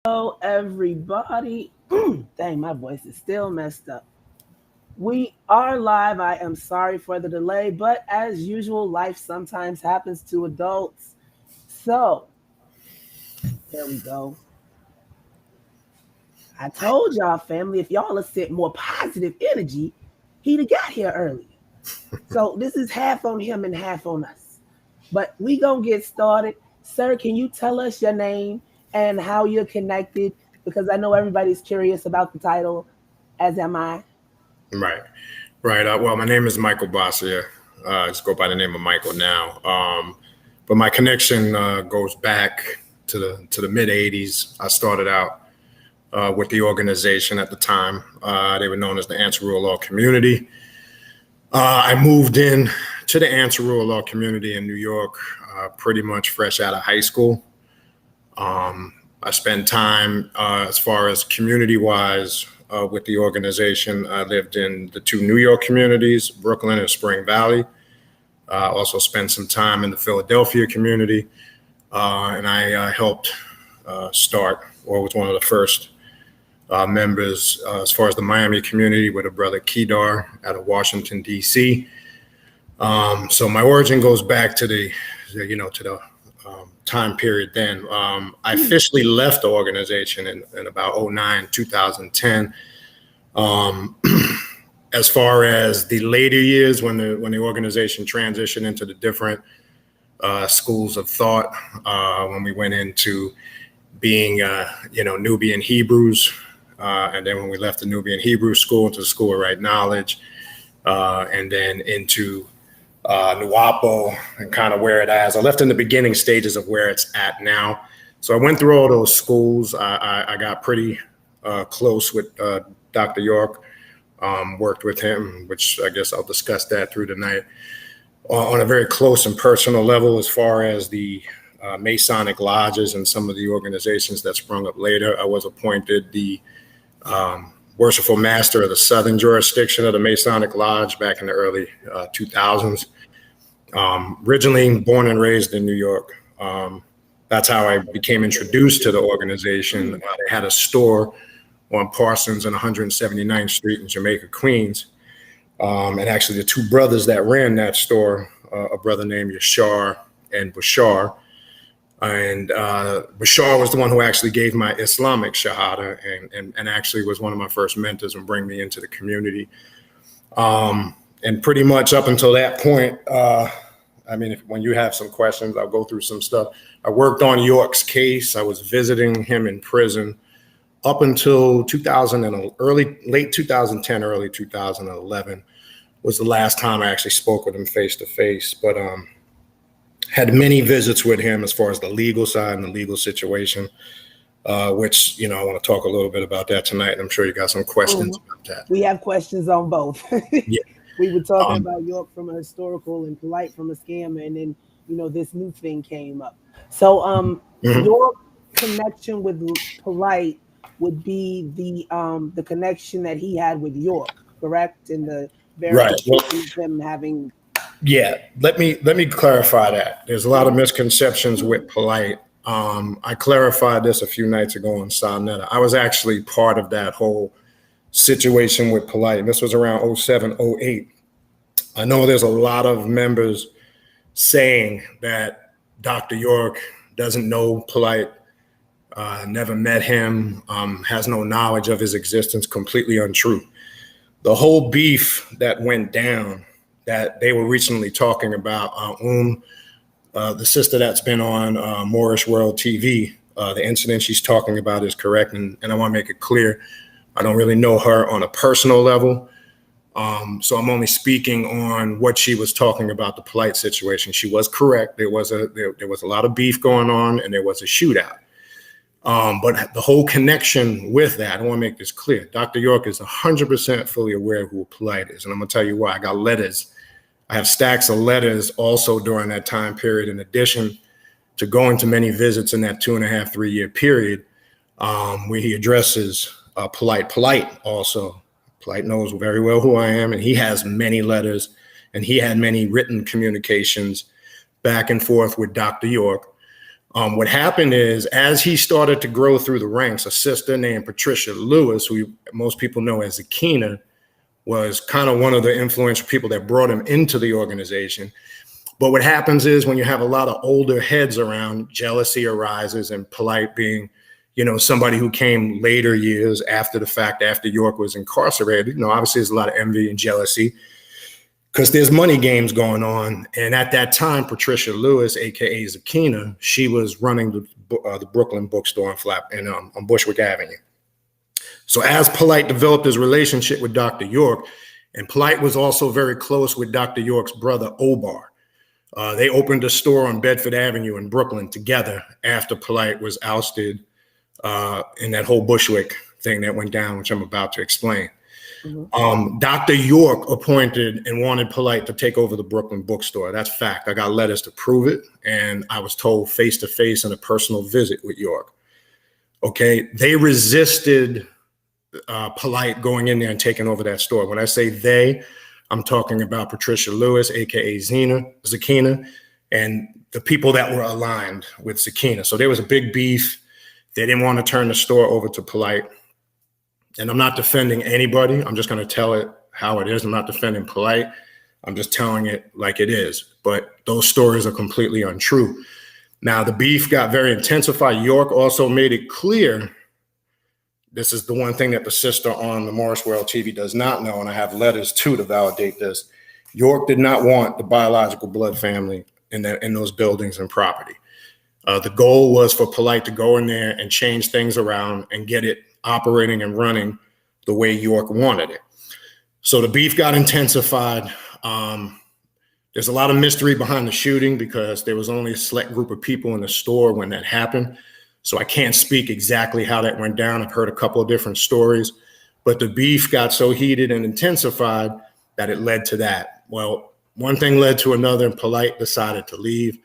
Hello, everybody. Dang, my voice is still messed up. We are live. I am sorry for the delay, but as usual, life sometimes happens to adults. So, there we go. I told y'all, family, if y'all have sent more positive energy, he'd have got here earlier. So, this is half on him and half on us. But we gonna get started. Sir, can you tell us your name and how you're connected? Because I know everybody's curious about the title, as am I. Right, right. Well, my name is Michael Bossier. I just go by the name of Michael now. But my connection goes back to the mid '80s. I started out with the organization at the time. They were known as the Answer Rule Law Community. I moved in to the Answer Rule Law Community in New York, pretty much fresh out of high school. I spent time as far as community-wise with the organization. I lived in the two New York communities, Brooklyn and Spring Valley. Also spent some time in the Philadelphia community. And I helped start, or was one of the first members as far as the Miami community with a brother Kedar out of Washington, D.C. So my origin goes back to the time period then. I officially left the organization in about 09, 2010. As far as the later years when the organization transitioned into the different schools of thought, when we went into being Nubian Hebrews, and then when we left the Nubian Hebrew school into the School of Right Knowledge, and then into Nuwubians and kind of where it is. I left in the beginning stages of where it's at now. So I went through all those schools. I got pretty close with Dr. York, worked with him, which I guess I'll discuss that through tonight, on a very close and personal level as far as the Masonic lodges and some of the organizations that sprung up later. I was appointed the worshipful master of the southern jurisdiction of the Masonic Lodge back in the early 2000s. Originally born and raised in New York. That's how I became introduced to the organization. They had a store on Parsons and 179th Street in Jamaica, Queens. And actually the two brothers that ran that store, a brother named Yashar and Bashar. And Bashar was the one who actually gave my Islamic Shahada and actually was one of my first mentors and bring me into the community. And pretty much up until that point, when you have some questions, I'll go through some stuff. I worked on York's case. I was visiting him in prison up until late 2010, early 2011 was the last time I actually spoke with him face to face. But had many visits with him as far as the legal side and the legal situation, which, I want to talk a little bit about that tonight. I'm sure you got some questions about that. We have questions on both. Yeah. We were talking about York from a historical and Polight from a scammer, and then, this new thing came up. So your connection with Polight would be the connection that he had with York, correct? And the verification of them having. Yeah, let me clarify that. There's a lot of misconceptions with Polight. I clarified this a few nights ago on Salnetta. I was actually part of that whole situation with Polight. This was around 07, 08. I know there's a lot of members saying that Dr. York doesn't know Polight, never met him, has no knowledge of his existence. Completely untrue. The whole beef that went down that they were recently talking about, the sister that's been on Moorish World TV, the incident she's talking about is correct. And I want to make it clear, I don't really know her on a personal level. So I'm only speaking on what she was talking about, the Polight situation. She was correct. There was a lot of beef going on and there was a shootout. But the whole connection with that, I want to make this clear. Dr. York is 100% fully aware of who Polight is. And I'm going to tell you why. I got letters. I have stacks of letters also during that time period, in addition to going to many visits in that 2.5, 3 year period, where he addresses Polight. Polight also. Polight knows very well who I am, and he has many letters, and he had many written communications back and forth with Dr. York. What happened is, as he started to grow through the ranks, a sister named Patricia Lewis, who most people know as Akina, was kind of one of the influential people that brought him into the organization. But what happens is, when you have a lot of older heads around, jealousy arises, and Polight being, somebody who came later years after the fact, after York was incarcerated, obviously there's a lot of envy and jealousy because there's money games going on. And at that time, Patricia Lewis, aka Zakina, she was running the Brooklyn bookstore on Bushwick Avenue. So as Polight developed his relationship with Dr. York, and Polight was also very close with Dr. York's brother, Obar. They opened a store on Bedford Avenue in Brooklyn together after Polight was ousted in that whole Bushwick thing that went down, which I'm about to explain. Mm-hmm. Dr. York appointed and wanted Polight to take over the Brooklyn bookstore. That's fact. I got letters to prove it. And I was told face to face in a personal visit with York. Okay. They resisted Polight going in there and taking over that store. When I say they, I'm talking about Patricia Lewis, aka Zakina, and the people that were aligned with Zakina. So there was a big beef. They didn't want to turn the store over to Polight. And I'm not defending anybody. I'm just going to tell it how it is. I'm not defending Polight. I'm just telling it like it is. But those stories are completely untrue. Now, the beef got very intensified. York also made it clear. This is the one thing that the sister on the Morris World TV does not know, and I have letters too to validate this. York did not want the biological blood family in those buildings and property. The goal was for Polight to go in there and change things around and get it operating and running the way York wanted it. So the beef got intensified. There's a lot of mystery behind the shooting because there was only a select group of people in the store when that happened. So I can't speak exactly how that went down. I've heard a couple of different stories, but the beef got so heated and intensified that it led to that. Well, one thing led to another, and Polight decided to leave.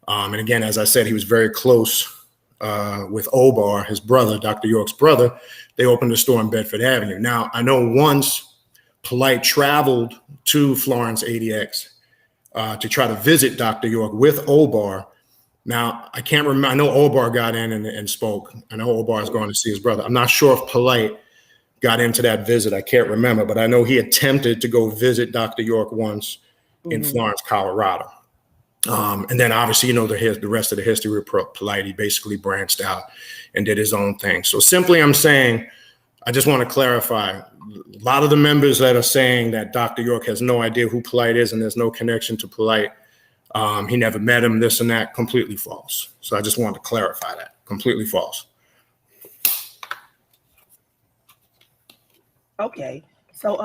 And again, as I said, he was very close with Obar, his brother, Dr. York's brother. They opened a store on Bedford Avenue. Now, I know once Polight traveled to Florence ADX to try to visit Dr. York with Obar. Now, I can't remember. I know Obar got in and spoke. I know Obar is going to see his brother. I'm not sure if Polight got into that visit. I can't remember, but I know he attempted to go visit Dr. York once in Florence, Colorado. And then obviously, the rest of the history with Polight, he basically branched out and did his own thing. So simply, I'm saying, I just want to clarify, a lot of the members that are saying that Dr. York has no idea who Polight is and there's no connection to Polight, he never met him, this and that, completely false. So I just wanted to clarify that, completely false. Okay. So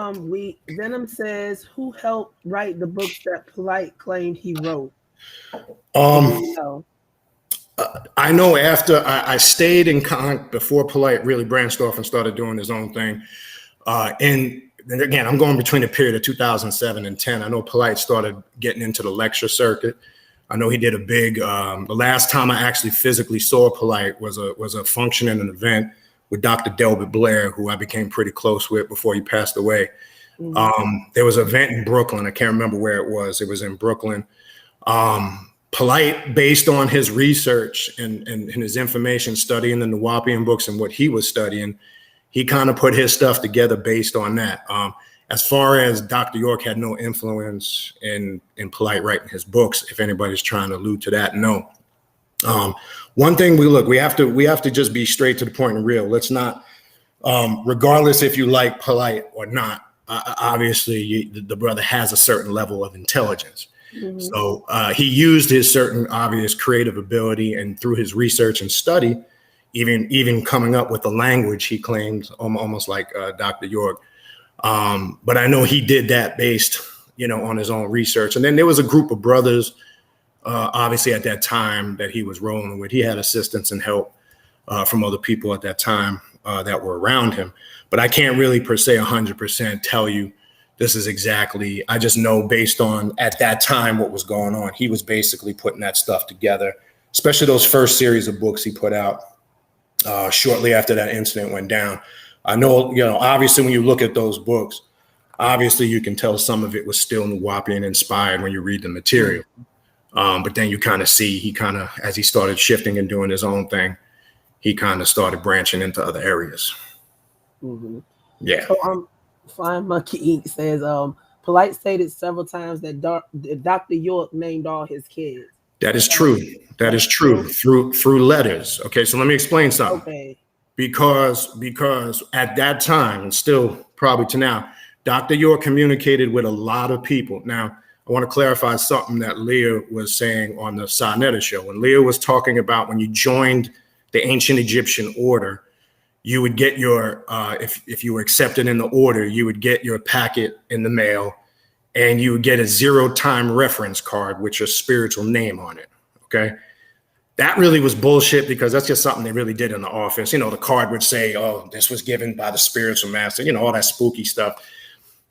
Venom says, who helped write the books that Polight claimed he wrote? I know after I stayed in contact before Polight really branched off and started doing his own thing. And again, I'm going between the period of 2007 and 10. I know Polight started getting into the lecture circuit. I know he did a big, the last time I actually physically saw Polight was a function and an event with Dr. Delbert Blair, who I became pretty close with before he passed away. There was an event in Brooklyn. I can't remember where it was. It was in Brooklyn. Polight, based on his research and his information studying the Nuwubian books and what he was studying, he kind of put his stuff together based on that. As far as Dr. York had no influence in Polight writing his books, if anybody's trying to allude to that, no. One thing we have to just be straight to the point and real. Let's not, regardless if you like Polight or not, obviously the brother has a certain level of intelligence. So he used his certain obvious creative ability, and through his research and study, even coming up with the language he claimed, almost like Dr. York. But I know he did that based, on his own research. And then there was a group of brothers, obviously at that time, that he was rolling with. He had assistance and help from other people at that time that were around him. But I can't really per se 100% tell you this is exactly, I just know based on at that time what was going on. He was basically putting that stuff together, especially those first series of books he put out shortly after that incident went down. I know, obviously when you look at those books, obviously you can tell some of it was still Nuwubian inspired when you read the material. But then you kind of see he kind of, as he started shifting and doing his own thing, he kind of started branching into other areas. Mm-hmm. Yeah. So Flying Monkey Ink says Polight stated several times that Dr. York named all his kids. That is true. That is true through letters. Okay, so let me explain something. Okay. Because at that time, and still probably to now, Dr. York communicated with a lot of people. Now, I want to clarify something that Leah was saying on the Sarnetta show. When Leah was talking about when you joined the ancient Egyptian order, you would get your, if you were accepted in the order, you would get your packet in the mail, and you would get a 0-time reference card with your spiritual name on it, okay? That really was bullshit because that's just something they really did in the office. You know, the card would say, oh, this was given by the spiritual master, you know, all that spooky stuff.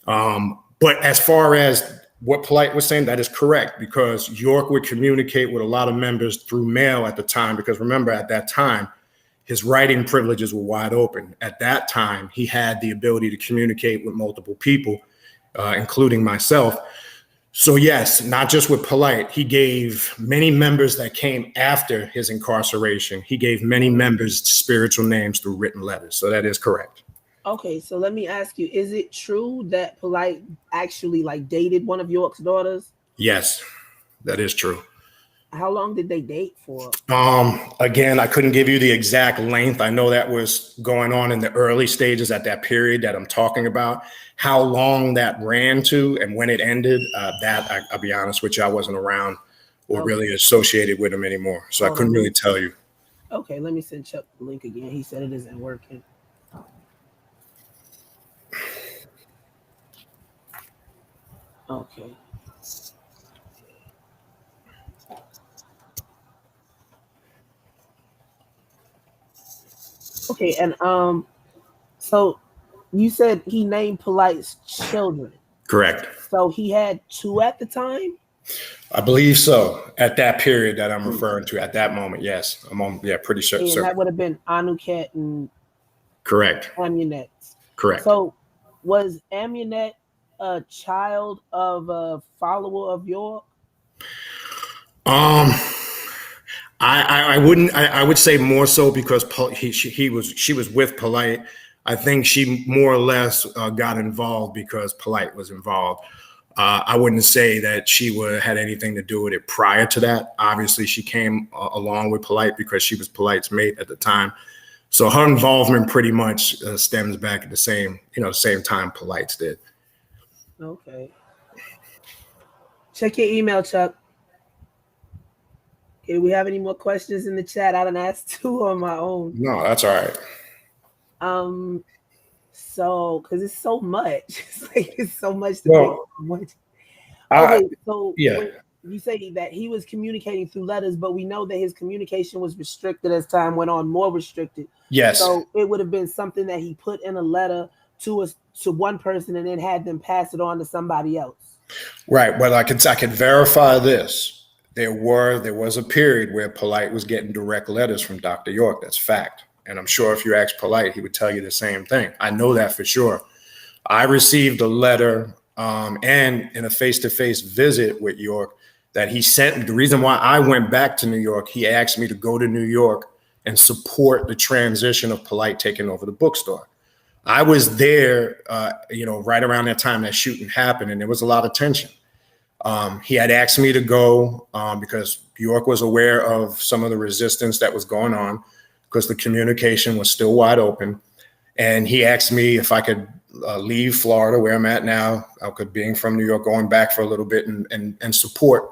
But as far as what Polight was saying, that is correct, because York would communicate with a lot of members through mail at the time, because remember, at that time, his writing privileges were wide open. At that time, he had the ability to communicate with multiple people, including myself. So yes, not just with Polight, he gave many members that came after his incarceration, he gave many members spiritual names through written letters. So that is correct. Okay, so let me ask you, is it true that Polight actually like dated one of York's daughters? Yes, that is true. How long did they date for? Again, I couldn't give you the exact length. I know that was going on in the early stages at that period that I'm talking about. How long that ran to and when it ended, I'll be honest with you, I wasn't around or really associated with him anymore. So I couldn't really tell you. Okay, let me send Chuck the link again. He said it isn't working. Okay. Okay, and so you said he named Polight's children. Correct. So he had 2 at the time? I believe so. At that period that I'm referring to, at that moment, yes. Pretty sure. And that would have been Anuket and correct. Amunet. Correct. So was Amunet a child of a follower of York? I wouldn't. I would say more so because she was with Polight. I think she more or less got involved because Polight was involved. I wouldn't say that she had anything to do with it prior to that. Obviously, she came along with Polight because she was Polight's mate at the time. So her involvement pretty much stems back at the same time Polight's did. Okay. Check your email, Chuck. Okay, do we have any more questions in the chat? I done asked 2 on my own. No, that's all right. So because it's so much, it's so much to think. Okay, so yeah. You say that he was communicating through letters, but we know that his communication was restricted as time went on, more restricted. Yes. So it would have been something that he put in a letter to one person and then had them pass it on to somebody else. Right. Well, I could verify this. There was a period where Polight was getting direct letters from Dr. York. That's fact. And I'm sure if you ask Polight, he would tell you the same thing. I know that for sure. I received a letter and in a face-to-face visit with York that he sent. The reason why I went back to New York, he asked me to go to New York and support the transition of Polight taking over the bookstore. I was there, right around that time that shooting happened, and there was a lot of tension. He had asked me to go because York was aware of some of the resistance that was going on because the communication was still wide open. And he asked me if I could leave Florida, where I'm at now, being from New York, going back for a little bit and support,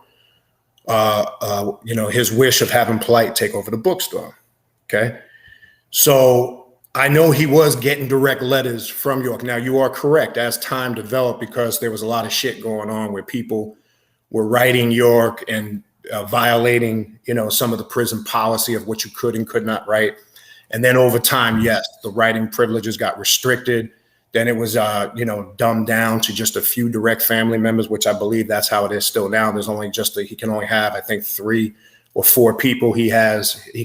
his wish of having Polight take over the bookstore. Okay. So I know he was getting direct letters from York. Now, you are correct. As time developed, because there was a lot of shit going on where people were writing York and violating, some of the prison policy of what you could and could not write. And then over time, yes, the writing privileges got restricted. Then it was, dumbed down to just a few direct family members, which I believe that's how it is still now. There's only he can only have, I think, 3 or 4 people he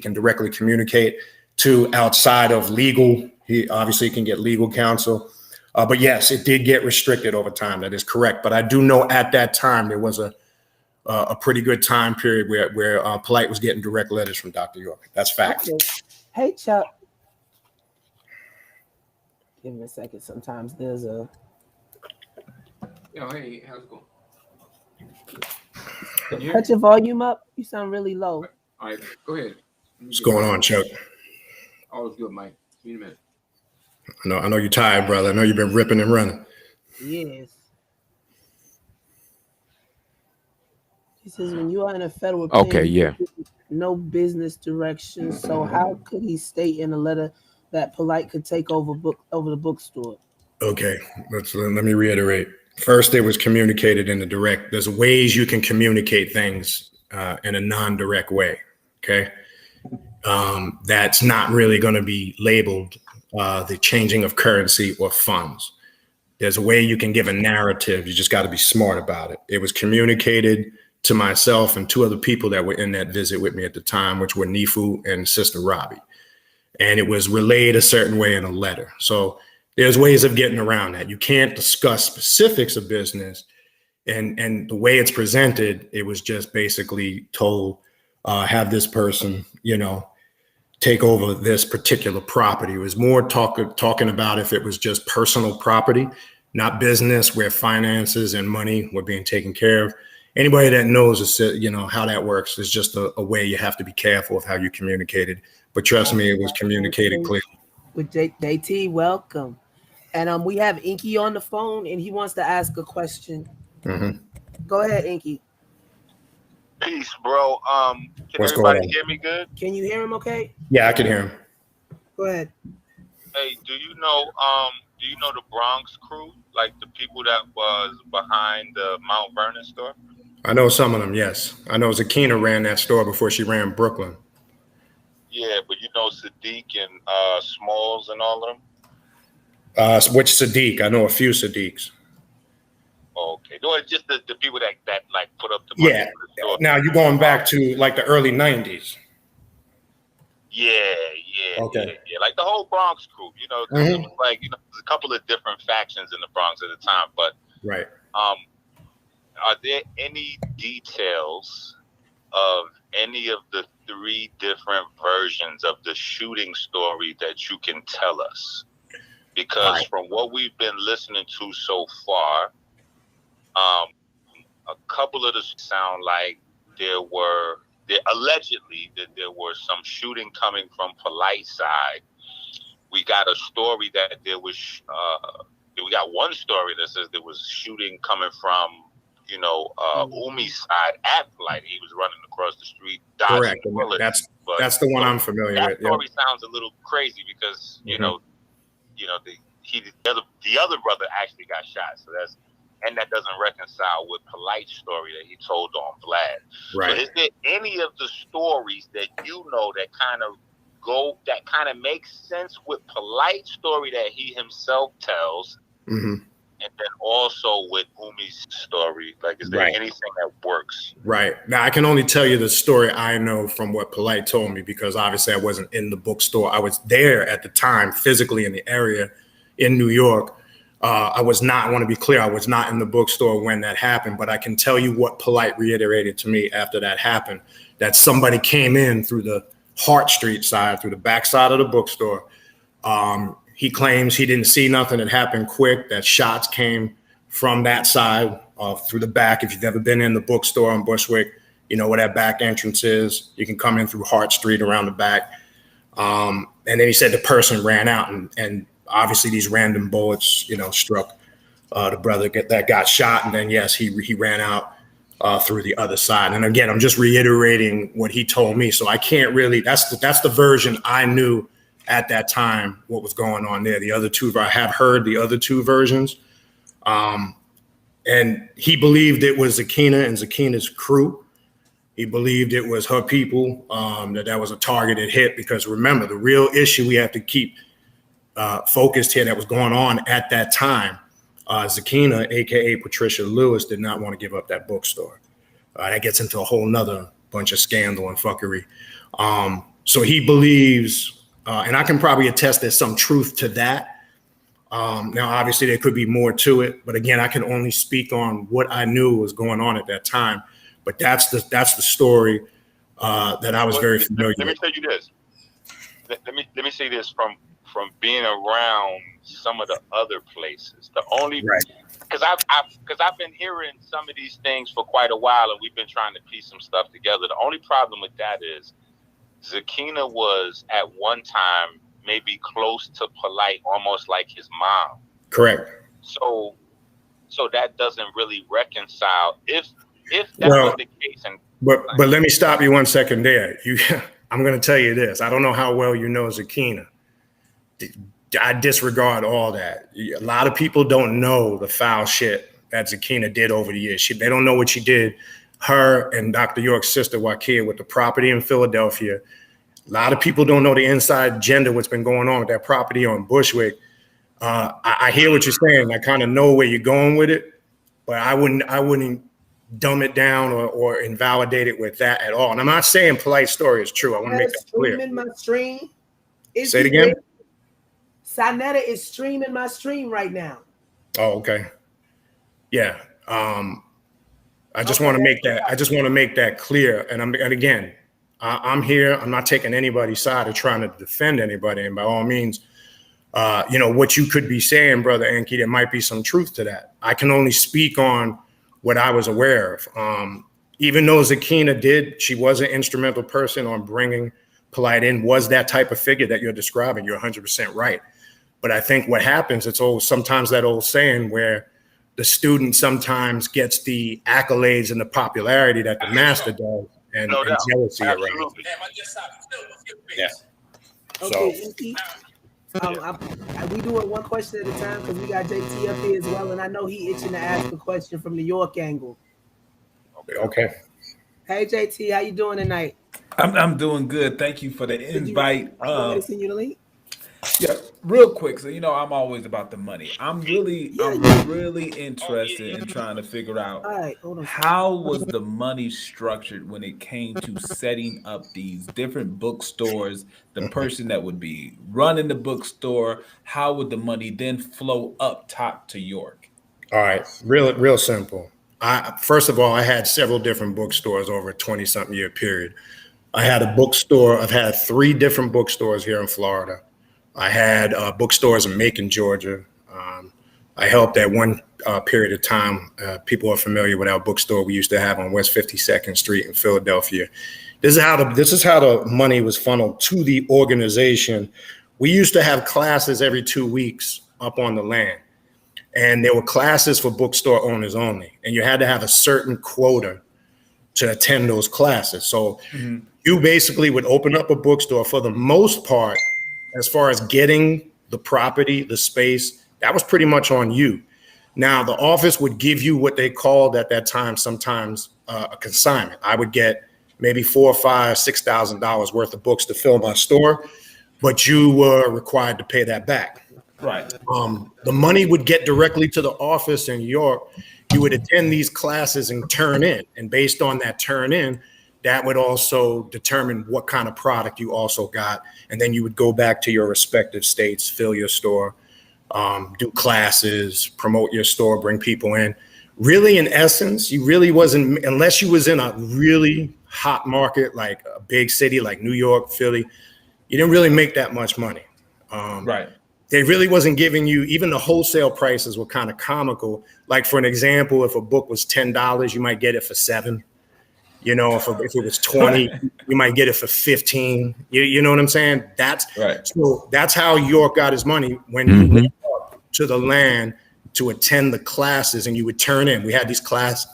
can directly communicate to outside of legal. He obviously can get legal counsel. But yes, it did get restricted over time. That is correct. But I do know at that time there was a a pretty good time period where Polight was getting direct letters from Dr. York. That's fact. Okay. Hey, Chuck. Give me a second. Sometimes there's a. Yo, hey, how's it going? Cut your volume up. You sound really low. All right, go ahead. What's going on, Chuck? All is good, Mike. See you in a minute. I know you're tired, brother. I know you've been ripping and running. Yes. He says when you are in a federal Okay, yeah. no business direction. So how could he state in a letter that Polight could take over the bookstore? Okay, let me reiterate. First, it was communicated in the direct. There's ways you can communicate things in a non-direct way. Okay, that's not really going to be labeled the changing of currency or funds. There's a way you can give a narrative. You just got to be smart about it. It was communicated to myself and two other people that were in that visit with me at the time, which were Nifu and Sister Robbie. And it was relayed a certain way in a letter. So there's ways of getting around that. You can't discuss specifics of business. And the way it's presented, it was just basically told, have this person, take over this particular property. It was more talking about if it was just personal property, not business where finances and money were being taken care of. Anybody that knows, how that works is just a way you have to be careful of how you communicate it. But trust me, it was communicated clearly. With JT, welcome. And we have Inky on the phone, and he wants to ask a question. Mm-hmm. Go ahead, Inky. Peace, bro. Can What's everybody going on? hear me good? Can you hear him okay? Yeah, I can hear him. Go ahead. Hey, do you know the Bronx crew? Like the people that was behind the Mount Vernon store? I know some of them, yes. I know Zakina ran that store before she ran Brooklyn. Yeah, but you know Sadiq and Smalls and all of them? Which Sadiq? I know a few Sadiqs. Okay. No, it's just the people that like put up the money. Yeah. For the store. Now you're going back to like the early 90s. Yeah. Okay. Yeah. Like the whole Bronx crew, It was like, there's a couple of different factions in the Bronx at the time, but Right. Are there any details of any of the 3 different versions of the shooting story that you can tell us? Because from what we've been listening to so far, a couple of the sound like there allegedly that there were some shooting coming from Polight's side. We got a story that there was, we got one story that says there was shooting coming from, Umi's side at Polight. He was running across the street, dodging bullets. That's the one I'm familiar with. That story sounds a little crazy because, the other brother actually got shot. So that doesn't reconcile with Polight's story that he told on Vlad. Right. So is there any of the stories that that kind of makes sense with Polight's story that he himself tells, and then also with Umi's story? Like, is there anything that works? Right. Now, I can only tell you the story I know from what Polight told me, because obviously I wasn't in the bookstore. I was there at the time, physically in the area in New York. I want to be clear, I was not in the bookstore when that happened, but I can tell you what Polight reiterated to me after that happened, that somebody came in through the Hart Street side, through the back side of the bookstore. He claims he didn't see nothing. It happened quick, that shots came from that side through the back. If you've ever been in the bookstore on Bushwick, you know where that back entrance is. You can come in through Hart Street around the back. And then he said the person ran out, and obviously these random bullets, struck the brother that got shot. And then, yes, he ran out through the other side. And again, I'm just reiterating what he told me. So I can't really, that's the version I knew at that time, what was going on there. The other two, I have heard the other 2 versions. And he believed it was Zakina and Zakina's crew. He believed it was her people, that was a targeted hit, because remember, the real issue we have to keep focused here that was going on at that time, Zakina, aka Patricia Lewis, did not want to give up that bookstore. That gets into a whole nother bunch of scandal and fuckery. So he believes, and I can probably attest there's some truth to that. Now, obviously, there could be more to it, but again, I can only speak on what I knew was going on at that time. But that's the story that I was very familiar with. Let me tell you this. Let me say this from being around some of the other places. The only because I've been hearing some of these things for quite a while, and we've been trying to piece some stuff together. The only problem with that is Zakina was at one time maybe close to Polight, almost like his mom. Correct. So that doesn't really reconcile. If that was the case, but let me stop you 1 second there. I'm going to tell you this. I don't know how well you know Zakina. I disregard all that. A lot of people don't know the foul shit that Zakina did over the years. They don't know what she did, her and Dr. York's sister, Wakia, with the property in Philadelphia. A lot of people don't know the inside agenda, what's been going on with that property on Bushwick. I hear what you're saying. I kind of know where you're going with it, but I wouldn't dumb it down or invalidate it with that at all. And I'm not saying Polight's story is true. I want to make that clear. Streaming my stream. Say it again. Sanetta is streaming my stream right now. Oh, okay. Yeah. I just want to make that. I just want to make that clear. And again, I'm here. I'm not taking anybody's side or trying to defend anybody. And by all means, what you could be saying, Brother Inky, there might be some truth to that. I can only speak on what I was aware of. Even though Zakina she was an instrumental person on bringing Polight in, was that type of figure that you're describing. You're 100% right. But I think what happens, it's sometimes that old saying where the student sometimes gets the accolades and the popularity that the master does, and jealousy around. Yeah. Okay, Inky. We do it one question at a time because we got JT up here as well, and I know he itching to ask a question from the York angle. Okay. Hey JT, how you doing tonight? I'm doing good. Thank you for the invite. Send you the link? Yeah, real quick. So I'm always about the money. I'm really interested in trying to figure out how was the money structured when it came to setting up these different bookstores, the person that would be running the bookstore, how would the money then flow up top to York? All right, real simple. First of all, I had several different bookstores over a 20-something year period. I had a bookstore. I've had 3 different bookstores here in Florida. I had bookstores in Macon, Georgia. I helped at one period of time. People are familiar with our bookstore we used to have on West 52nd Street in Philadelphia. This is how the money was funneled to the organization. We used to have classes every 2 weeks up on the land. And there were classes for bookstore owners only. And you had to have a certain quota to attend those classes. So you basically would open up a bookstore. For the most part, as far as getting the property, the space, that was pretty much on you. Now, the office would give you what they called at that time sometimes a consignment. I would get maybe $4,000, $5,000, $6,000 worth of books to fill my store, but you were required to pay that back. Right. The money would get directly to the office in York. You would attend these classes and turn in. And based on that turn in, that would also determine what kind of product you also got. And then you would go back to your respective states, fill your store, do classes, promote your store, bring people in. Really, in essence, you really wasn't, unless you was in a really hot market, like a big city like New York, Philly, you didn't really make that much money. Right. They really wasn't giving you, even the wholesale prices were kind of comical. Like, for an example, if a book was $10, you might get it for $7. If it was 20, you might get it for 15. You know what I'm saying? That's right. So that's how York got his money when he went up to the land to attend the classes, and you would turn in. We had these classes.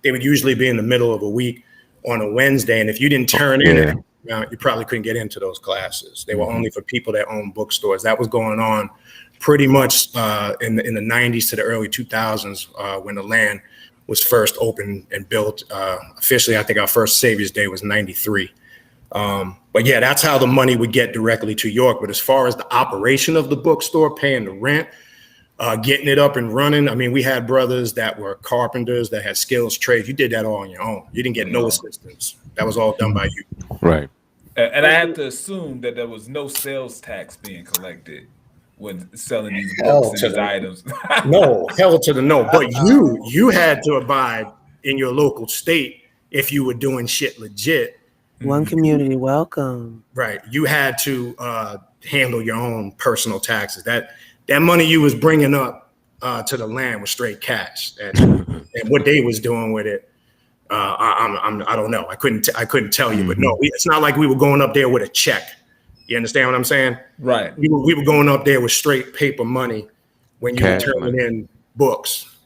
They would usually be in the middle of a week on a Wednesday, and if you didn't turn in, you probably couldn't get into those classes. They were only for people that own bookstores. That was going on pretty much in the 90s to the early 2000s when the land was first opened and built. Officially, I think our first Savior's Day was 93. But yeah, that's how the money would get directly to York. But as far as the operation of the bookstore, paying the rent, getting it up and running, I mean, we had brothers that were carpenters that had skills, trades. You did that all on your own. You didn't get no assistance. That was all done by you. Right. And I have to assume that there was no sales tax being collected when selling these books and these items. No, hell to the no. But you had to abide in your local state if you were doing shit legit. One community, welcome. Right. You had to handle your own personal taxes. That money you was bringing up to the land was straight cash. And what they was doing with it, I don't know. I couldn't tell you. But no, it's not like we were going up there with a check. You understand what I'm saying? Right. We were going up there with straight paper money when you were turning in books,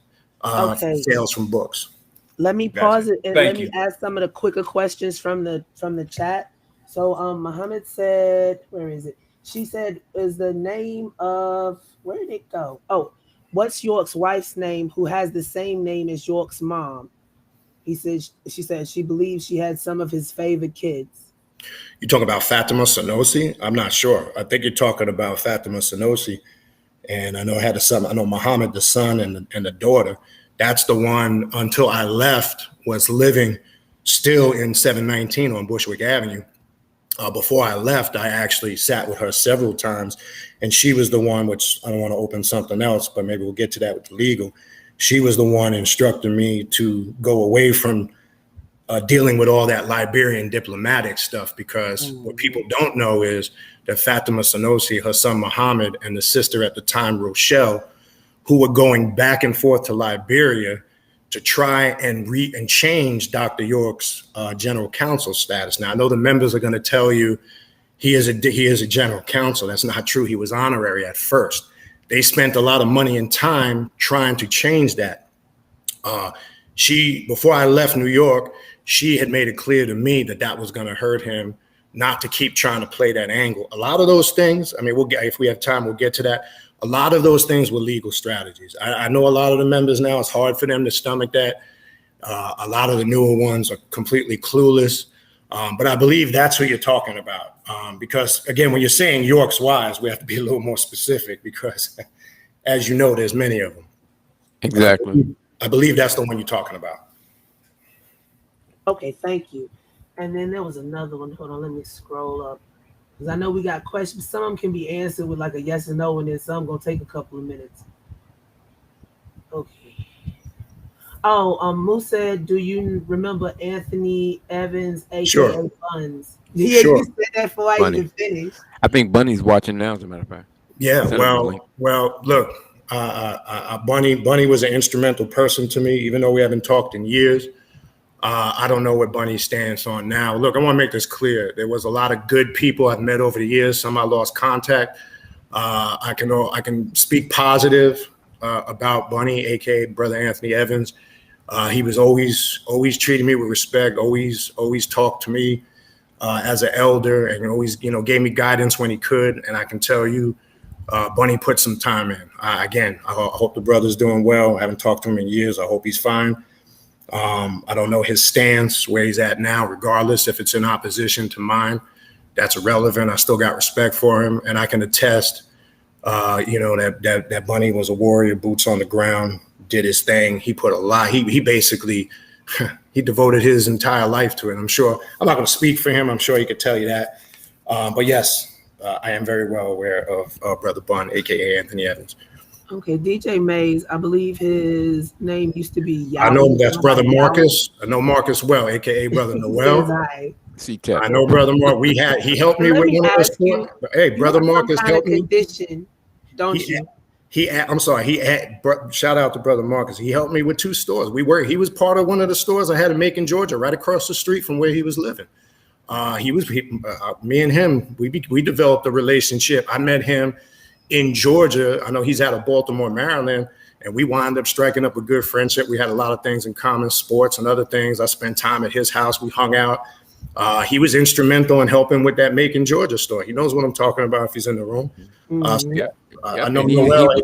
sales from books. Let me pause it and let me ask some of the quicker questions from the chat. So Muhammad said, where is it? She said, is the name of, where did it go? Oh, what's York's wife's name who has the same name as York's mom? She said she believes she had some of his favorite kids. You talking about Fatima Sanusi? I'm not sure. I think you're talking about Fatima Sanusi. And I know I had a son. I know Muhammad, the son, and the daughter. That's the one, until I left, was living still in 719 on Bushwick Avenue. Before I left, I actually sat with her several times. And she was the one, which I don't want to open something else, but maybe we'll get to that with the legal. She was the one instructing me to go away from dealing with all that Liberian diplomatic stuff, because what people don't know is that Fatima Sanusi, her son Muhammad, and the sister at the time, Rochelle, who were going back and forth to Liberia to try and change Dr. York's general counsel status. Now, I know the members are going to tell you he is a general counsel. That's not true. He was honorary at first. They spent a lot of money and time trying to change that. Before I left New York, she had made it clear to me that was going to hurt him, not to keep trying to play that angle. A lot of those things, I mean, if we have time, we'll get to that. A lot of those things were legal strategies. I know a lot of the members now, it's hard for them to stomach that. A lot of the newer ones are completely clueless. But I believe that's what you're talking about. Because, again, when you're saying York's wives, we have to be a little more specific because, as you know, there's many of them. Exactly. I believe that's the one you're talking about. Okay, thank you. And then there was another one. Hold on, let me scroll up. Because I know we got questions. Some of them can be answered with like a yes or no, and then some going to take a couple of minutes. Okay. Oh, Moose said, do you remember Anthony Evans, a.k.a. Sure. Buns? Yeah, Sure. you said that before I even finished. I think Bunny's watching now, as a matter of fact. Yeah, well, look, Bunny was an instrumental person to me, even though we haven't talked in years. I don't know what Bunny's stance on now. Look, I want to make this clear. There was a lot of good people I've met over the years. Some I lost contact. I can speak positive about Bunny, aka Brother Anthony Evans. He was always treating me with respect. Always talked to me as an elder, and always gave me guidance when he could. And I can tell you, Bunny put some time in. I hope the brother's doing well. I haven't talked to him in years. I hope he's fine. I don't know his stance, where he's at now, regardless if it's in opposition to mine. That's irrelevant. I still got respect for him. And I can attest, that Bunny was a warrior, boots on the ground, did his thing. He put a lot. He basically, he devoted his entire life to it. I'm not going to speak for him. I'm sure he could tell you that. But yes, I am very well aware of Brother Bun, a.k.a. Anthony Evans. Okay, DJ Mays, I believe his name used to be Yahweh. I know that's Brother Marcus. I know Marcus well, a.k.a. Brother Noel. I know Brother Mark. He helped me with one of the stores. Hey, Brother Marcus helped me. Condition, don't you? Shout out to Brother Marcus. He helped me with 2 stores. He was part of one of the stores I had in Macon, Georgia, right across the street from where he was living. Me and him, we developed a relationship. I met him in Georgia. I know he's out of Baltimore, Maryland, and we wound up striking up a good friendship. We had a lot of things in common, sports and other things. I spent time at his house. We hung out. He was instrumental in helping with that Macon, Georgia store. He knows what I'm talking about if he's in the room. I know Noel.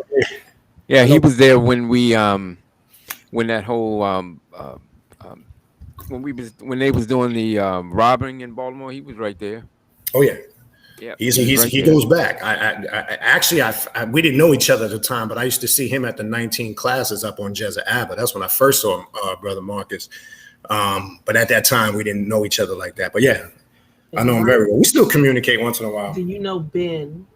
He was there when we when that whole when they was doing the robbing in Baltimore. He was right there. Oh yeah. Yeah, he goes back. We didn't know each other at the time, but I used to see him at the 19 classes up on Jezza Abba. That's when I first saw him, Brother Marcus. But at that time, we didn't know each other like that. But yeah, I know him very well. We still communicate once in a while. Do you know Ben?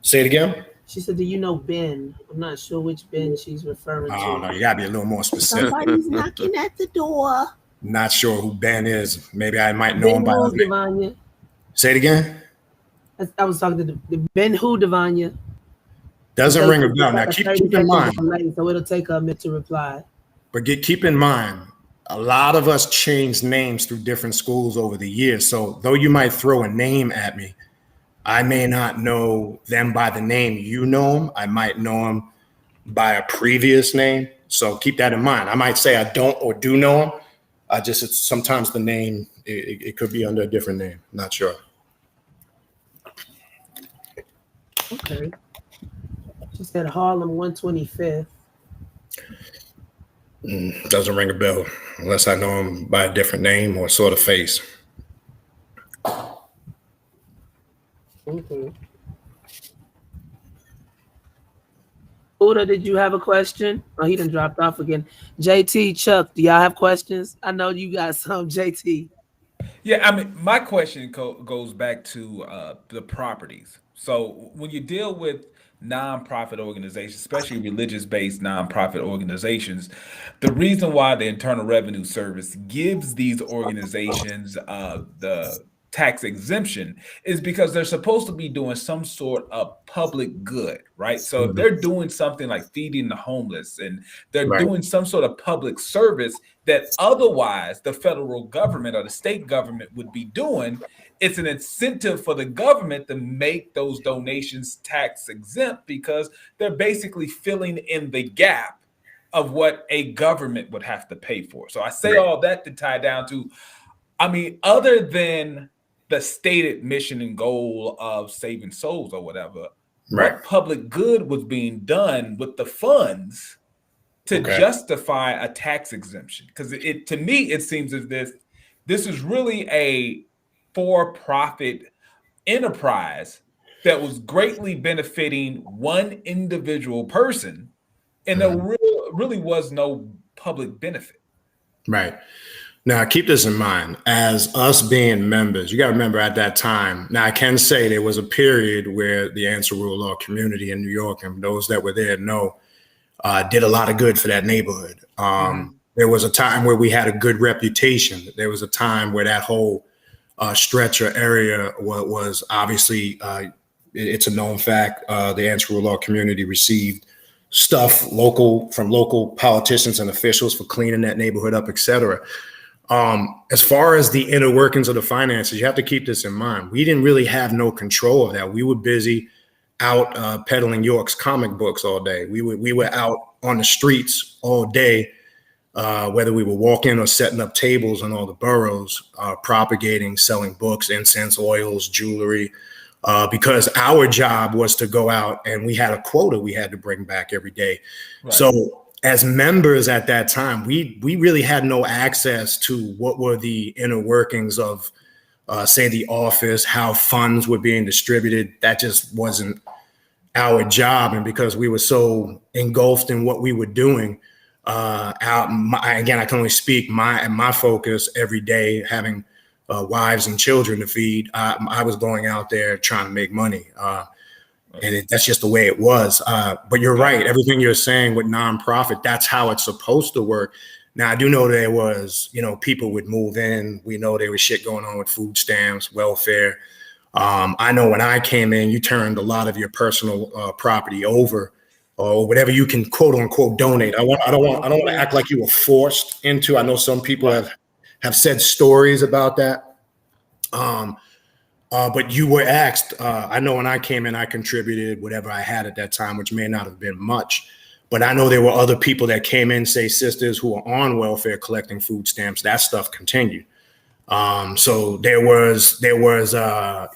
Say it again. She said, "Do you know Ben?" I'm not sure which Ben she's referring to. I don't know. You gotta be a little more specific. Somebody's knocking at the door. Not sure who Ben is. Maybe I might know Ben him by who, his name. Devanya? Say it again. I was talking to the Ben who, Devanya. Doesn't ring a bell. Now keep in mind. Late, so it'll take a minute to reply. But keep in mind, a lot of us changed names through different schools over the years. So though you might throw a name at me, I may not know them by the name you know them. I might know them by a previous name. So keep that in mind. I might say I don't or do know them. It's sometimes the name, it could be under a different name. Not sure. Okay. She said Harlem 125th. Doesn't ring a bell unless I know him by a different name or sort of face. Okay. Uda, did you have a question? Oh, he done dropped off again. JT, Chuck, do y'all have questions? I know you got some, JT. Yeah, I mean, my question goes back to the properties. So when you deal with nonprofit organizations, especially religious-based nonprofit organizations, the reason why the Internal Revenue Service gives these organizations the tax exemption is because they're supposed to be doing some sort of public good, right? So if they're doing something like feeding the homeless and they're doing some sort of public service that otherwise the federal government or the state government would be doing, it's an incentive for the government to make those donations tax exempt because they're basically filling in the gap of what a government would have to pay for. So I say all that to tie down to, I mean, other than the stated mission and goal of saving souls or whatever, what public good was being done with the funds to justify a tax exemption? Because to me, it seems as this is really a for-profit enterprise that was greatly benefiting one individual person, and there really was no public benefit. Right. Now, keep this in mind. As us being members, you got to remember at that time, now I can say there was a period where the anti-rule law community in New York, and those that were there know, did a lot of good for that neighborhood. There was a time where we had a good reputation. There was a time where that whole stretch or area was obviously, it's a known fact, the anti-rule law community received stuff from local politicians and officials for cleaning that neighborhood up, et cetera. As far as the inner workings of the finances, you have to keep this in mind. We didn't really have no control of that. We were busy out peddling York's comic books all day. We were out on the streets all day, whether we were walking or setting up tables in all the boroughs, propagating, selling books, incense, oils, jewelry, because our job was to go out and we had a quota we had to bring back every day. So as members at that time, we really had no access to what were the inner workings of, say, the office, how funds were being distributed. That just wasn't our job. And because we were so engulfed in what we were doing, again, I can only speak my focus every day, having wives and children to feed. I was going out there trying to make money. And that's just the way it was. But you're right. Everything you're saying with nonprofit, that's how it's supposed to work. Now, I do know there was, people would move in. We know there was shit going on with food stamps, welfare. I know when I came in, you turned a lot of your personal property over, or whatever you can quote unquote donate. I don't want to act like you were forced into. I know some people have said stories about that. But you were asked, I know when I came in, I contributed whatever I had at that time, which may not have been much. But I know there were other people that came in, say sisters who were on welfare collecting food stamps. That stuff continued. So there was a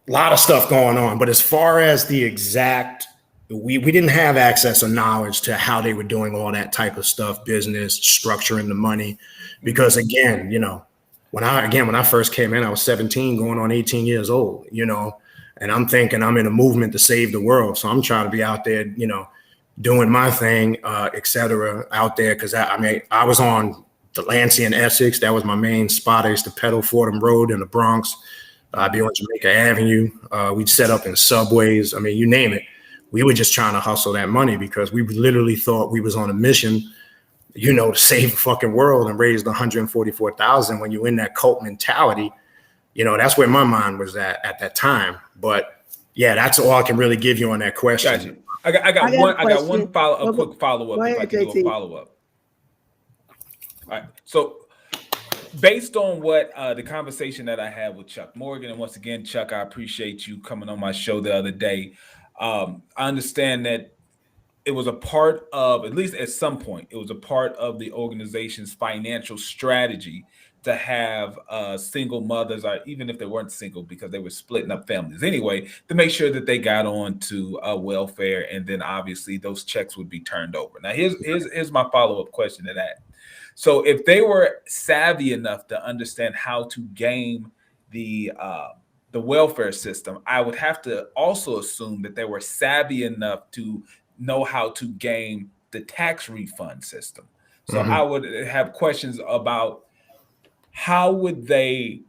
lot of stuff going on. But as far as the exact, we didn't have access or knowledge to how they were doing all that type of stuff, business, structuring the money. Because again, when I first came in, I was 17 going on 18 years old, and I'm thinking I'm in a movement to save the world. So I'm trying to be out there, doing my thing, et cetera, out there. Cause I was on Delancey and Essex. That was my main spot. I used to pedal Fordham Road in the Bronx, I'd be on Jamaica Avenue. We'd set up in subways. I mean, you name it. We were just trying to hustle that money because we literally thought we was on a mission, to save the fucking world and raise the 144,000. When you're in that cult mentality, that's where my mind was at that time. But yeah, that's all I can really give you on that question. Gotcha. I got one quick follow up. If I can do a follow up. All right. So based on what the conversation that I had with Chuck Morgan, and once again, Chuck, I appreciate you coming on my show the other day. I understand that it was a part of, at least at some point, it was a part of the organization's financial strategy to have single mothers, or even if they weren't single because they were splitting up families anyway, to make sure that they got on to welfare, and then obviously those checks would be turned over. Now, here's my follow-up question to that. So if they were savvy enough to understand how to game the welfare system, I would have to also assume that they were savvy enough to know how to game the tax refund system. So I would have questions about how would they,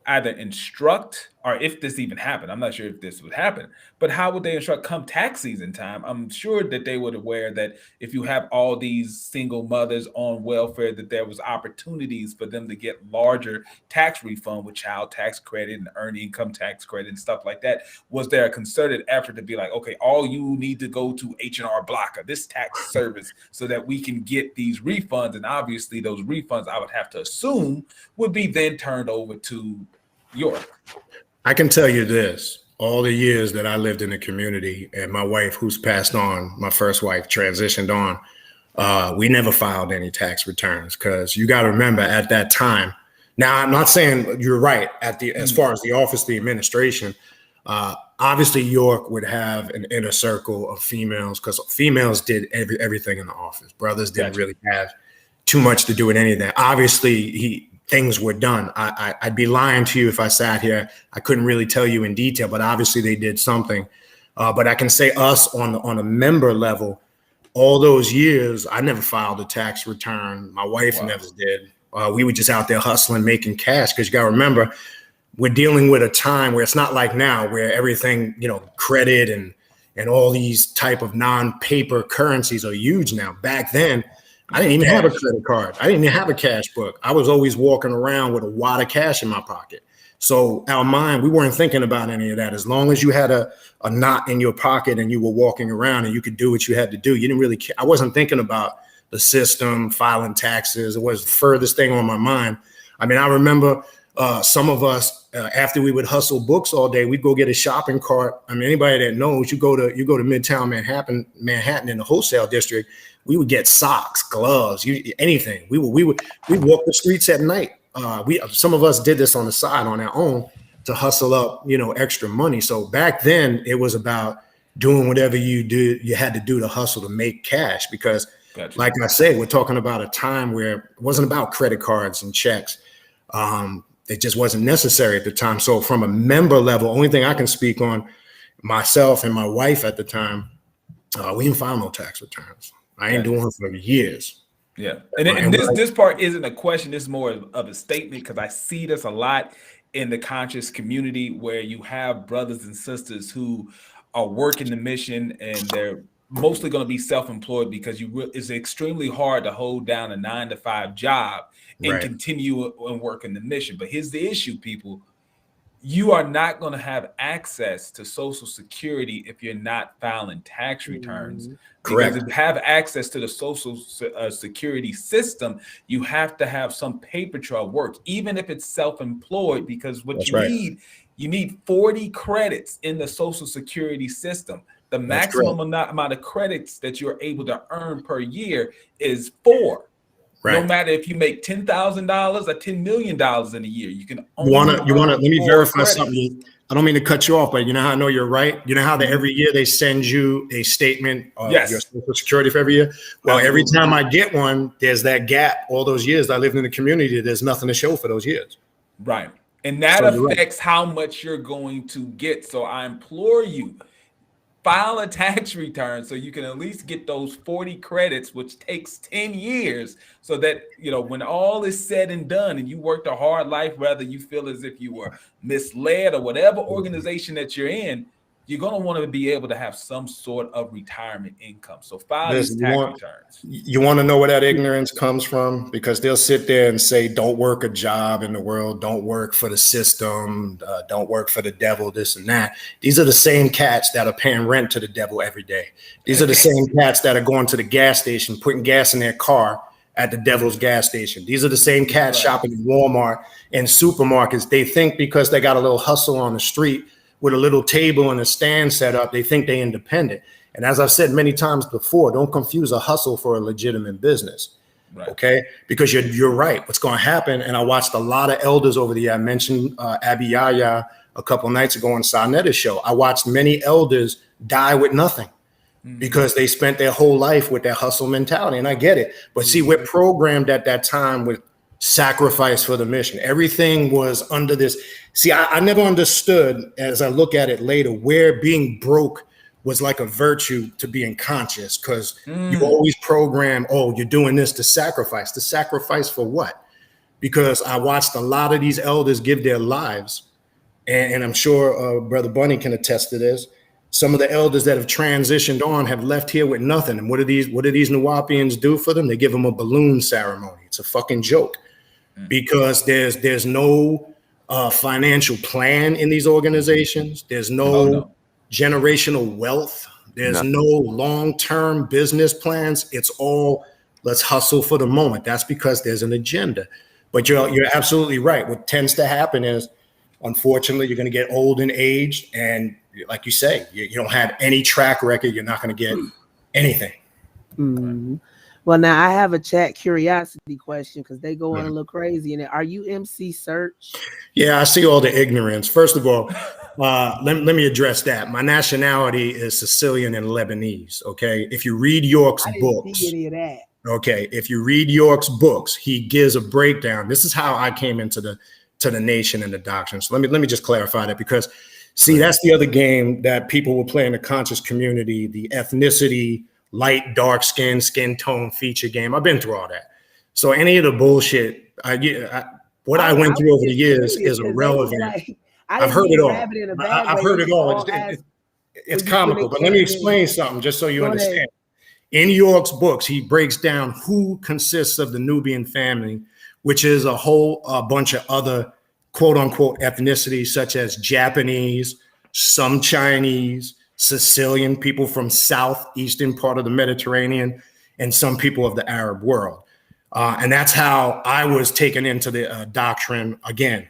either instruct, or if this even happened, I'm not sure if this would happen, but how would they instruct come tax season time? I'm sure that they would aware that if you have all these single mothers on welfare, that there was opportunities for them to get larger tax refund with child tax credit and earned income tax credit and stuff like that. Was there a concerted effort to be like, okay, all you need to go to H&R Block or this tax service so that we can get these refunds? And obviously those refunds, I would have to assume, would be then turned over to York. I can tell you this, all the years that I lived in the community, and my wife, who's passed on, my first wife, transitioned on, we never filed any tax returns, because you got to remember at that time, now I'm not saying you're right as far as the office, the administration, obviously York would have an inner circle of females, because females did everything in the office. Brothers didn't really have too much to do with any of that. Obviously, things were done. I'd be lying to you if I sat here. I couldn't really tell you in detail, but obviously they did something. But I can say us on a member level, all those years, I never filed a tax return. My wife never did. We were just out there hustling, making cash, because you got to remember, we're dealing with a time where it's not like now where everything, credit and all these type of non-paper currencies are huge now. Back then, I didn't even have a credit card. I didn't even have a cash book. I was always walking around with a wad of cash in my pocket. So our mind, we weren't thinking about any of that. As long as you had a knot in your pocket and you were walking around and you could do what you had to do, you didn't really care. I wasn't thinking about the system, filing taxes. It was the furthest thing on my mind. I mean, I remember some of us, after we would hustle books all day, we'd go get a shopping cart. I mean, anybody that knows, you go to Midtown Manhattan in the wholesale district, we would get socks, gloves, anything. We'd walk the streets at night. Some of us did this on the side on our own to hustle up, extra money. So back then it was about doing whatever you had to do to hustle to make cash, because like I said, we're talking about a time where it wasn't about credit cards and checks. It just wasn't necessary at the time. So from a member level, only thing I can speak on, myself and my wife at the time, we didn't file no tax returns. I ain't doing it for years. Yeah. And this part isn't a question. It's more of a statement, because I see this a lot in the conscious community, where you have brothers and sisters who are working the mission, and they're mostly going to be self-employed, because it's extremely hard to hold down a 9-to-5 job and continue and work in the mission. But here's the issue, people. You are not going to have access to Social Security if you're not filing tax returns. Correct. Because to have access to the Social Security system, you have to have some paper trail work, even if it's self-employed, because what you need 40 credits in the Social Security system. The maximum amount of credits that you're able to earn per year is 4. No matter if you make $10,000 or $10 million in a year, you can only let me verify something. I don't mean to cut you off, but you know how I know you're right? You know how every year they send you a statement of your Social Security for every year? Well, every time I get one, there's that gap. All those years I lived in the community, there's nothing to show for those years. Right. And that affects how much you're going to get. So I implore you, file a tax return so you can at least get those 40 credits, which takes 10 years, so that, you know, when all is said and done and you worked a hard life, whether you feel as if you were misled or whatever organization that you're in, you're going to want to be able to have some sort of retirement income. So file these tax returns. You want to know where that ignorance comes from? Because they'll sit there and say, don't work a job in the world. Don't work for the system. Don't work for the devil, this and that. These are the same cats that are paying rent to the devil every day. These are the same cats that are going to the gas station, putting gas in their car at the devil's gas station. These are the same cats shopping in Walmart and supermarkets. They think because they got a little hustle on the street with a little table and a stand set up, they think they're independent. And as I've said many times before, don't confuse a hustle for a legitimate business. Right. Okay? Because you're right. What's going to happen, and I watched a lot of elders over the year. I mentioned Abby Yaya a couple nights ago on Sarnetta's show. I watched many elders die with nothing because they spent their whole life with that hustle mentality. And I get it. But see, we're programmed at that time with sacrifice for the mission. Everything was under this. See, I never understood, as I look at it later, where being broke was like a virtue to being conscious, because you always program, oh, you're doing this to sacrifice. To sacrifice for what? Because I watched a lot of these elders give their lives, and I'm sure Brother Bunny can attest to this. Some of the elders that have transitioned on have left here with nothing. And what do these Nuwubians do for them? They give them a balloon ceremony. It's a fucking joke, because there's no financial plan in these organizations. There's no generational wealth. There's no long-term business plans. It's all, let's hustle for the moment. That's because there's an agenda. But you're absolutely right. What tends to happen is, unfortunately, you're going to get old and aged, and like you say, you don't have any track record. You're not going to get anything. Mm-hmm. Well, now I have a chat curiosity question, because they go on a little crazy in it. Are you MC Search? Yeah, I see all the ignorance. First of all, let me address that. My nationality is Sicilian and Lebanese. Okay, if you read York's books, see any of that. Okay, if you read York's books, he gives a breakdown. This is how I came into the nation and the doctrine. So let me just clarify that, because see, that's the other game that people will play in the conscious community, the ethnicity, light, dark skin tone feature game. I've been through all that. So any of the bullshit I went through over the years is irrelevant. Like, I've heard it all. I've heard it all. It's comical, but let me explain something just so you understand. In York's books, he breaks down who consists of the Nubian family, which is a whole bunch of other quote unquote ethnicities, such as Japanese, some Chinese, Sicilian, people from southeastern part of the Mediterranean, and some people of the Arab world. And that's how I was taken into the doctrine. Again,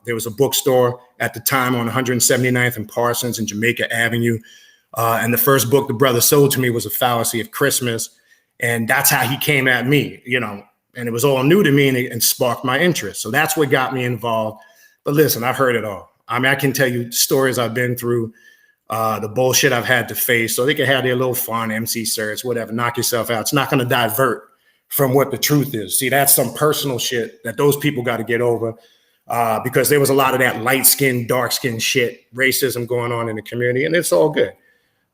there was a bookstore at the time on 179th and Parsons and Jamaica Avenue. And the first book the brother sold to me was A Fallacy of Christmas. And that's how he came at me, and it was all new to me, and sparked my interest. So that's what got me involved. But listen, I've heard it all. I mean, I can tell you stories I've been through, the bullshit I've had to face. So they can have their little fun, MC Search, whatever, knock yourself out. It's not going to divert from what the truth is. See, that's some personal shit that those people got to get over, because there was a lot of that light skin, dark skin shit, racism going on in the community, and it's all good.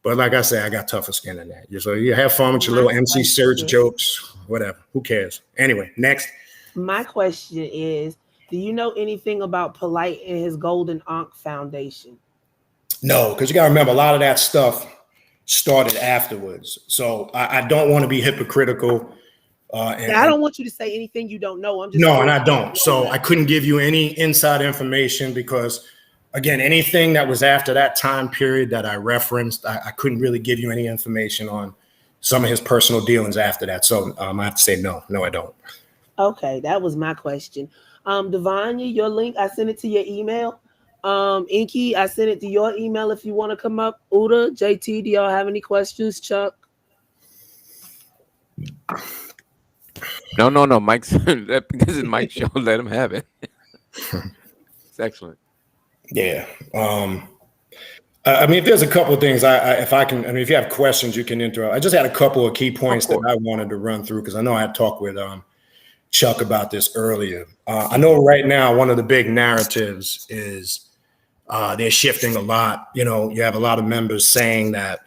But like I said, I got tougher skin than that. So you have fun with your little MC Search jokes, whatever. Who cares? Anyway, next. My question is, do you know anything about Polight and his Golden Ankh Foundation? No, because you got to remember, a lot of that stuff started afterwards. So I don't want to be hypocritical. I don't want you to say anything you don't know. And I don't. So I couldn't give you any inside information, because again, anything that was after that time period that I referenced, I couldn't really give you any information on some of his personal dealings after that. So I have to say no, I don't. Okay, that was my question. Devanya, your link, I sent it to your email. Inky, I sent it to your email if you want to come up. Uda, JT, do y'all have any questions? Chuck? No. Mike's this is Mike's show. Let him have it. It's excellent. Yeah. I mean, if there's a couple of things, if you have questions, you can interrupt. I just had a couple of key points that I wanted to run through, because I know I had talked with Chuck about this earlier. I know right now one of the big narratives is They're shifting a lot. You know, you have a lot of members saying that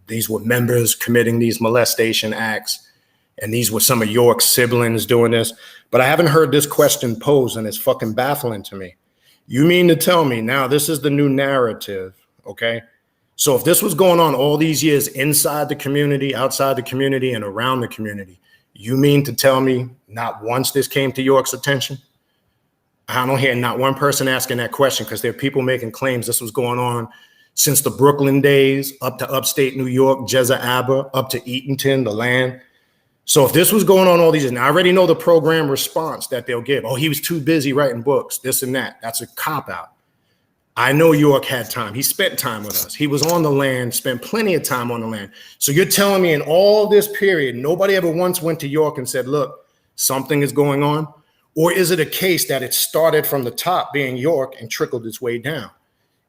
these were members committing these molestation acts, and these were some of York's siblings doing this. But I haven't heard this question posed, and it's fucking baffling to me. You mean to tell me now this is the new narrative, okay? So if this was going on all these years inside the community, outside the community, and around the community, you mean to tell me not once this came to York's attention? I don't hear not one person asking that question, because there are people making claims this was going on since the Brooklyn days, up to upstate New York, Jezza Abba, up to Eatonton, the land. So if this was going on all these years, and I already know the program response that they'll give. Oh, he was too busy writing books, this and that. That's a cop-out. I know York had time. He spent time with us. He was on the land, spent plenty of time on the land. So you're telling me in all this period, nobody ever once went to York and said, look, something is going on? Or is it a case that it started from the top, being York, and trickled its way down?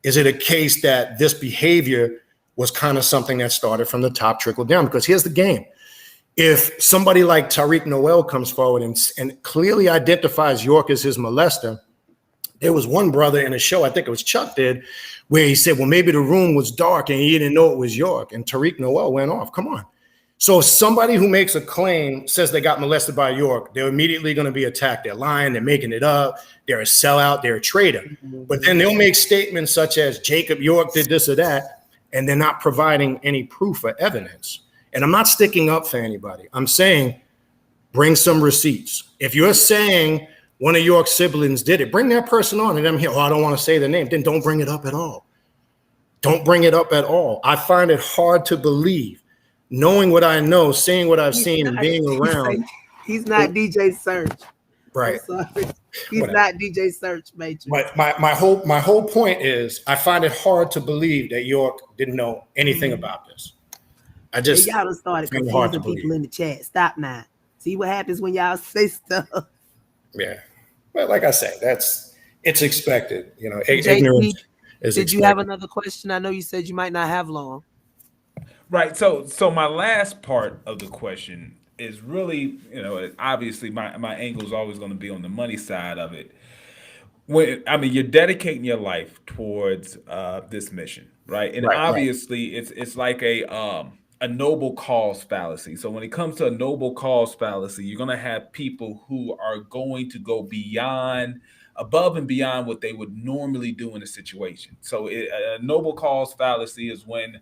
Is it a case that this behavior was kind of something that started from the top, trickled down? Because here's the game. If somebody like Tariq Noel comes forward and clearly identifies York as his molester, there was one brother in a show, I think it was Chuck did, where he said, well, maybe the room was dark and he didn't know it was York. And Tariq Noel went off. Come on. So if somebody who makes a claim says they got molested by York, they're immediately going to be attacked. They're lying. They're making it up. They're a sellout. They're a traitor. But then they'll make statements such as Jacob York did this or that, and they're not providing any proof or evidence. And I'm not sticking up for anybody. I'm saying bring some receipts. If you're saying one of York's siblings did it, bring that person on. And I'm here, oh, I don't want to say the name. Then don't bring it up at all. Don't bring it up at all. I find it hard to believe, knowing what I know, seeing what I've seen, and being around. He's not DJ Search. Right. He's not DJ Search, Matrix. But my whole point is I find it hard to believe that York didn't know anything about this. I just y'all done started confusing people in the chat. Stop now. See what happens when y'all say stuff. Yeah. But like I said, it's expected. You know, JT, ignorance is Did expected. you have another question? I know you said you might not have long. Right. So my last part of the question is really, you know, obviously my angle is always going to be on the money side of it. You're dedicating your life towards this mission, right? And obviously it's like a noble cause fallacy. So when it comes to a noble cause fallacy, you're going to have people who are going to go above and beyond what they would normally do in a situation. So a noble cause fallacy is when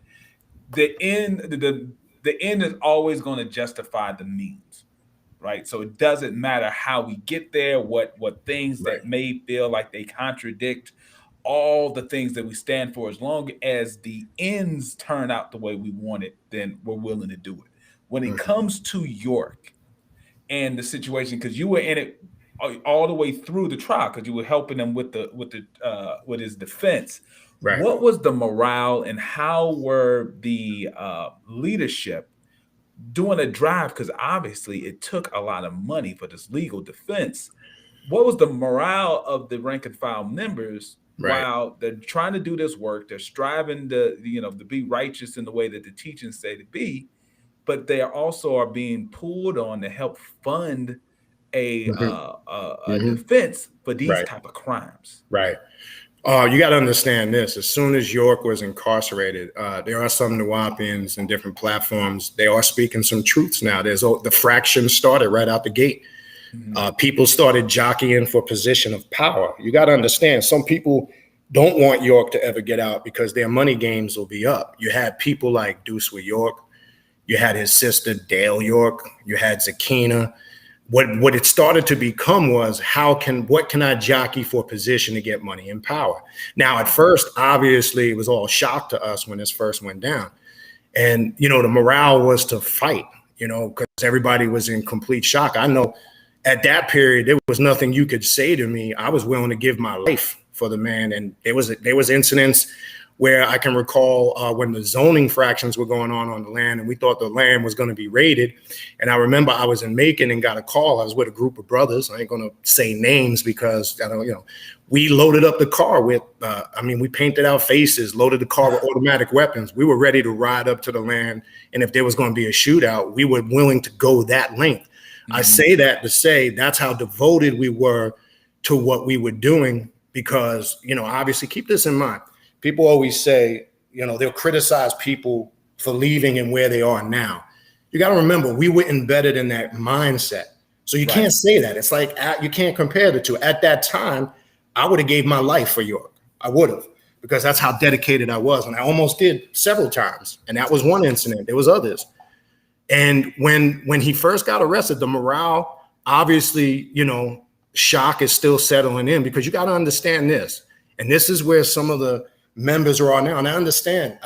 the end is always going to justify the means, right? So it doesn't matter how we get there, what things that may feel like they contradict all the things that we stand for, as long as the ends turn out the way we want it, then we're willing to do it. When it comes to York and the situation, because you were in it all the way through the trial, because you were helping him with his defense. Right. What was the morale, and how were the leadership doing a drive? Because obviously it took a lot of money for this legal defense. What was the morale of the rank and file members? While they're trying to do this work, they're striving to be righteous in the way that the teachings say to be, but they also are being pulled on to help fund a defense for these type of crimes. Right. You got to understand this. As soon as York was incarcerated, there are some Nuwubians and different platforms. They are speaking some truths now. The fraction started right out the gate. People started jockeying for position of power. You got to understand, some people don't want York to ever get out because their money games will be up. You had people like Deuce with York. You had his sister, Dale York. You had Zakina. What it started to become was, what can I jockey for position to get money and power? Now, at first, obviously, it was all shock to us when this first went down. And, the morale was to fight, because everybody was in complete shock. I know at that period, there was nothing you could say to me. I was willing to give my life for the man. And there was incidents where I can recall when the zoning fractions were going on the land, and we thought the land was going to be raided. And I remember I was in Macon and got a call. I was with a group of brothers. I ain't going to say names because we loaded up the car with, we painted our faces, loaded the car with automatic weapons. We were ready to ride up to the land. And if there was going to be a shootout, we were willing to go that length. I say that to say that's how devoted we were to what we were doing, because, obviously keep this in mind. People always say, they'll criticize people for leaving and where they are now. You got to remember, we were embedded in that mindset. So you can't say that. It's like, you can't compare the two. At that time, I would have gave my life for York. I would have, because that's how dedicated I was. And I almost did several times. And that was one incident. There was others. And when he first got arrested, the morale, obviously, shock is still settling in, because you got to understand this. And this is where some of the members are now. And I understand,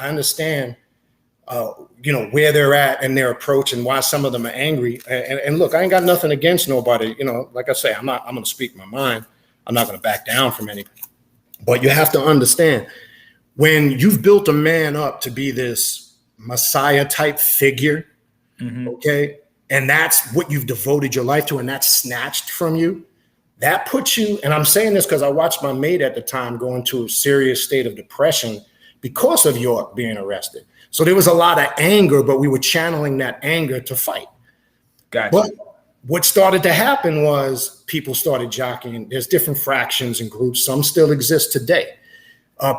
where they're at and their approach and why some of them are angry. And look, I ain't got nothing against nobody. Like I say, I'm going to speak my mind. I'm not going to back down from anything. But you have to understand, when you've built a man up to be this Messiah type figure, okay, and that's what you've devoted your life to, and that's snatched from you, that puts you, and I'm saying this because I watched my mate at the time go into a serious state of depression because of York being arrested. So there was a lot of anger, but we were channeling that anger to fight. Gotcha. But what started to happen was people started jockeying. There's different fractions and groups. Some still exist today.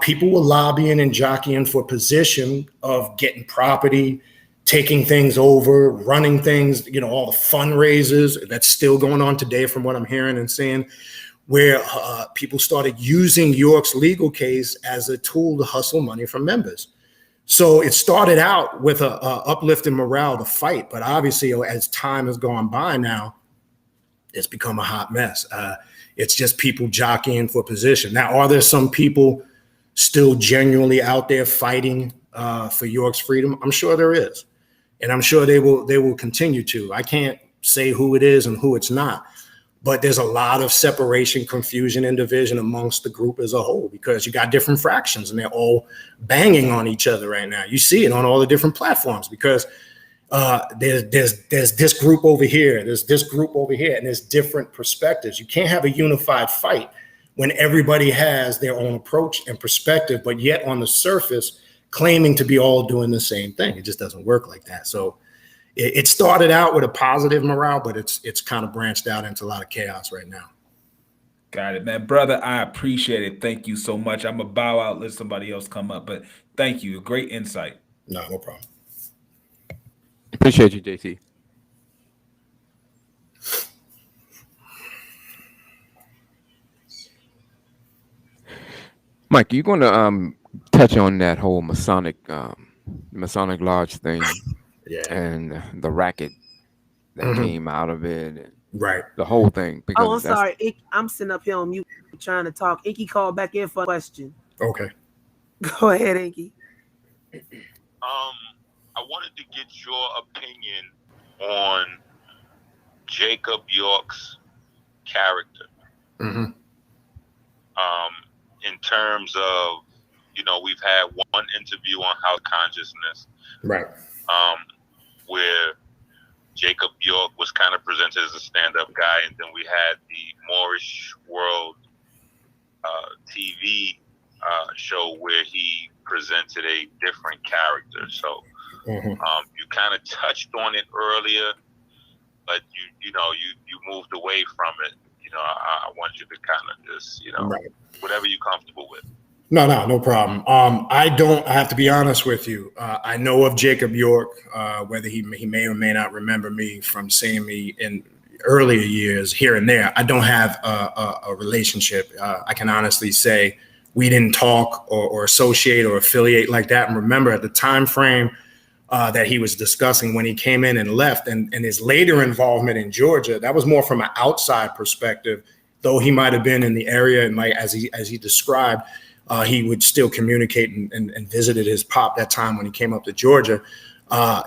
People were lobbying and jockeying for position of getting property, taking things over, running things, all the fundraisers. That's still going on today from what I'm hearing and seeing, where people started using York's legal case as a tool to hustle money from members. So it started out with a uplift in morale to fight, but obviously as time has gone by now, it's become a hot mess. It's just people jockeying for position. Now, are there some people still genuinely out there fighting for York's freedom? I'm sure there is, and I'm sure they will continue to. I can't say who it is and who it's not, but there's a lot of separation, confusion, and division amongst the group as a whole, because you got different fractions and they're all banging on each other right now. You see it on all the different platforms, because there's this group over here, there's this group over here, and there's different perspectives. You can't have a unified fight when everybody has their own approach and perspective, but yet on the surface claiming to be all doing the same thing. It just doesn't work like that. So it started out with a positive morale, but it's kind of branched out into a lot of chaos right now. Got it, man. Brother, I appreciate it. Thank you so much. I'm going to bow out, let somebody else come up, but thank you. Great insight. No problem. Appreciate you, JT. Mike, you're going to touch on that whole Masonic Lodge thing. Yeah. And the racket that came out of it. And right. The whole thing. I'm sorry. I'm sitting up here on mute trying to talk. Inky called back in for a question. Okay. Go ahead, Inky. I wanted to get your opinion on Jacob York's character. In terms of, we've had one interview on House Consciousness. Right. Where Jacob York was kind of presented as a stand-up guy, and then we had the Moorish World TV show where he presented a different character. So you kind of touched on it earlier, but you moved away from it. I want you to kind of just whatever you're comfortable with. No problem. I have to be honest with you. I know of Jacob York, whether he may or may not remember me from seeing me in earlier years here and there. I don't have a relationship. I can honestly say we didn't talk or associate or affiliate like that. And remember, at the time frame that he was discussing when he came in and left, and his later involvement in Georgia, that was more from an outside perspective, though he might have been in the area and as he described. He would still communicate and visited his pop that time when he came up to Georgia.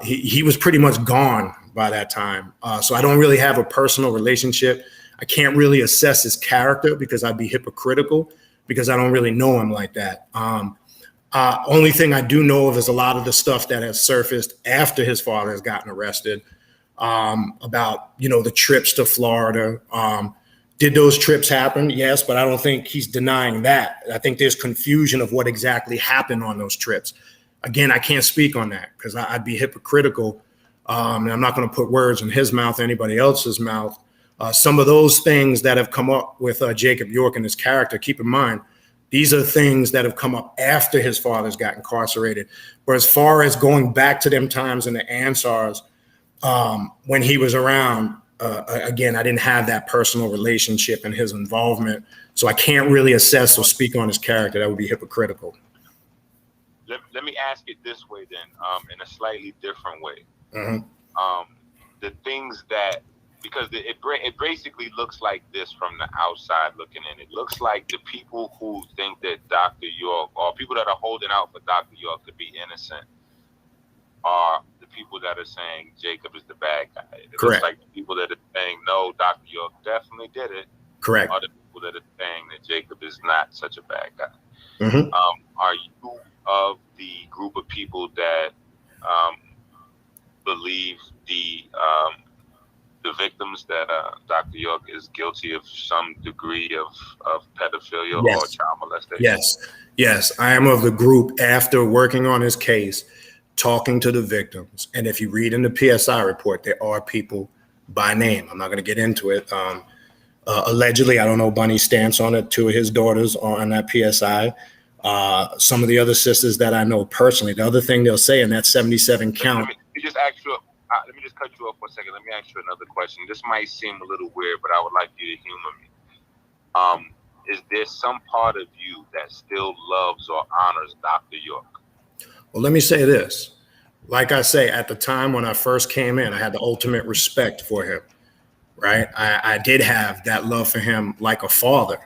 He was pretty much gone by that time. So I don't really have a personal relationship. I can't really assess his character because I'd be hypocritical because I don't really know him like that. Only thing I do know of is a lot of the stuff that has surfaced after his father has gotten arrested about, the trips to Florida. Did those trips happen? Yes, but I don't think he's denying that. I think there's confusion of what exactly happened on those trips. Again, I can't speak on that because I'd be hypocritical, and I'm not going to put words in his mouth, anybody else's mouth. Some of those things that have come up with Jacob York and his character, keep in mind, these are things that have come up after his fathers got incarcerated. But as far as going back to them times in the Ansars, when he was around, again, I didn't have that personal relationship and his involvement. So I can't really assess or speak on his character. That would be hypocritical. Let me ask it this way then, in a slightly different way. The things that, because it basically looks like this from the outside looking in. It looks like the people who think that Dr. York, or people that are holding out for Dr. York to be innocent, are the people that are saying Jacob is the bad guy. It Correct. Looks like the people that are saying, no, Dr. York definitely did it. Correct. Are the people that are saying that Jacob is not such a bad guy. Are you of the group of people that believe the victims that Dr. York is guilty of some degree of pedophilia or child molestation? Yes, I am of the group, after working on his case, talking to the victims. And if you read in the PSI report, there are people by name. I'm not going to get into it. Allegedly, I don't know Bunny's stance on it. 2 of his daughters are on that PSI. Some of the other sisters that I know personally, the other thing they'll say in that 77 count. Let me just ask you, let me just cut you off for a second. Let me ask you another question. This might seem a little weird, but I would like you to humor me. Is there some part of you that still loves or honors Dr. York? Well, let me say this. Like I say, at the time when I first came in, I had the ultimate respect for him, right? I did have that love for him like a father.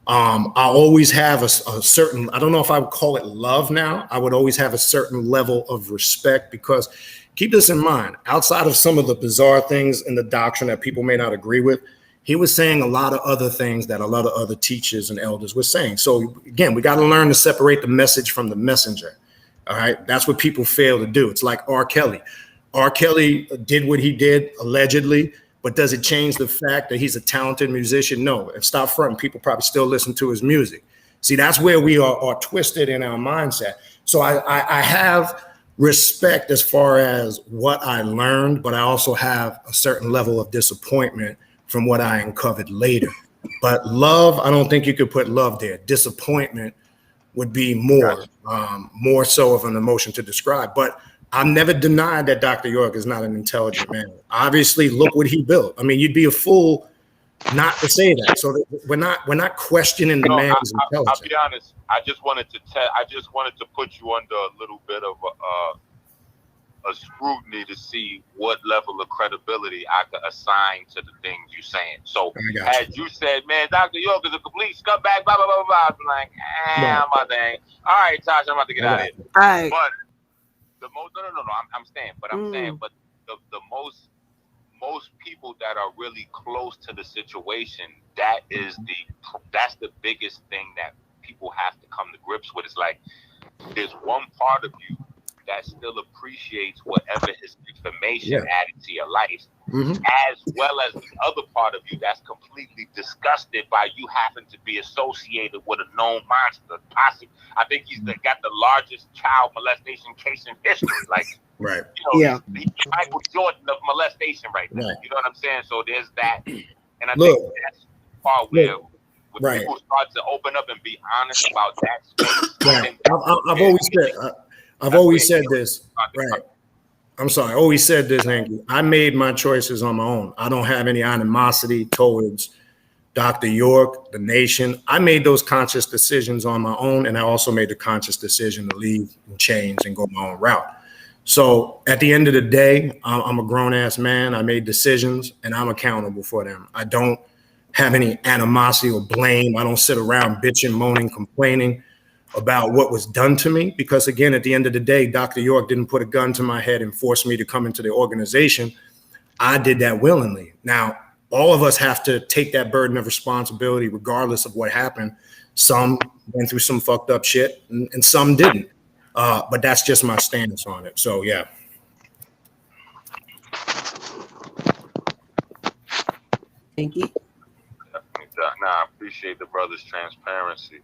I always have a certain, I don't know if I would call it love now. I would always have a certain level of respect, because keep this in mind, outside of some of the bizarre things in the doctrine that people may not agree with, he was saying a lot of other things that a lot of other teachers and elders were saying. So again, we got to learn to separate the message from the messenger. All right. That's what people fail to do. It's like R. Kelly. R. Kelly did what he did, allegedly. But does it change the fact that he's a talented musician? No. And stop fronting, people probably still listen to his music. See, that's where we are twisted in our mindset. So I have respect as far as what I learned, but I also have a certain level of disappointment from what I uncovered later. But love, I don't think you could put love there. Disappointment would be more so of an emotion to describe. But I've never denied that Dr. York is not an intelligent man. Obviously, look what he built. I mean, you'd be a fool not to say that. So we're not questioning the man's intelligence. I'll be honest. I just wanted to put you under a little bit of a scrutiny to see what level of credibility I could assign to the things you're saying. So as you said, man, Dr. York is a complete scumbag, blah, blah, blah, blah. I'm like, I'm about to, all right, Tasha, I'm about to get out of here. All right. But the most, no, I'm saying, but I'm saying, but the most people that are really close to the situation, that's the biggest thing that people have to come to grips with. It's like, there's one part of you that still appreciates whatever his information added to your life, as well as the other part of you that's completely disgusted by you having to be associated with a known monster. Possibly, I think he's got the largest child molestation case in history. Like, he's Michael Jordan of molestation right now. You know what I'm saying? So there's that, and I think that's part where people start to open up and be honest about that. I've always said this, right? I'm sorry. I always said this, Inky. I made my choices on my own. I don't have any animosity towards Dr. York, the nation. I made those conscious decisions on my own, and I also made the conscious decision to leave and change and go my own route. So at the end of the day, I'm a grown-ass man. I made decisions, and I'm accountable for them. I don't have any animosity or blame. I don't sit around bitching, moaning, complaining about what was done to me, because again, at the end of the day, Dr. York didn't put a gun to my head and force me to come into the organization. I did that willingly. Now, all of us have to take that burden of responsibility regardless of what happened. Some went through some fucked up shit and some didn't. But that's just my stance on it. So yeah. Thank you. I appreciate the brother's transparency.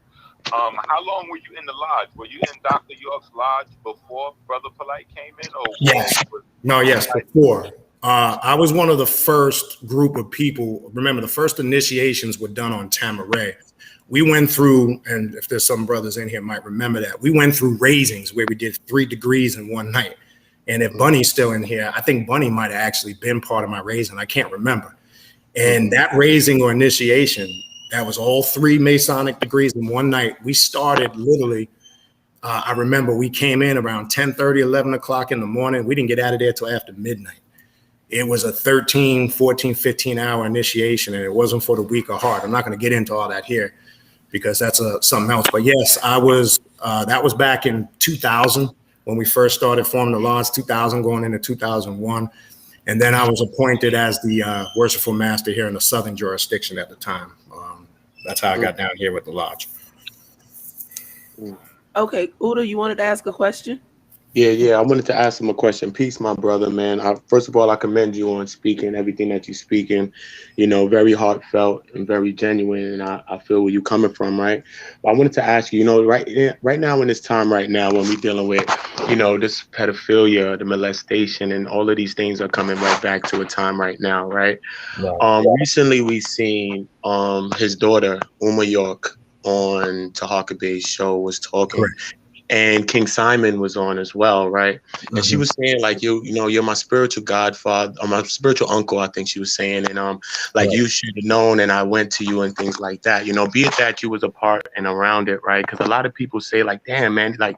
How long were you in the lodge? Were you in Dr. York's lodge before Brother Polight came in? Or yes. No, yes, before. I was one of the first group of people. Remember, the first initiations were done on Tamaray. We went through, and if there's some brothers in here might remember that, we went through raisings where we did 3 degrees in one night. And if Bunny's still in here, I think Bunny might have actually been part of my raising. I can't remember. And that raising or initiation, that was all 3 Masonic degrees in one night. We started literally, I remember we came in around 10:30, 11 o'clock in the morning. We didn't get out of there till after midnight. It was a 13, 14, 15-hour initiation, and it wasn't for the weak of heart. I'm not going to get into all that here because that's something else. But yes, I was, that was back in 2000 when we first started forming the lodge, 2000 going into 2001. And then I was appointed as the worshipful master here in the southern jurisdiction at the time. That's how I got down here with the lodge. Okay, Uda, you wanted to ask a question? Yeah. I wanted to ask him a question. Peace, my brother, man. First of all, I commend you on speaking everything that you're speaking. You know, very heartfelt and very genuine. And I feel where you're coming from, right? But I wanted to ask you, you know, right now in this time right now when we're dealing with, you know, this pedophilia, the molestation, and all of these things are coming right back to a time right now, right? Recently we seen his daughter, York, on Tahaka Bay's show was talking. Correct. And King Simon was on as well, right? And she was saying, like, you know, you're my spiritual godfather, or my spiritual uncle, I think she was saying. And like, you should have known, and I went to you and things like that. You know, be it that you was a part and around it, right? Because a lot of people say, like, damn, man, like,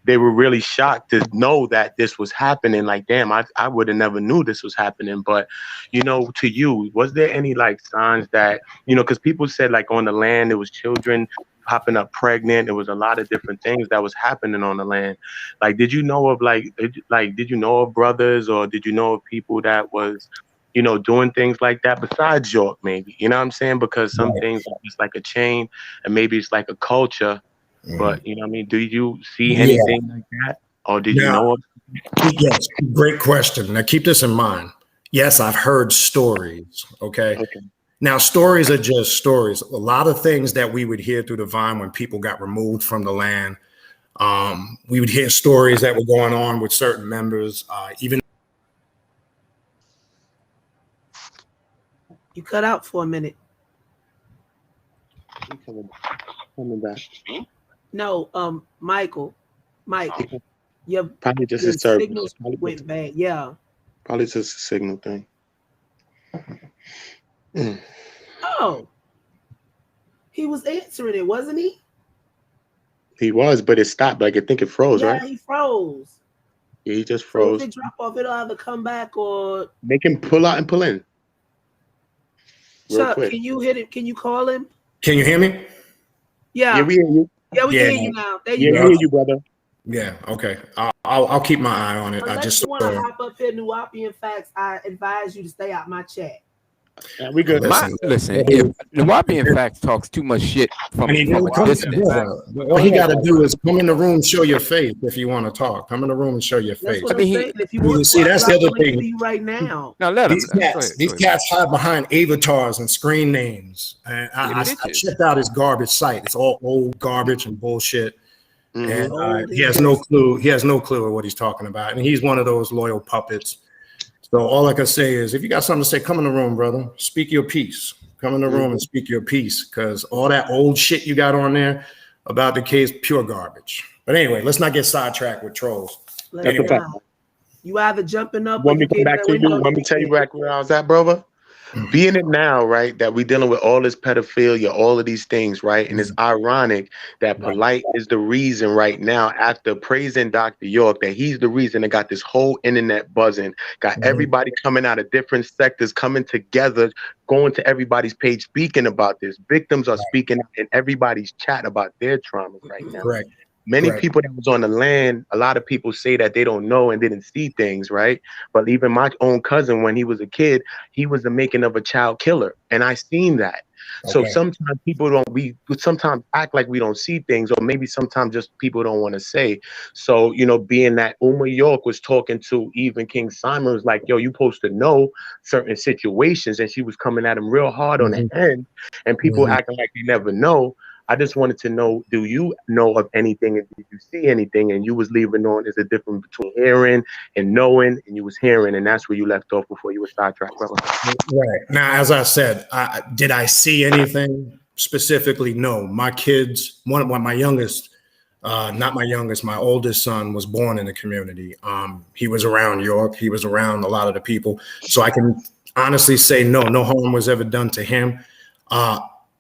they were really shocked to know that this was happening. Like, damn, I would have never knew this was happening. But, you know, to you, was there any, like, signs that, you know, because people said, like, on the land, there was children popping up pregnant. There was a lot of different things that was happening on the land. Like, did you know of did you know of brothers, or did you know of people that was, you know, doing things like that besides York, maybe? You know what I'm saying? Because some things are just like a chain, and maybe it's like a culture. But you know what I mean? Do you see anything like that, or did you know of? Yes, great question. Now keep this in mind. Yes, I've heard stories. Okay. Now, stories are just stories. A lot of things that we would hear through the vine when people got removed from the land, we would hear stories that were going on with certain members. Even you cut out for a minute. Coming back. No, Mike, your probably just his service went bad. Yeah, probably just a signal thing. Oh, he was answering it, wasn't he? He was, but it stopped. Like, I think it froze, right? Yeah, he froze. Yeah, he just froze. So if it drop off, it'll either come back or make him pull out and pull in. Chuck, can you hit it? Can you call him? Can you hear me? Yeah, we hear you. Yeah, we can hear you now. There you go. We hear you, brother. Yeah, okay. I'll keep my eye on it. Unless I just you want to hop up here, Nuwubian Facts, I advise you to stay out my chat. Yeah, we good. Listen, if Nuwubian Facts talks too much shit from a distance, all he got to do is come in the room, show your face if you want to talk. Come in the room and show your face. That's what I'm saying. If you want to see, that's the other thing. You right now. Now let him. These cats hide behind avatars and screen names. And I checked out his garbage site. It's all old garbage and bullshit. And he has no clue. He has no clue of what he's talking about. And he's one of those loyal puppets. So all I can say is, if you got something to say, come in the room, brother. Speak your piece. Come in the room and speak your piece, because all that old shit you got on there about the case, pure garbage. But anyway, let's not get sidetracked with trolls. Anyway. You either jumping up. Let me come back to you. Let me tell you back where I was at, brother. Being it now, right, that we're dealing with all this pedophilia, all of these things, right? And it's ironic that Polight is the reason right now, after praising Dr. York, that he's the reason that got this whole internet buzzing, got everybody coming out of different sectors, coming together, going to everybody's page, speaking about this. Victims are speaking in everybody's chat about their traumas right now. Correct. Many people that was on the land, a lot of people say that they don't know and didn't see things, right? But even my own cousin, when he was a kid, he was the making of a child killer. And I seen that. So sometimes people sometimes act like we don't see things, or maybe sometimes just people don't want to say. So, you know, being that York was talking to even King Simon, was like, yo, you supposed to know certain situations. And she was coming at him real hard on the end, and people acting like they never know. I just wanted to know, do you know of anything, and did you see anything? And you was leaving on, is a difference between hearing and knowing, and you was hearing, and that's where you left off before you were sidetracked, brother. Right. Now, as I said, did I see anything specifically? No. My kids, my youngest, not my youngest, my oldest son was born in the community. He was around York. He was around a lot of the people. So I can honestly say no harm was ever done to him.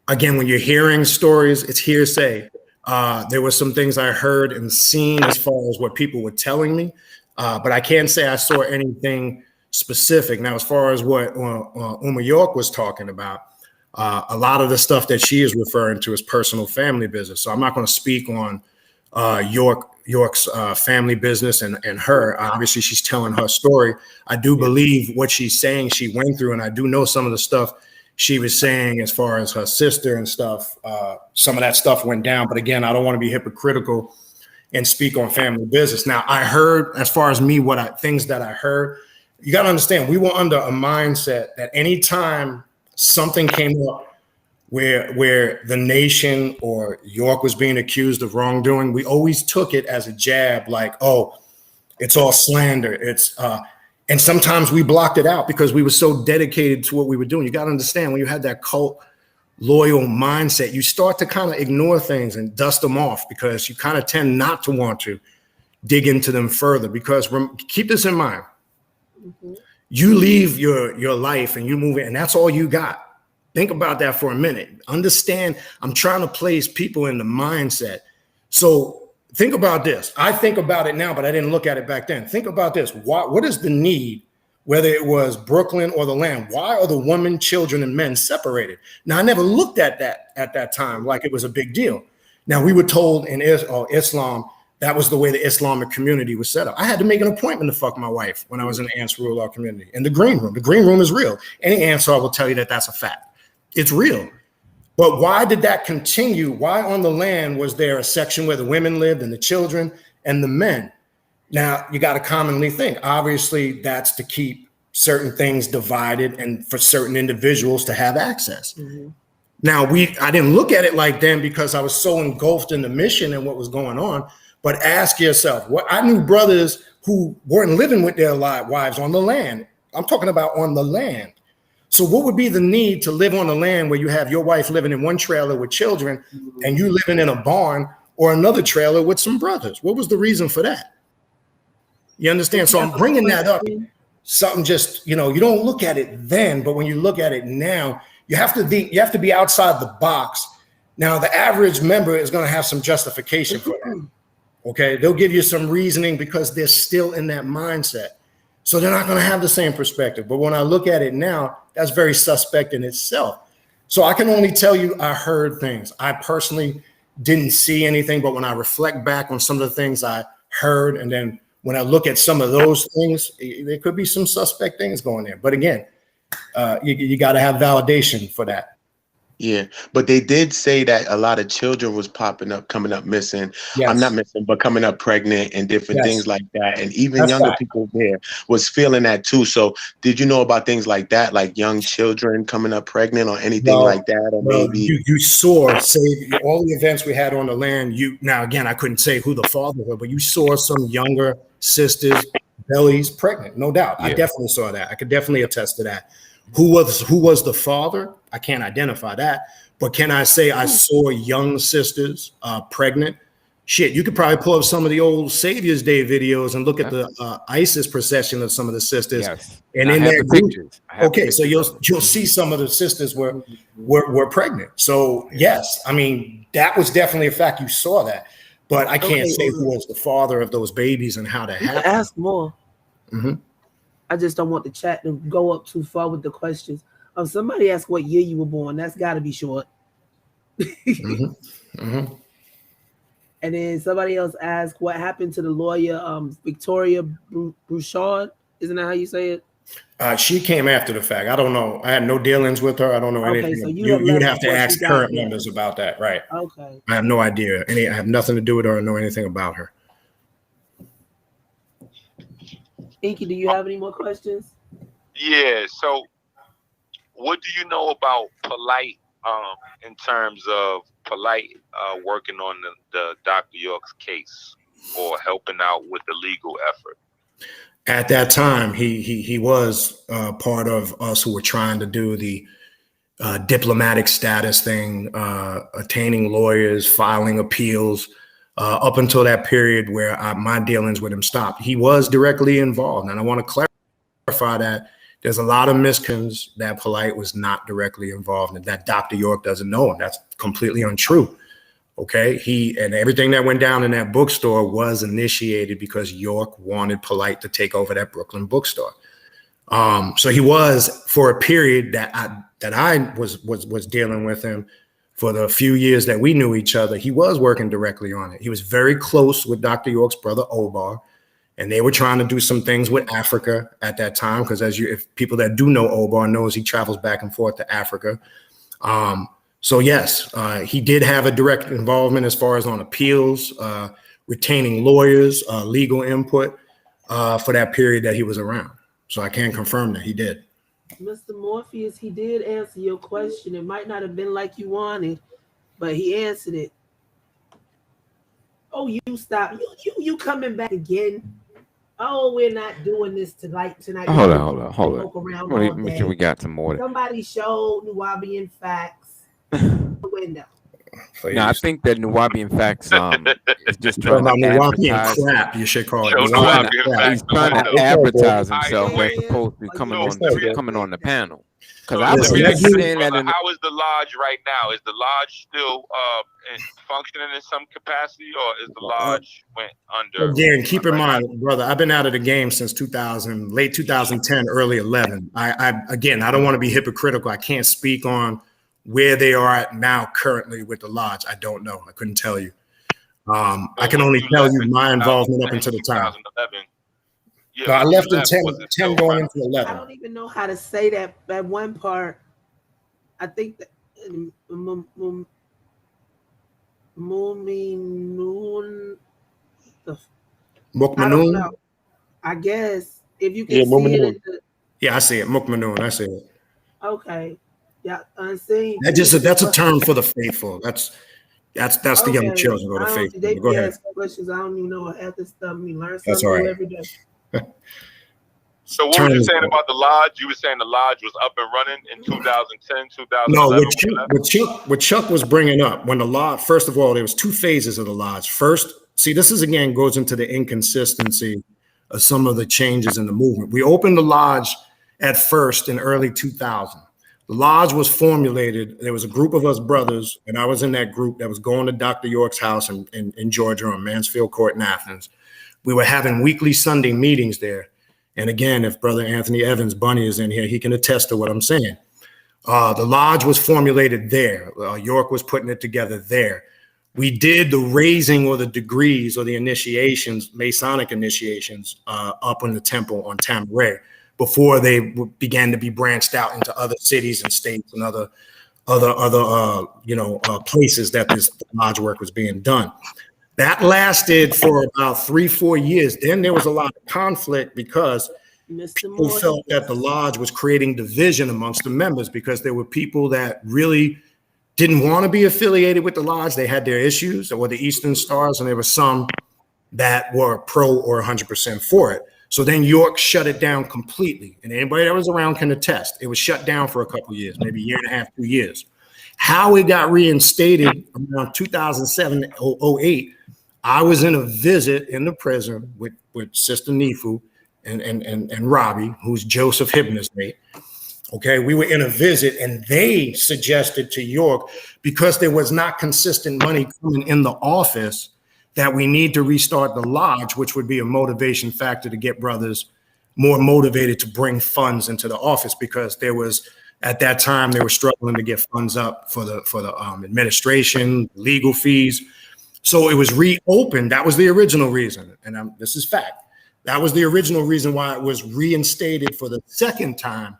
Again, when you're hearing stories, it's hearsay. There were some things I heard and seen as far as what people were telling me, but I can't say I saw anything specific. Now, as far as what Uma York was talking about, a lot of the stuff that she is referring to is personal family business. So I'm not going to speak on York's family business and her. Obviously, she's telling her story. I do believe what she's saying she went through, and I do know some of the stuff she was saying as far as her sister and stuff. Some of that stuff went down. But again, I don't want to be hypocritical and speak on family business. Now, I heard, as far as me, things that I heard, you got to understand, we were under a mindset that anytime something came up where the nation or York was being accused of wrongdoing, we always took it as a jab, like, oh, it's all slander. And sometimes we blocked it out because we were so dedicated to what we were doing. You got to understand, when you had that cult loyal mindset, you start to kind of ignore things and dust them off because you kind of tend not to want to dig into them further. Because keep this in mind. You leave your life and you move in, and that's all you got. Think about that for a minute. Understand, I'm trying to place people in the mindset. So think about this. I think about it now, but I didn't look at it back then. Think about this. What is the need, whether it was Brooklyn or the land? Why are the women, children, and men separated? Now, I never looked at that at that time like it was a big deal. Now, we were told in Islam, that was the way the Islamic community was set up. I had to make an appointment to fuck my wife when I was in the Ansarullah community. In the green room. The green room is real. Any Ansar will tell you that that's a fact. It's real. But why did that continue? Why on the land was there a section where the women lived and the children and the men? Now, you got to commonly think, obviously, that's to keep certain things divided and for certain individuals to have access. Mm-hmm. Now, I didn't look at it like then because I was so engulfed in the mission and what was going on. But ask yourself, I knew brothers who weren't living with their wives on the land. I'm talking about on the land. So what would be the need to live on the land where you have your wife living in one trailer with children and you living in a barn or another trailer with some brothers? What was the reason for that? You understand? So I'm bringing that up. Something just, you don't look at it then, but when you look at it now, you have to be outside the box. Now, the average member is going to have some justification for that. Okay, they'll give you some reasoning because they're still in that mindset. So they're not going to have the same perspective. But when I look at it now, that's very suspect in itself. So I can only tell you I heard things. I personally didn't see anything, but when I reflect back on some of the things I heard, and then when I look at some of those things, there could be some suspect things going there. But again, you got to have validation for that. Yeah, but they did say that a lot of children was coming up missing. Yes. I'm not missing, but coming up pregnant and different things like that. And even younger people there was feeling that too. So did you know about things like that, like young children coming up pregnant or anything like that? Or maybe you saw, all the events we had on the land. Now, again, I couldn't say who the father was, but you saw some younger sisters' bellies pregnant, no doubt. Yeah. I definitely saw that. I could definitely attest to that. Who was the father? I can't identify that, but can I say I saw young sisters pregnant? Shit, you could probably pull up some of the old Savior's Day videos and look at the ISIS procession of some of the sisters. Yes. And in their pictures. Okay, so you'll see some of the sisters were pregnant. So yes, I mean that was definitely a fact. You saw that, but I can't say who was the father of those babies and how that happened. Ask more. Mm-hmm. I just don't want the chat to go up too far with the questions. Somebody asked what year you were born. That's got to be short. Mm-hmm. Mm-hmm. And then somebody else asked what happened to the lawyer, Victoria Bouchard. Isn't that how you say it? She came after the fact. I don't know. I had no dealings with her. I don't know anything. So you'd have to ask current members about that, right? Okay. I have no idea. I have nothing to do with her or know anything about her. Inky, do you have any more questions? Yeah. So, what do you know about Polight in terms of Polight working on the Dr. York's case or helping out with the legal effort? At that time, he was part of us who were trying to do the diplomatic status thing, attaining lawyers, filing appeals, up until that period where my dealings with him stopped. He was directly involved, and I want to clarify that there's a lot of miscons that Polight was not directly involved and that Dr. York doesn't know him. That's completely untrue. Okay, he and everything that went down in that bookstore was initiated because York wanted Polight to take over that Brooklyn bookstore. So he was, for a period that I was dealing with him for the few years that we knew each other, he was working directly on it. He was very close with Dr. York's brother Obar, and they were trying to do some things with Africa at that time, because if people that do know Obar knows, he travels back and forth to Africa. So yes, he did have a direct involvement as far as on appeals, retaining lawyers, legal input for that period that he was around. So I can confirm that he did. Mr. Morpheus, he did answer your question. It might not have been like you wanted, but he answered it. Oh, you stop. You coming back again? Oh, we're not doing this tonight. Hold on. Make sure we got some more. Somebody showed Nuwubian facts the window. No, I think that Nuwubian facts is just trying to Nuwubian crap. You should call it. He's trying to advertise himself as opposed to coming on the panel. Because I was saying that. How is the lodge right now? Is the lodge still functioning in some capacity, or is the lodge went under? Again, keep in mind, brother, I've been out of the game since late 2010, early 11. I don't want to be hypocritical. I can't speak on where they are at now currently with the lodge. I don't know. I couldn't tell you. I can only tell you my involvement up until the time. Yeah, no, I left in 10 going into 11. I don't even know how to say that one part. I think that Mukmanoon. I guess if you can see it. Yeah, I see it. Mukmanoon. I see it. Okay. Yeah, unseen. That's a term for the faithful. That's the young children or the faithful. They Go ahead. Questions. I don't even know what half this stuff. We learn something right. Every day. So what were you saying about the lodge? You were saying the lodge was up and running in 2010, 2011? No, what Chuck was bringing up, when the lodge, first of all, there was two phases of the lodge. First, see, this is again goes into the inconsistency of some of the changes in the movement. We opened the lodge at first in early 2000. The lodge was formulated. There was a group of us brothers, and I was in that group that was going to Dr. York's house in Georgia on Mansfield Court in Athens. We were having weekly Sunday meetings there. And again, if Brother Anthony Evans Bunny is in here, he can attest to what I'm saying. The lodge was formulated there. York was putting it together there. We did the raising or the degrees or the initiations, Masonic initiations, up in the temple on Tamaray before they began to be branched out into other cities and states and other places that this lodge work was being done. That lasted for about 3-4 years. Then there was a lot of conflict because people felt that the lodge was creating division amongst the members because there were people that really didn't want to be affiliated with the lodge. They had their issues, or the Eastern Stars, and there were some that were pro or 100% for it. So then York shut it down completely. And anybody that was around can attest. It was shut down for a couple of years, maybe a year and a half, 2 years. How it got reinstated around 2007, 08, I was in a visit in the prison with Sister Nifu and Robbie, who's Joseph Hibner's mate. Okay, we were in a visit and they suggested to York, because there was not consistent money coming in the office, that we need to restart the lodge, which would be a motivation factor to get brothers more motivated to bring funds into the office, because there was, at that time, they were struggling to get funds up for the administration, legal fees. So it was reopened. That was the original reason. And this is fact. That was the original reason why it was reinstated for the second time.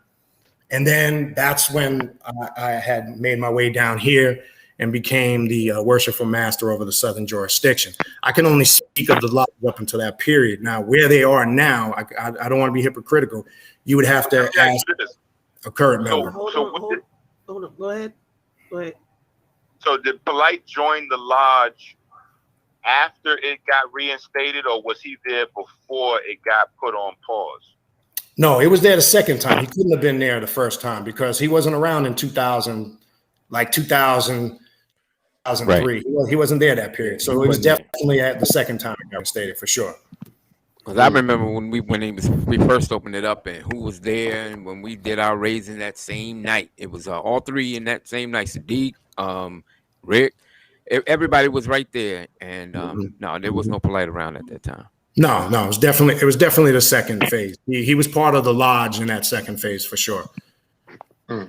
And then that's when I had made my way down here and became the worshipful master over the southern jurisdiction. I can only speak of the lodge up until that period. Now, where they are now, I don't want to be hypocritical. You would have to ask a current member. Hold on. Go ahead. But So did Polight join the lodge after it got reinstated, or was he there before it got put on pause? No, it was there the second time. He couldn't have been there the first time because he wasn't around in 2000, like 2000, 2003. He wasn't there that period. So it was definitely at the second time it got reinstated for sure. Because I remember when we first opened it up and who was there, and when we did our raising that same night, it was all three in that same night. Sadiq, Rick, everybody was right there, and no, there was no Polight around at that time. No, it was definitely the second phase. He was part of the lodge in that second phase for sure.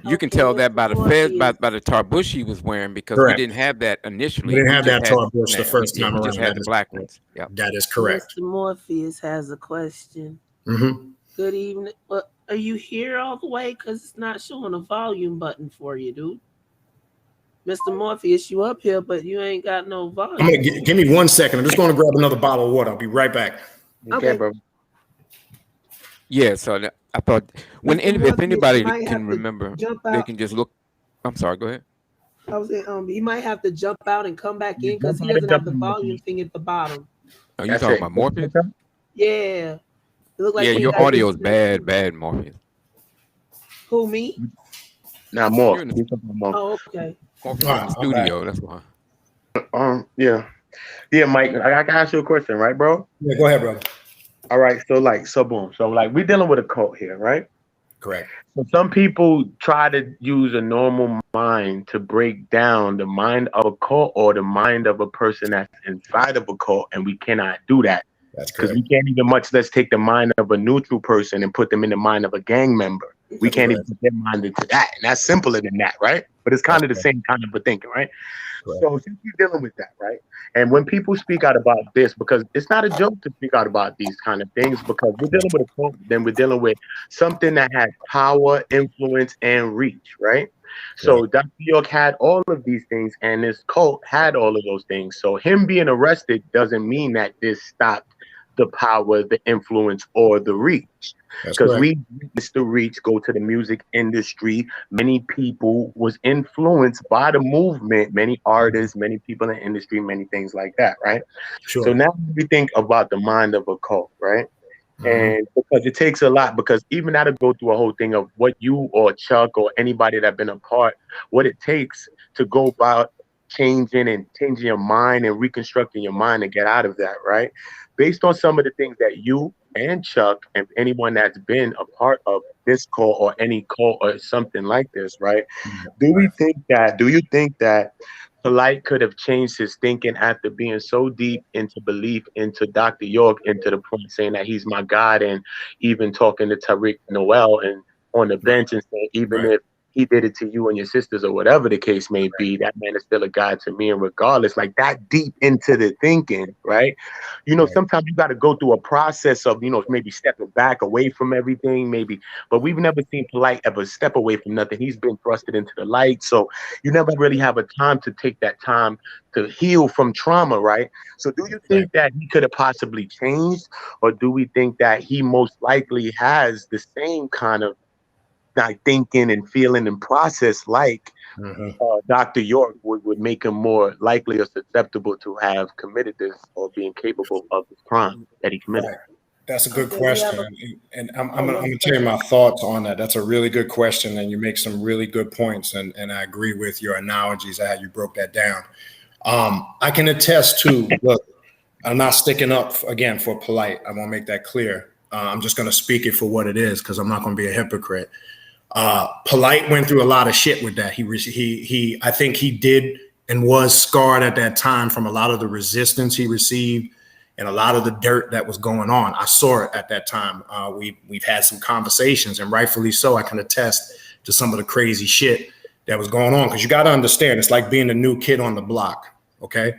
You can tell that by the fez, by the tarbush he was wearing, because we didn't have that initially. We didn't have that tarbush the first time around. We just had the black ones. Yeah, that is correct. Mr. Morpheus has a question. Good evening. Are you here all the way? Because it's not showing a volume button for you, dude. Mr. Morpheus, you up here, but you ain't got no volume. I'm gonna give me 1 second. I'm just going to grab another bottle of water. I'll be right back. Okay, bro. Yeah, so I thought if anybody can remember, they can just look. I'm sorry, go ahead. I was saying, he might have to jump out and come back in because he doesn't have the volume thing at the bottom. Are you talking about Morpheus? Yeah. It looked like your audio is bad, Morpheus. Who, me? Nah, more. Oh, okay. Morpheus in the studio, that's why. Yeah, Mike, I can ask you a question, right, bro? Yeah, go ahead, brother. All right, so boom. So we're dealing with a cult here, right? Correct. So some people try to use a normal mind to break down the mind of a cult or the mind of a person that's inside of a cult, and we cannot do that. That's because we can't even much less take the mind of a neutral person and put them in the mind of a gang member. We can't even put their mind into that, and that's simpler than that, right? But it's kind of the same kind of a thinking, right? So since we're dealing with that, right? And when people speak out about this, because it's not a joke to speak out about these kind of things, because we're dealing with a cult, then we're dealing with something that has power, influence, and reach, right? So Dr. York had all of these things, and this cult had all of those things. So him being arrested doesn't mean that this stopped the power, the influence, or the reach. Because we witnessed the reach go to the music industry. Many people was influenced by the movement, many artists, many people in the industry, many things like that, right? So now we think about the mind of a cult, right? And because it takes a lot, because even now to go through a whole thing of what you or Chuck or anybody that been a part, what it takes to go about changing your mind and reconstructing your mind to get out of that, right? Based on some of the things that you and Chuck and anyone that's been a part of this cult or any cult or something like this, right? Do you think that Polight could have changed his thinking after being so deep into belief into Dr. York, into the point saying that he's my God, and even talking to Tariq Noel and on the bench and saying, even if he did it to you and your sisters or whatever the case may be, that man is still a God to me. And regardless, like that deep into the thinking, right? You know, sometimes you got to go through a process of, you know, maybe stepping back away from everything, maybe, but we've never seen Polight ever step away from nothing. He's been thrusted into the light. So you never really have a time to take that time to heal from trauma, right? So do you think that he could have possibly changed, or do we think that he most likely has the same kind of like thinking and feeling and process like Dr. York would make him more likely or susceptible to have committed this or being capable of the crime that he committed? That's a good question. And I'm going to tell you my thoughts on that. That's a really good question. And you make some really good points. And I agree with your analogies, how you broke that down. I can attest to, look, I'm not sticking up again for Polight. I want to make that clear. I'm just going to speak it for what it is, because I'm not going to be a hypocrite. Polight went through a lot of shit with that. I think he did and was scarred at that time from a lot of the resistance he received and a lot of the dirt that was going on. I saw it at that time. We've had some conversations, and rightfully so. I can attest to some of the crazy shit that was going on, because you got to understand, it's like being the new kid on the block. Okay,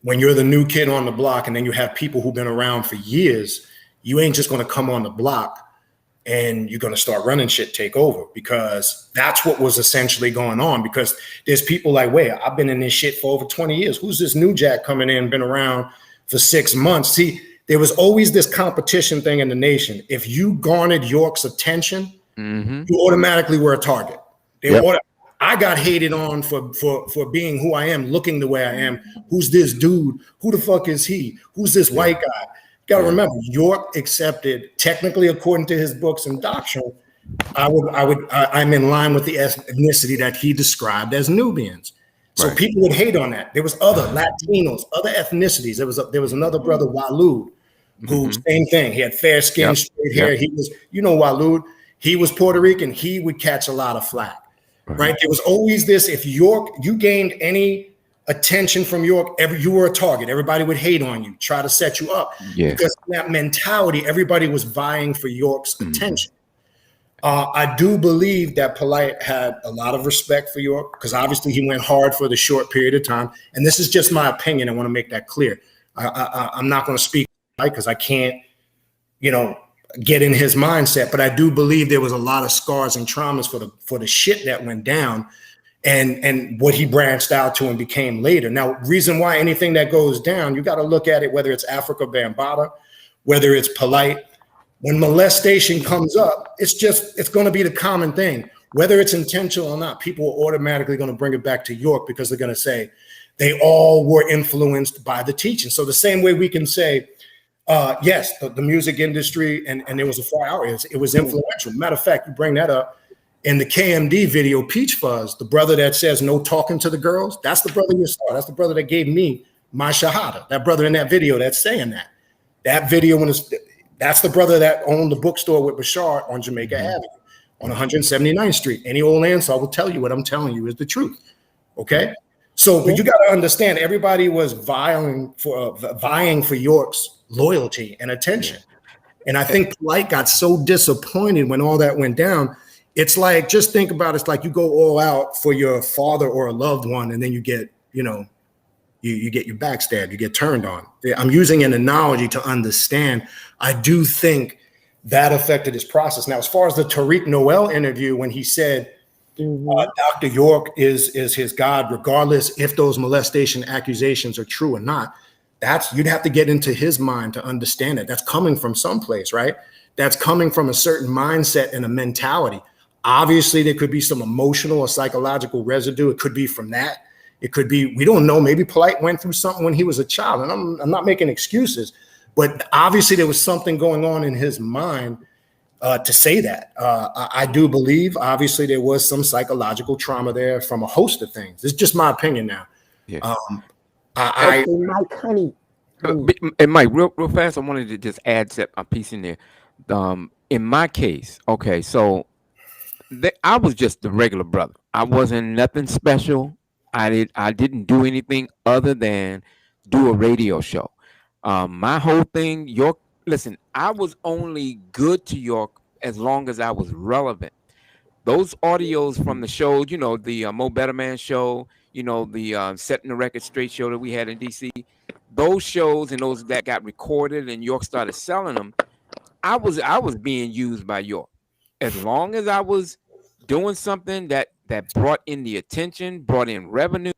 when you're the new kid on the block, and then you have people who've been around for years, you ain't just going to come on the block and you're going to start running shit, take over, because that's what was essentially going on. Because there's people like, wait, I've been in this shit for over 20 years. Who's this new jack coming in, been around for 6 months? See, there was always this competition thing in the nation. If you garnered York's attention, you automatically were a target. I got hated on for being who I am, looking the way I am. Who's this dude? Who the fuck is he? Who's this white guy? Got to remember, York accepted, technically according to his books and doctrine, I'm in line with the ethnicity that he described as Nubians. So people would hate on that. There was other Latinos, other ethnicities. There was another brother, Walud, who same thing. He had fair skin, straight hair. He was, Walud. He was Puerto Rican. He would catch a lot of flack, right? There was always this. If York, you gained any attention from York, you were a target. Everybody would hate on you, try to set you up. Because in that mentality, everybody was vying for York's attention. I do believe that Polight had a lot of respect for York because obviously he went hard for the short period of time. And this is just my opinion. I want to make that clear. I'm not going to speak because I can't, get in his mindset. But I do believe there was a lot of scars and traumas for the shit that went down and what he branched out to and became later. Now, reason why anything that goes down, you got to look at it, whether it's Africa Bambaataa, whether it's Polight. When molestation comes up, it's going to be the common thing. Whether it's intentional or not, people are automatically going to bring it back to York because they're going to say they all were influenced by the teaching. So the same way we can say, yes, the music industry, and there was a far out, it was influential. Matter of fact, you bring that up, in the KMD video, Peach Fuzz, the brother that says no talking to the girls, that's the brother you saw. That's the brother that gave me my shahada. That brother in that video that's saying that. That video, that's the brother that owned the bookstore with Bashar on Jamaica Avenue on 179th Street. Any old answer will tell you what I'm telling you is the truth. Okay? So, but you got to understand, everybody was vying for York's loyalty and attention. And I think Polight got so disappointed when all that went down. It's like, just think about it. It's like you go all out for your father or a loved one, and then you get, you get your backstabbed, you get turned on. I'm using an analogy to understand. I do think that affected his process. Now, as far as the Tariq Noel interview, when he said Dr. York is his God, regardless if those molestation accusations are true or not, you'd have to get into his mind to understand it. That's coming from someplace, right? That's coming from a certain mindset and a mentality. Obviously, there could be some emotional or psychological residue. It could be from that. It could be, we don't know, maybe Polight went through something when he was a child. And I'm not making excuses, but obviously there was something going on in his mind to say that. I do believe, obviously, there was some psychological trauma there from a host of things. It's just my opinion now. Yeah. Mike, honey. And Mike, real fast, I wanted to just add a piece in there. In my case, okay, so I was just a regular brother. I wasn't nothing special. I didn't do anything other than do a radio show. My whole thing, York, listen, I was only good to York as long as I was relevant. Those audios from the show, the Mo Better Man show, the Setting the Record Straight show that we had in DC, those shows and those that got recorded and York started selling them, I was being used by York. As long as I was doing something that brought in the attention, brought in revenue,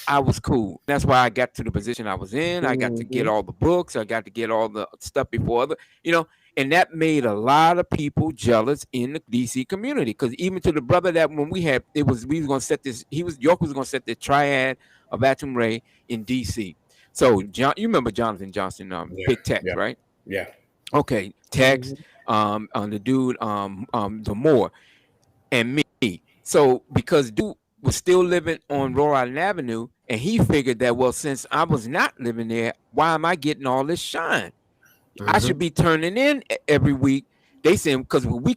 I was cool. That's why I got to the position I was in. I got to get all the books. I got to get all the stuff before other, and that made a lot of people jealous in the DC community. Because even to the brother that when we was going to set this, York was going to set the triad of Atum Ray in DC. So you remember Jonathan Johnson, Big Tex, right? Yeah. Okay, Tex, the dude, the Moore, and me. So because dude was still living on Rhode Island Avenue, and he figured that, well, since I was not living there, why am I getting all this shine? I should be turning in every week. They said because we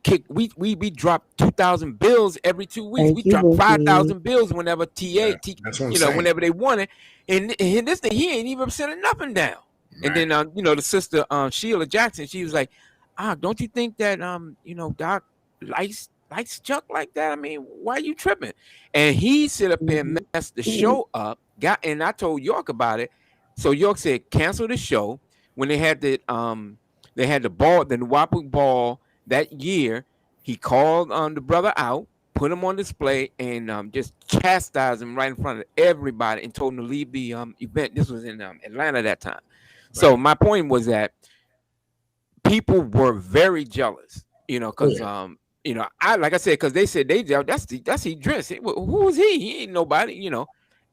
drop 2,000 bills every 2 weeks. We drop 5,000 bills whenever whenever they want it. And this thing, he ain't even sending nothing down. Right. And then the sister Sheila Jackson, she was like, don't you think that Doc likes Chuck like that? I mean, why are you tripping? And he sit up there and messed the show up. And I told York about it. So York said cancel the show. When they had the ball, the Nuwubian ball that year, he called the brother out, put him on display, and just chastised him right in front of everybody and told him to leave the event. This was in Atlanta that time. Right. So my point was that people were very jealous, because you know, like I said, because they said that's Idris. Who was he? He ain't nobody, you know.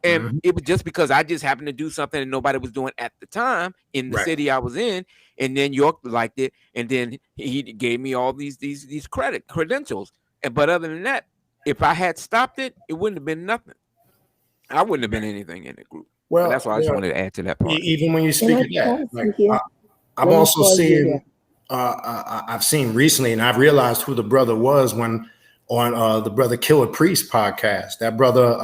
And it was just because I just happened to do something that nobody was doing at the time in the city I was in, and then York liked it, and then he gave me all these credentials. But other than that, if I had stopped it, it wouldn't have been nothing. I wouldn't have been anything in the group. Well, that's why I just wanted to add to that part. Even when you speak of that, like, I'm also seeing. I've seen recently, and I've realized who the brother was when on the Brother Killer Priest podcast. That brother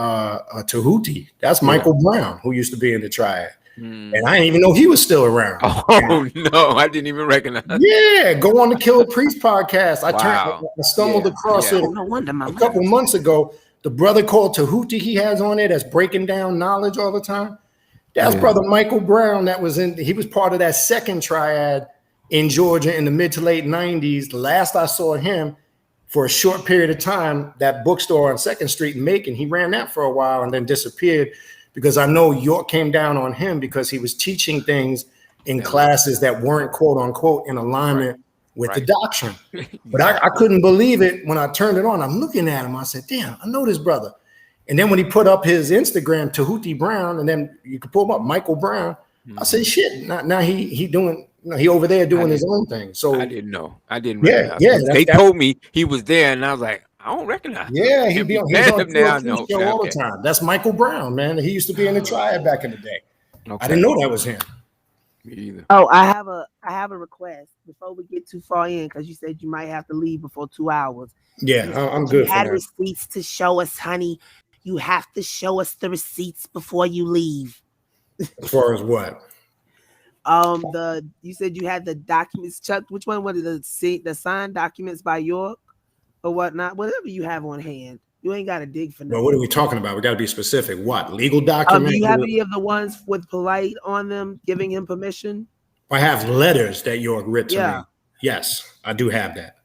Tahuti, that's Michael Brown, who used to be in the Triad. And I didn't even know he was still around. Oh no, I didn't even recognize. Yeah, go on the Killer Priest podcast. I stumbled across it a couple months ago. The brother called Tahuti he has on there that's breaking down knowledge all the time. That's Brother Michael Brown. He was part of that second Triad in Georgia in the mid to late 90s. The last I saw him for a short period of time, that bookstore on 2nd Street in Macon, he ran that for a while and then disappeared because I know York came down on him because he was teaching things in classes that weren't quote unquote in alignment with the doctrine. But I couldn't believe it when I turned it on. I'm looking at him. I said, damn, I know this brother. And then when he put up his Instagram, Tahuti Brown, and then you could pull him up, Michael Brown, I said, shit, now he doing, he over there doing his own thing. So I didn't know. I didn't recognize. They told me he was there, and I was like, I don't recognize. Yeah, he's on the show all the time. That's Michael Brown, man. He used to be in the Triad back in the day. I didn't know that was him. Me either. Oh, I have a request before we get too far in, because you said you might have to leave before 2 hours. Yeah, I'm good. You had receipts to show us, honey. You have to show us the receipts before you leave. As far as what? You said you had the documents. Chuck, which one was it? The signed documents by York or whatnot? Whatever you have on hand. You ain't got to dig for nothing. Well, what are we talking about? We got to be specific. What legal documents? Do you have any of the ones with Polight on them, giving him permission? I have letters that York wrote to me. Yes, I do have that.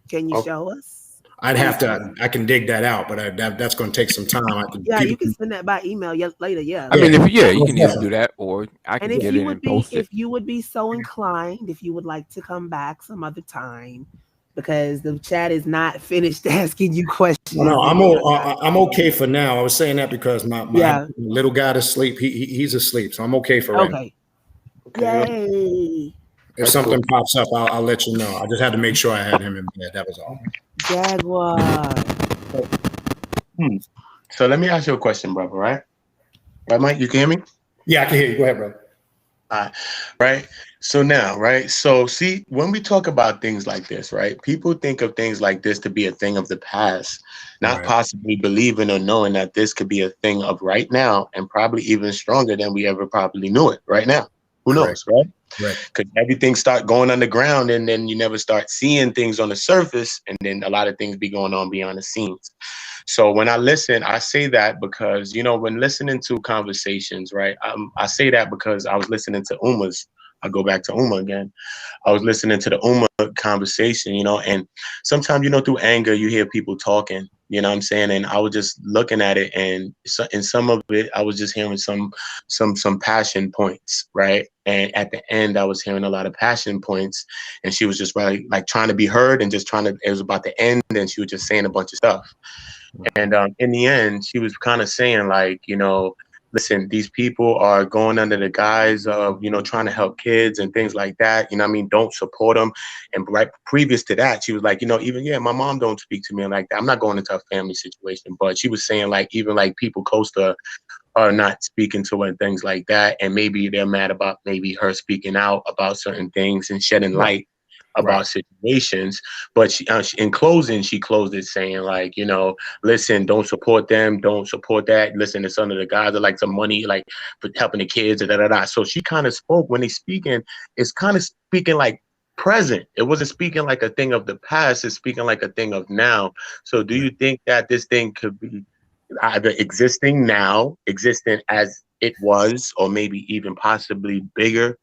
Can you show us? I'd have to. I can dig that out, but that's going to take some time. You can send that by email later. Yeah. I mean, you can either do that, or I can get it and post it. If you would be so inclined, if you would like to come back some other time, because the chat is not finished asking you questions. No, I'm okay for now. I was saying that because my little guy is asleep. He's asleep, so I'm okay for right now. Yay. If something pops up, I'll let you know. I just had to make sure I had him in bed. That was all. Jaguar. So let me ask you a question, brother. Right, Mike? You can hear me? Yeah, I can hear you. Go ahead, brother. Right. So now, right. So see, when we talk about things like this, right, people think of things like this to be a thing of the past, not possibly believing or knowing that this could be a thing of right now, and probably even stronger than we ever probably knew it right now. Who knows, right? Because everything start going underground, and then you never start seeing things on the surface, and then a lot of things be going on behind the scenes. So when I listen, I say that because, when listening to conversations, right, I say that because I was listening to Uma's. I go back to Uma again. I was listening to the Uma conversation, and sometimes, through anger, you hear people talking, you know what I'm saying? And I was just looking at it, and in some of it, I was just hearing some passion points, right? And at the end, I was hearing a lot of passion points, and she was just really like trying to be heard and just it was about to end, and she was just saying a bunch of stuff. And in the end, she was kind of saying like, listen, these people are going under the guise of, trying to help kids and things like that. Don't support them. And right previous to that, she was like, even, my mom don't speak to me like that. I'm not going into a family situation, but she was saying like, even like people close to her are not speaking to her and things like that. And maybe they're mad about maybe her speaking out about certain things and shedding light about situations. But she, in closing, she closed it saying like, listen, don't support them, don't support that. Listen, it's under the guys are like some money, like for helping the kids, So she kind of spoke when he's speaking, it's kind of speaking like present. It wasn't speaking like a thing of the past, it's speaking like a thing of now. So do you think that this thing could be either existing now, existing as it was, or maybe even possibly bigger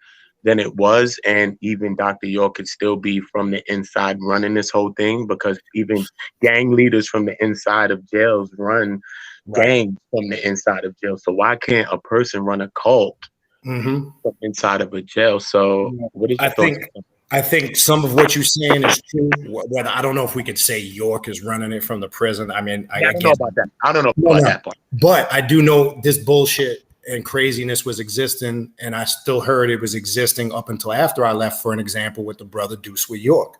than it was, and even Dr. York could still be from the inside running this whole thing? Because even gang leaders from the inside of jails run gangs from the inside of jail. So why can't a person run a cult from inside of a jail? So what is your thoughts? I think some of what you're saying is true. Whether I don't know if we could say York is running it from the prison. I mean, I don't know about that. I don't know about that part. But I do know this bullshit and craziness was existing, and I still heard it was existing up until after I left. For an example, with the brother Deuce with York,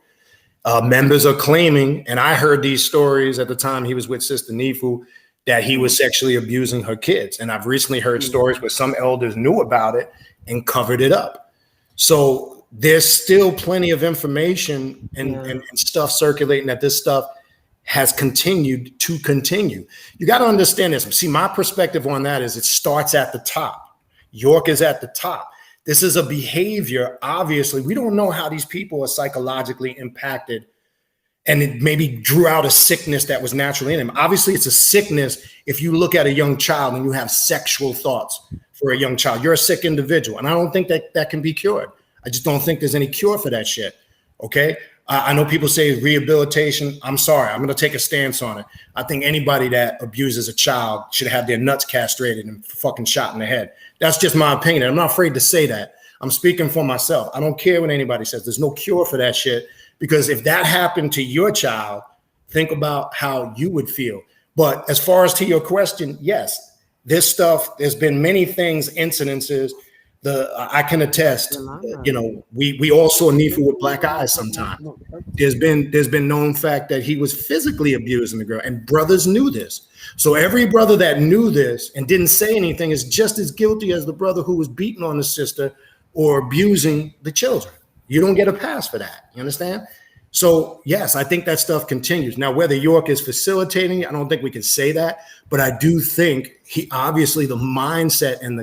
members are claiming, and I heard these stories at the time he was with Sister Nifu, that he was sexually abusing her kids. And I've recently heard stories where some elders knew about it and covered it up. So there's still plenty of information and stuff circulating that this stuff has continued to continue. You got to understand this. See, my perspective on that is it starts at the top. York is at the top. This is a behavior. Obviously, we don't know how these people are psychologically impacted, and it maybe drew out a sickness that was naturally in him. Obviously, it's a sickness. If you look at a young child and you have sexual thoughts for a young child, you're a sick individual. And I don't think that can be cured. I just don't think there's any cure for that shit. Okay. I know people say rehabilitation. I'm sorry. I'm going to take a stance on it. I think anybody that abuses a child should have their nuts castrated and fucking shot in the head. That's just my opinion. I'm not afraid to say that. I'm speaking for myself. I don't care what anybody says. There's no cure for that shit, because if that happened to your child, think about how you would feel. But as far as to your question, yes, this stuff, there's been many things, incidences. I can attest, you know, we all saw Nifu with black eyes sometimes. There's been known fact that he was physically abusing the girl, and brothers knew this. So every brother that knew this and didn't say anything is just as guilty as the brother who was beating on the sister or abusing the children. You don't get a pass for that. You understand? So yes, I think that stuff continues. Now, whether York is facilitating it, I don't think we can say that, but I do think he obviously the mindset and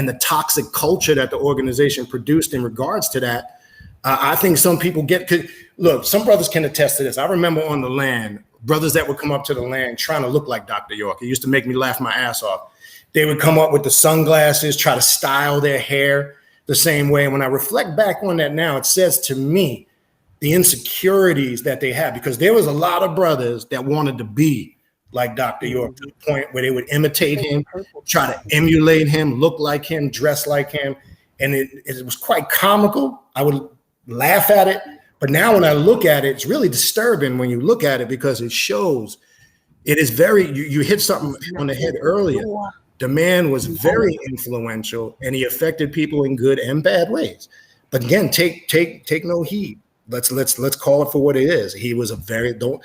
the toxic culture that the organization produced in regards to that. I think some people look, some brothers can attest to this. I remember on the land, brothers that would come up to the land trying to look like Dr. York. It used to make me laugh my ass off. They would come up with the sunglasses, try to style their hair the same way. And when I reflect back on that now, it says to me, the insecurities that they had, because there was a lot of brothers that wanted to be like Dr. York to the point where they would imitate him, try to emulate him, look like him, dress like him. And it was quite comical. I would laugh at it. But now when I look at it, it's really disturbing when you look at it, because it shows it is very, you hit something on the head earlier. The man was very influential, and he affected people in good and bad ways. But again, take no heed. Let's call it for what it is. He was the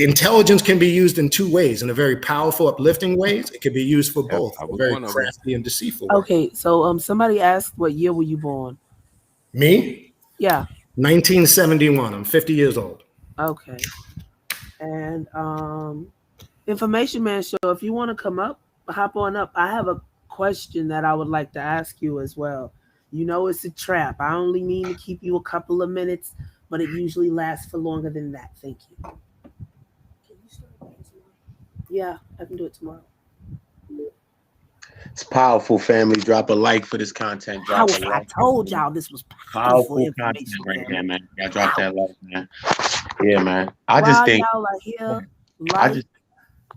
intelligence can be used in two ways, in a very powerful, uplifting ways. It can be used for both, very crafty and deceitful. Okay, so somebody asked, what year were you born? Me? Yeah. 1971. I'm 50 years old. Okay. And Information Man Show, if you want to come up, hop on up. I have a question that I would like to ask you as well. You know, it's a trap. I only mean to keep you a couple of minutes, but it usually lasts for longer than that. Thank you. Can you start tomorrow? Yeah, I can do it tomorrow. It's powerful, family. Drop a like for this content. I told y'all this was powerful content right there, man. Y'all drop that like, man. Yeah, man. I just think y'all are here,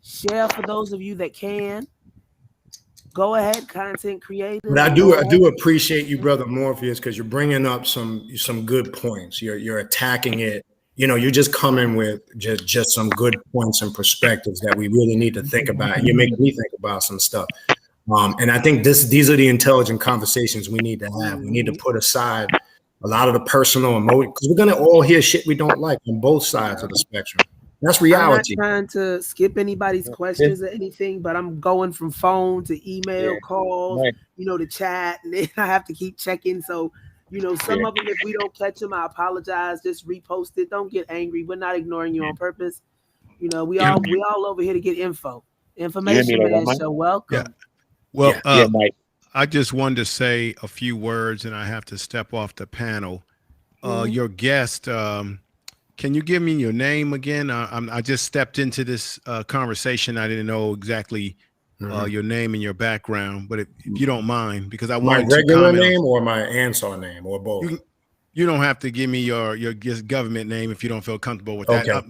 share for those of you that can. Go ahead, content creators. But I do appreciate you, brother Morpheus, because you're bringing up some good points. You're attacking it. You know, you're just coming with just some good points and perspectives that we really need to think about. You're making me think about some stuff. And I think these are the intelligent conversations we need to have. We need to put aside a lot of the personal emotion, because we're gonna all hear shit we don't like on both sides of the spectrum. That's reality. I'm not trying to skip anybody's questions or anything, but I'm going from phone to email, calls, to chat, and then I have to keep checking. So, some of them, if we don't catch them, I apologize. Just repost it. Don't get angry. We're not ignoring you on purpose. We all over here to get information. Man, so welcome. Yeah. Well, I just wanted to say a few words, and I have to step off the panel. Your guest. Can you give me your name again? I just stepped into this conversation. I didn't know exactly your name and your background, but if you don't mind, because I want my regular name or my Ansar name or both. You don't have to give me your government name if you don't feel comfortable with that.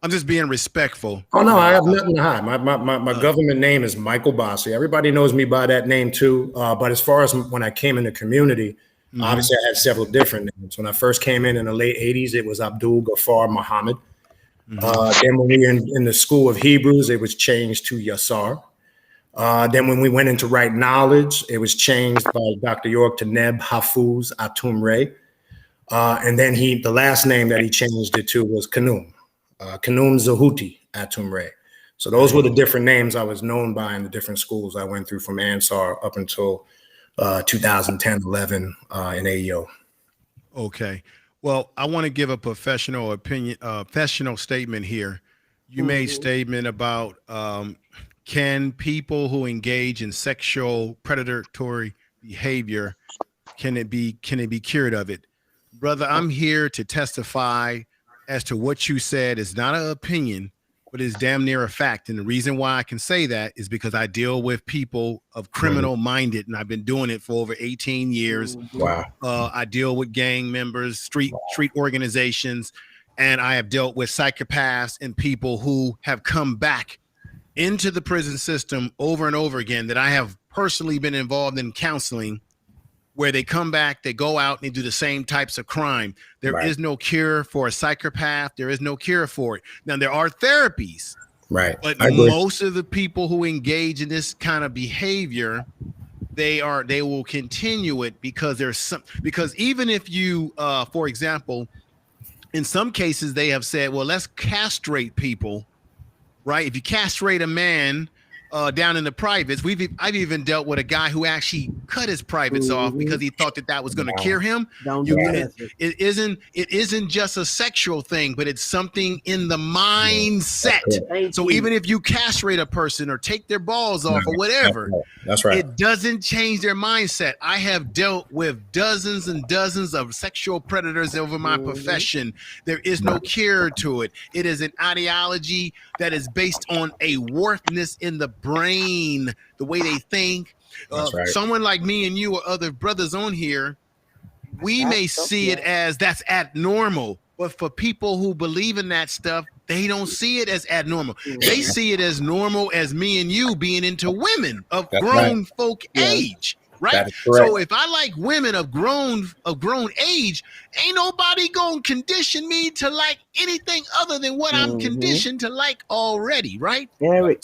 I'm just being respectful. Oh no, I have nothing to hide. My government name is Michael Bossi. Everybody knows me by that name too. But as far as when I came in the community, Obviously, I had several different names. When I first came in the late 80s, it was Abdul Ghaffar Muhammad. Then when we were in the School of Hebrews, it was changed to Yassar. Then when we went into Right Knowledge, it was changed by Dr. York to Neb Hafuz Atum Ray. And then the last name that he changed it to was Kanum Zahuti Atum Ray. So those were the different names I was known by in the different schools I went through from Ansar up until 2010, 11 in AEO. Okay. Well, I want to give a professional opinion, professional statement here. You made statement about can people who engage in sexual predatory behavior, can it be cured of it? Brother, I'm here to testify as to what you said is not an opinion, but is damn near a fact. And the reason why I can say that is because I deal with people of criminal minded, and I've been doing it for over 18 years. Wow. I deal with gang members, street organizations, and I have dealt with psychopaths and people who have come back into the prison system over and over again that I have personally been involved in counseling, where they come back, they go out and they do the same types of crime. There is no cure for a psychopath. There is no cure for it. Now, there are therapies, but most of the people who engage in this kind of behavior, they will continue it because because even if you, for example, in some cases, they have said, well, let's castrate people, right? If you castrate a man down in the privates, I've even dealt with a guy who actually cut his privates off because he thought that was going to cure him. It isn't just a sexual thing, but it's something in the mindset. So even if you castrate a person or take their balls off or whatever, that's right. It doesn't change their mindset. I have dealt with dozens and dozens of sexual predators over my profession. There is no cure to it. It is an ideology that is based on a warpedness in the brain, the way they think. Someone like me and you or other brothers on here, we may see it as that's abnormal, but for people who believe in that stuff, they don't see it as abnormal. They see it as normal as me and you being into women of grown folk age. Right. So if I like women of grown age, ain't nobody gonna condition me to like anything other than what I'm conditioned to like already. Right. Eric,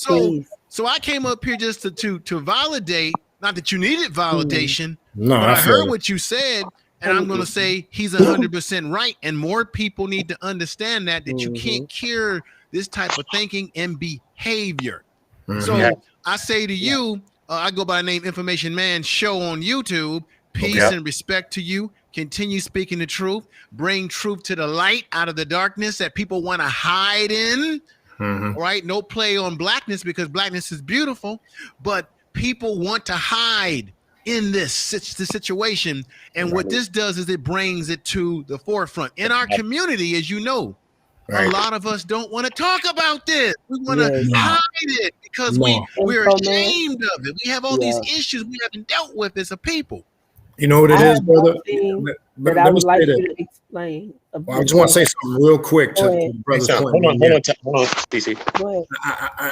so I came up here just to validate, not that you needed validation, but I heard what you said, and I'm gonna say he's 100% right. And more people need to understand that you can't cure this type of thinking and behavior. So I say to you, I go by the name Information Man Show on YouTube. Peace and respect to you. Continue speaking the truth. Bring truth to the light out of the darkness that people want to hide in. Right? No play on blackness because blackness is beautiful, but people want to hide in this situation. And what this does is it brings it to the forefront. In our community, as you know, a lot of us don't want to talk about this. We want to hide it because we're ashamed of it. We have all these issues we haven't dealt with as a people. You know what it is, brother? That I would like you to explain. I just want to say something real quick to the brother's point. Hold on, DC.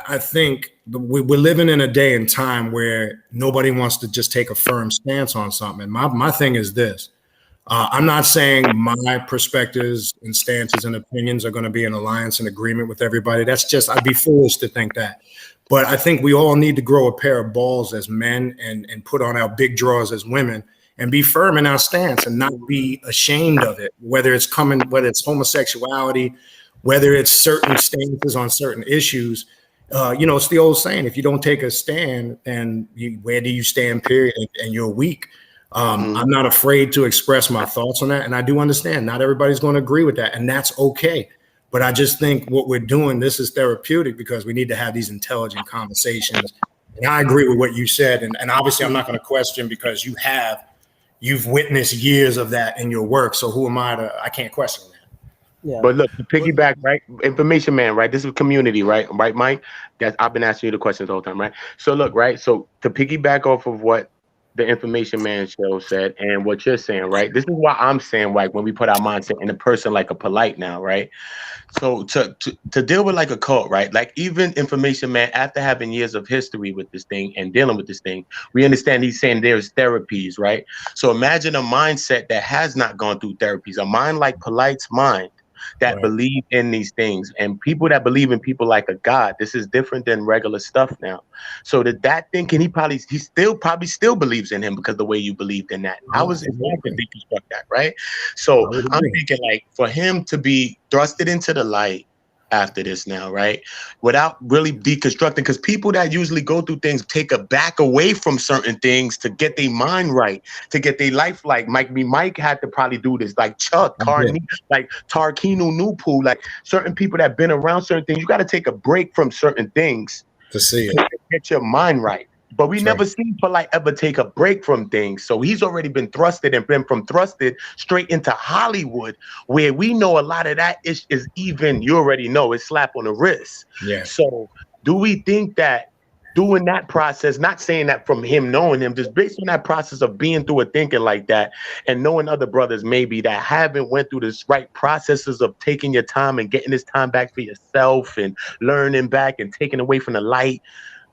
I think we're living in a day and time where nobody wants to just take a firm stance on something. My thing is this. I'm not saying my perspectives and stances and opinions are going to be in alliance and agreement with everybody. That's just, I'd be foolish to think that. But I think we all need to grow a pair of balls as men and put on our big drawers as women and be firm in our stance and not be ashamed of it, whether it's homosexuality, whether it's certain stances on certain issues. It's the old saying, if you don't take a stand, then where do you stand, period, and you're weak. I'm not afraid to express my thoughts on that. And I do understand not everybody's going to agree with that. And that's okay. But I just think what we're doing, this is therapeutic because we need to have these intelligent conversations. And I agree with what you said. And obviously I'm not going to question because you've witnessed years of that in your work. So who am I can't question that. Yeah. But look, to piggyback, right? Information Man, right? This is community, right? Right, Mike? I've been asking you the questions all the time, right? So look, right? So to piggyback off of what the Information Man show said, and what you're saying, right? This is why I'm saying, like, when we put our mindset in a person like a Polite now, right? So to deal with like a cult, right? Like even Information Man, after having years of history with this thing and dealing with this thing, we understand he's saying there's therapies, right? So imagine a mindset that has not gone through therapies, a mind like Polite's mind that believe in these things, and people that believe in people like a god. This is different than regular stuff now. So that thinking, he still believes in him because the way you believed in that. I was involved to deconstruct that, right? So I'm thinking like for him to be thrusted into the light after this now, right? Without really deconstructing, because people that usually go through things take a back away from certain things to get their mind right, to get their life like Mike had to probably do this, like Chuck, like Tarkinu Nupu, like certain people that have been around certain things. You got to take a break from certain things to see it, to get your mind right. But we never seen Polite ever take a break from things. So he's already been thrusted straight into Hollywood, where we know a lot of that is even, you already know, it's slap on the wrist. Yeah. So do we think that doing that process, not saying that from him knowing him, just based on that process of being through a thinking like that and knowing other brothers maybe that haven't went through this right processes of taking your time and getting this time back for yourself and learning back and taking away from the light,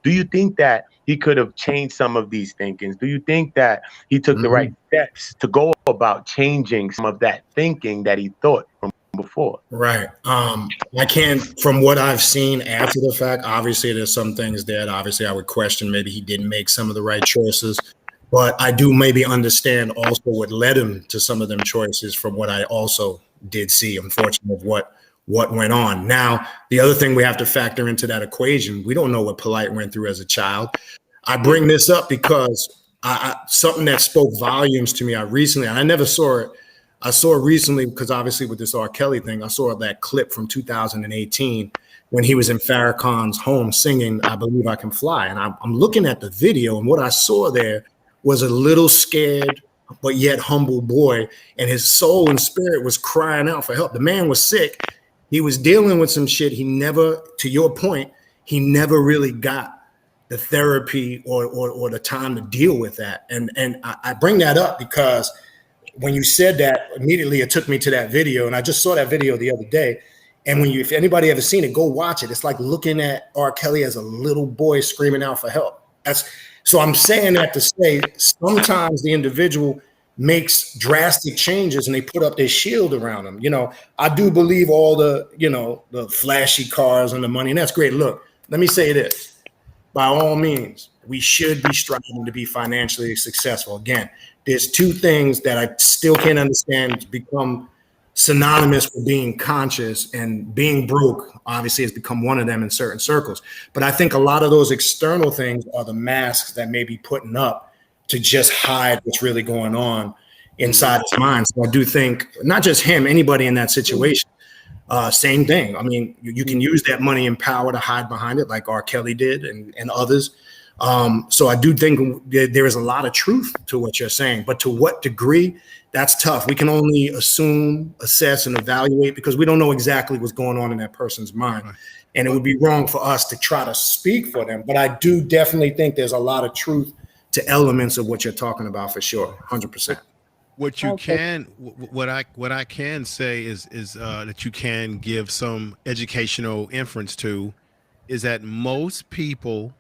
do you think that he could have changed some of these thinkings? Do you think that he took the right steps to go about changing some of that thinking that he thought from before? Right. I can't, from what I've seen after the fact, obviously there's some things that obviously I would question. Maybe he didn't make some of the right choices, but I do maybe understand also what led him to some of them choices from what I also did see, unfortunately, of what went on. Now, the other thing we have to factor into that equation, we don't know what Polite went through as a child. I bring this up because something that spoke volumes to me, I never saw it. I saw it recently because obviously with this R. Kelly thing, I saw that clip from 2018 when he was in Farrakhan's home singing I Believe I Can Fly. And I'm looking at the video, and what I saw there was a little scared but yet humble boy, and his soul and spirit was crying out for help. The man was sick. He was dealing with some shit. He never, to your point, he never really got the therapy or the time to deal with that. And I bring that up because when you said that, immediately it took me to that video, and I just saw that video the other day. And if anybody ever seen it, go watch it. It's like looking at R. Kelly as a little boy screaming out for help. So I'm saying that to say sometimes the individual makes drastic changes and they put up their shield around them. I do believe all the flashy cars and the money, and that's great. Look, let me say this. By all means, we should be striving to be financially successful. Again, there's two things that I still can't understand become synonymous with being conscious, and being broke obviously has become one of them in certain circles. But I think a lot of those external things are the masks that may be putting up to just hide what's really going on inside his mind. So I do think not just him, anybody in that situation, same thing. I mean, you can use that money and power to hide behind it like R. Kelly did and others. So I do think there is a lot of truth to what you're saying, but to what degree, that's tough. We can only assume, assess, and evaluate because we don't know exactly what's going on in that person's mind. And it would be wrong for us to try to speak for them. But I do definitely think there's a lot of truth to elements of what you're talking about for sure, 100%. What you can, what I can say is that you can give some educational inference to is that most people,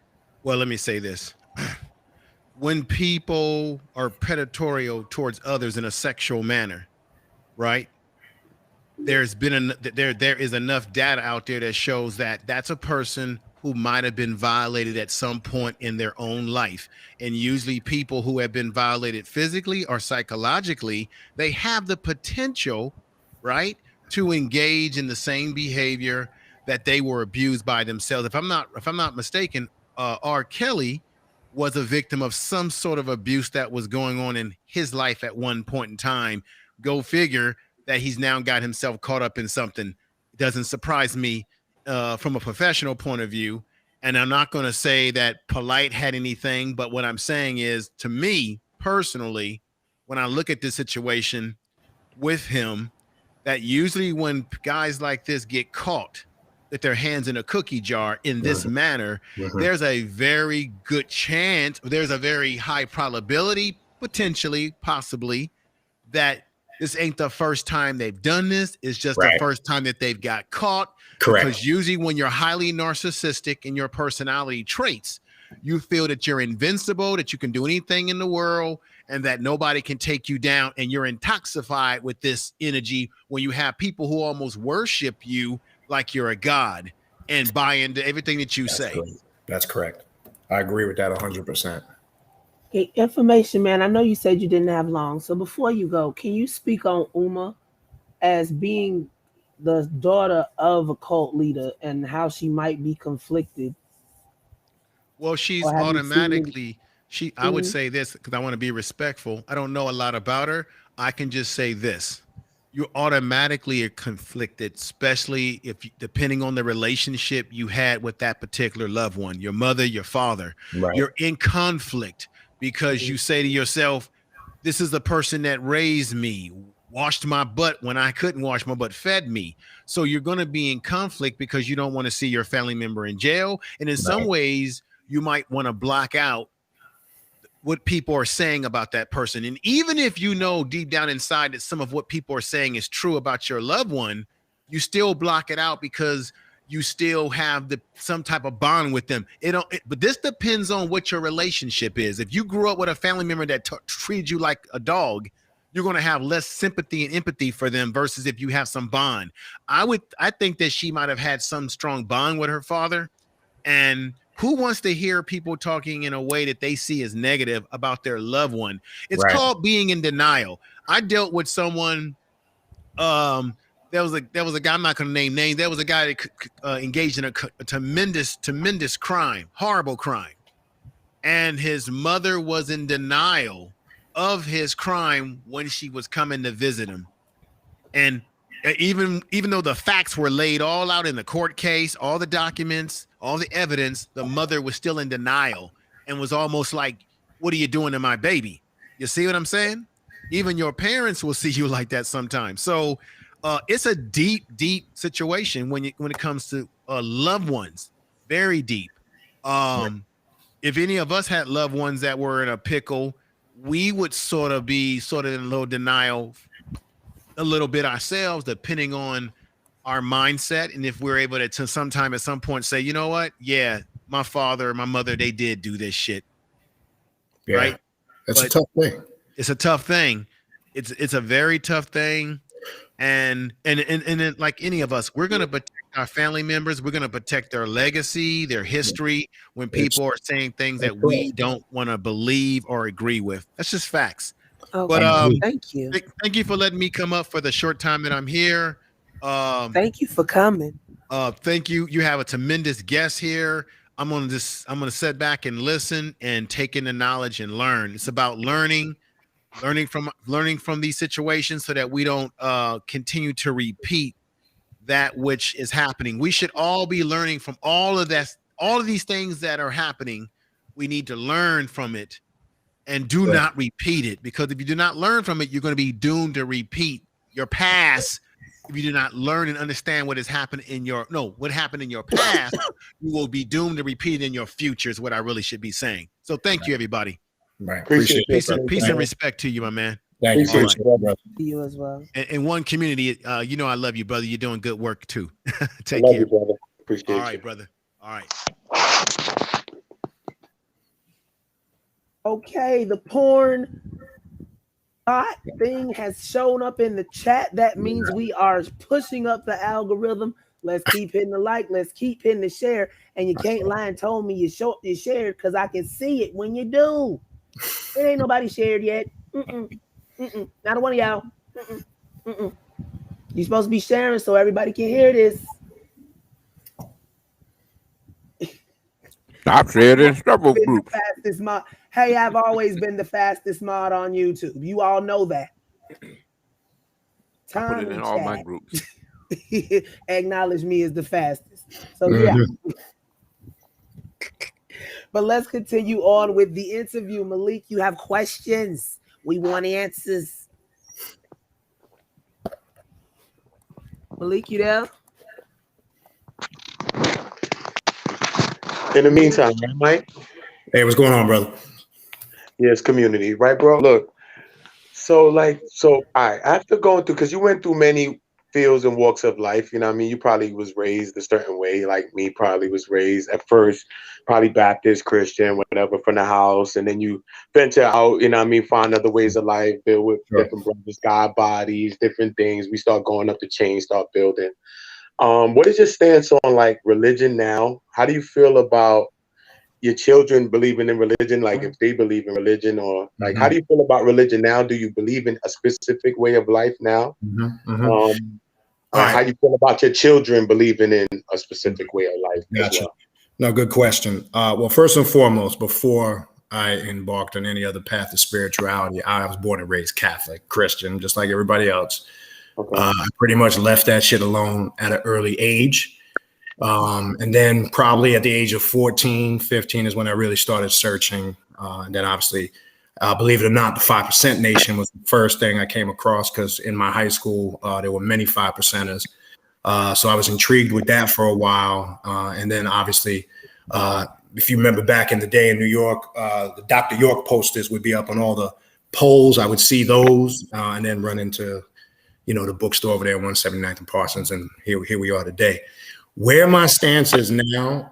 well, let me say this. When people are predatory towards others in a sexual manner, right? There is enough data out there that shows that that's a person who might have been violated at some point in their own life. And usually people who have been violated physically or psychologically, they have the potential, right, to engage in the same behavior that they were abused by themselves. If I'm not mistaken, R. Kelly was a victim of some sort of abuse that was going on in his life at one point in time. Go figure that he's now got himself caught up in something. It doesn't surprise me from a professional point of view. And I'm not going to say that Polite had anything, but what I'm saying is, to me personally, when I look at this situation with him, that usually when guys like this get caught, with their hands in a cookie jar in this manner, there's a very good chance, there's a very high probability, potentially, possibly, that this ain't the first time they've done this. It's just the first time that they've got caught. Correct. Because usually when you're highly narcissistic in your personality traits, you feel that you're invincible, that you can do anything in the world, and that nobody can take you down. And you're intoxicated with this energy when you have people who almost worship you like you're a god and buy into everything that you say. Correct. That's correct. I agree with that 100%. Okay, information, man. I know you said you didn't have long. So before you go, can you speak on Uma as being the daughter of a cult leader and how she might be conflicted? Well, she's automatically, I would say this because I want to be respectful. I don't know a lot about her. I can just say this. You automatically are conflicted, especially if depending on the relationship you had with that particular loved one, your mother, your father. You're in conflict because you say to yourself, this is the person that raised me, washed my butt when I couldn't wash my butt, fed me. So you're going to be in conflict because you don't want to see your family member in jail. And in some ways, you might want to block out what people are saying about that person. And even if you know deep down inside that some of what people are saying is true about your loved one, you still block it out because you still have some type of bond with them. But this depends on what your relationship is. If you grew up with a family member that treated you like a dog, you're going to have less sympathy and empathy for them versus if you have some bond. I think that she might have had some strong bond with her father. And who wants to hear people talking in a way that they see as negative about their loved one? It's called being in denial. I dealt with someone, there was a guy, I'm not going to name names. There was a guy that engaged in a tremendous crime, horrible crime. And his mother was in denial of his crime when she was coming to visit him. And even though the facts were laid all out in the court case, all the documents, all the evidence, the mother was still in denial and was almost like, what are you doing to my baby? You see what I'm saying? Even your parents will see you like that sometimes. So it's a deep situation when it comes to loved ones, very deep. If any of us had loved ones that were in a pickle, we would sort of in a little denial a little bit ourselves, depending on our mindset. And if we're able to sometime at some point say, you know what? Yeah, my father or my mother, they did do this shit. Yeah. Right. It's a tough thing. It's a tough thing. It's a very tough thing. And then, like any of us, we're going to protect our family members. We're going to protect their legacy, their history when people are saying things that we don't want to believe or agree with. That's just facts. Okay. But thank you. Thank you for letting me come up for the short time that I'm here. Thank you for coming. Thank you. You have a tremendous guest here. I'm gonna sit back and listen and take in the knowledge and learn. It's about learning from these situations so that we don't continue to repeat that which is happening. We should all be learning from all of these things that are happening. We need to learn from it and do not repeat it, because if you do not learn from it, you're going to be doomed to repeat your past. If you do not learn and understand what happened in your past, you will be doomed to repeat it in your future, is what I really should be saying. So thank you, everybody. Right. Appreciate peace and respect to you, my man. Thank you. To you as well. And one community, I love you, brother. You're doing good work too. Take care. You, brother. Appreciate you. All right, brother. All right. Okay, the porn bot thing has shown up in the chat. That means we are pushing up the algorithm. Let's keep hitting the like. Let's keep hitting the share. And you can't lie and told me you shared because I can see it when you do. It ain't nobody shared yet. Not a one of y'all. You're supposed to be sharing so everybody can hear this. Stop sharing trouble group. Hey, I've always been the fastest mod on YouTube. You all know that. I put it in all my groups. Acknowledge me as the fastest. So yeah. But let's continue on with the interview. Malik, you have questions. We want answers. Malik, you there? In the meantime, right, Mike? Hey, what's going on, brother? Yeah, it's community, right, bro? Look, so all right, after going through, because you went through many fields and walks of life, you know what I mean? You probably was raised a certain way, like me probably was raised at first, probably Baptist, Christian, whatever, from the house. And then you venture out, you know what I mean, find other ways of life, build with different brothers, God bodies, different things. We start going up the chain, start building. What is your stance on like religion now? How do you feel about your children believing in religion, like if they believe in religion, or like how do you feel about religion now? Do you believe in a specific way of life now? How do you feel about your children believing in a specific way of life as well? No, good question. Well, first and foremost, before I embarked on any other path of spirituality, I was born and raised Catholic, Christian, just like everybody else. I pretty much left that shit alone at an early age. And then probably at the age of 14, 15 is when I really started searching. And then obviously, believe it or not, the 5% Nation was the first thing I came across because in my high school, there were many 5%ers. So I was intrigued with that for a while. And then obviously, if you remember back in the day in New York, the Dr. York posters would be up on all the poles. I would see those and then run into, the bookstore over there, 179th and Parsons. And here we are today. Where my stance is now,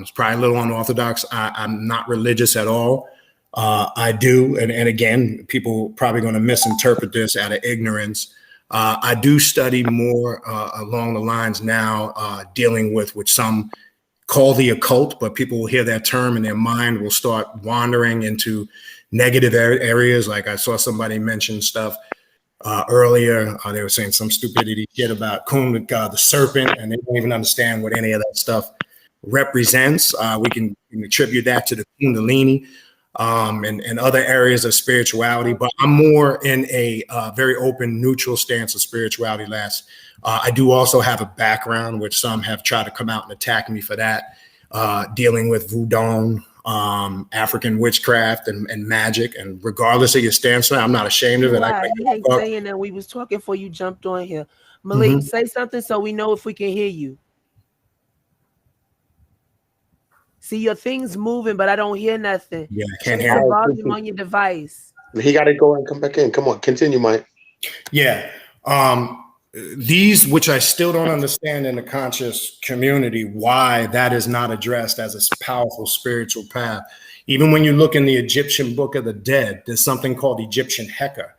it's probably a little unorthodox. I'm not religious at all. I do, and again, people probably going to misinterpret this out of ignorance. I do study more along the lines now, dealing with what some call the occult, but people will hear that term and their mind will start wandering into negative areas. Like I saw somebody mention stuff earlier. They were saying some stupidity shit about the serpent, and they don't even understand what any of that stuff represents. We can attribute that to the Kundalini and other areas of spirituality, but I'm more in a very open, neutral stance of spirituality. I do also have a background, which some have tried to come out and attack me for that, dealing with voodoo, African witchcraft and magic, and regardless of your stance, I'm not ashamed of it. I hate saying that. We was talking before you jumped on here. Malik, say something so we know if we can hear you. See, your thing's moving, but I don't hear nothing. Yeah, I can't hear the volume on your device. He got to go and come back in. Come on, continue, Mike. Yeah. These, which I still don't understand in the conscious community, why that is not addressed as a powerful spiritual path. Even when you look in the Egyptian Book of the Dead, there's something called Egyptian Heka,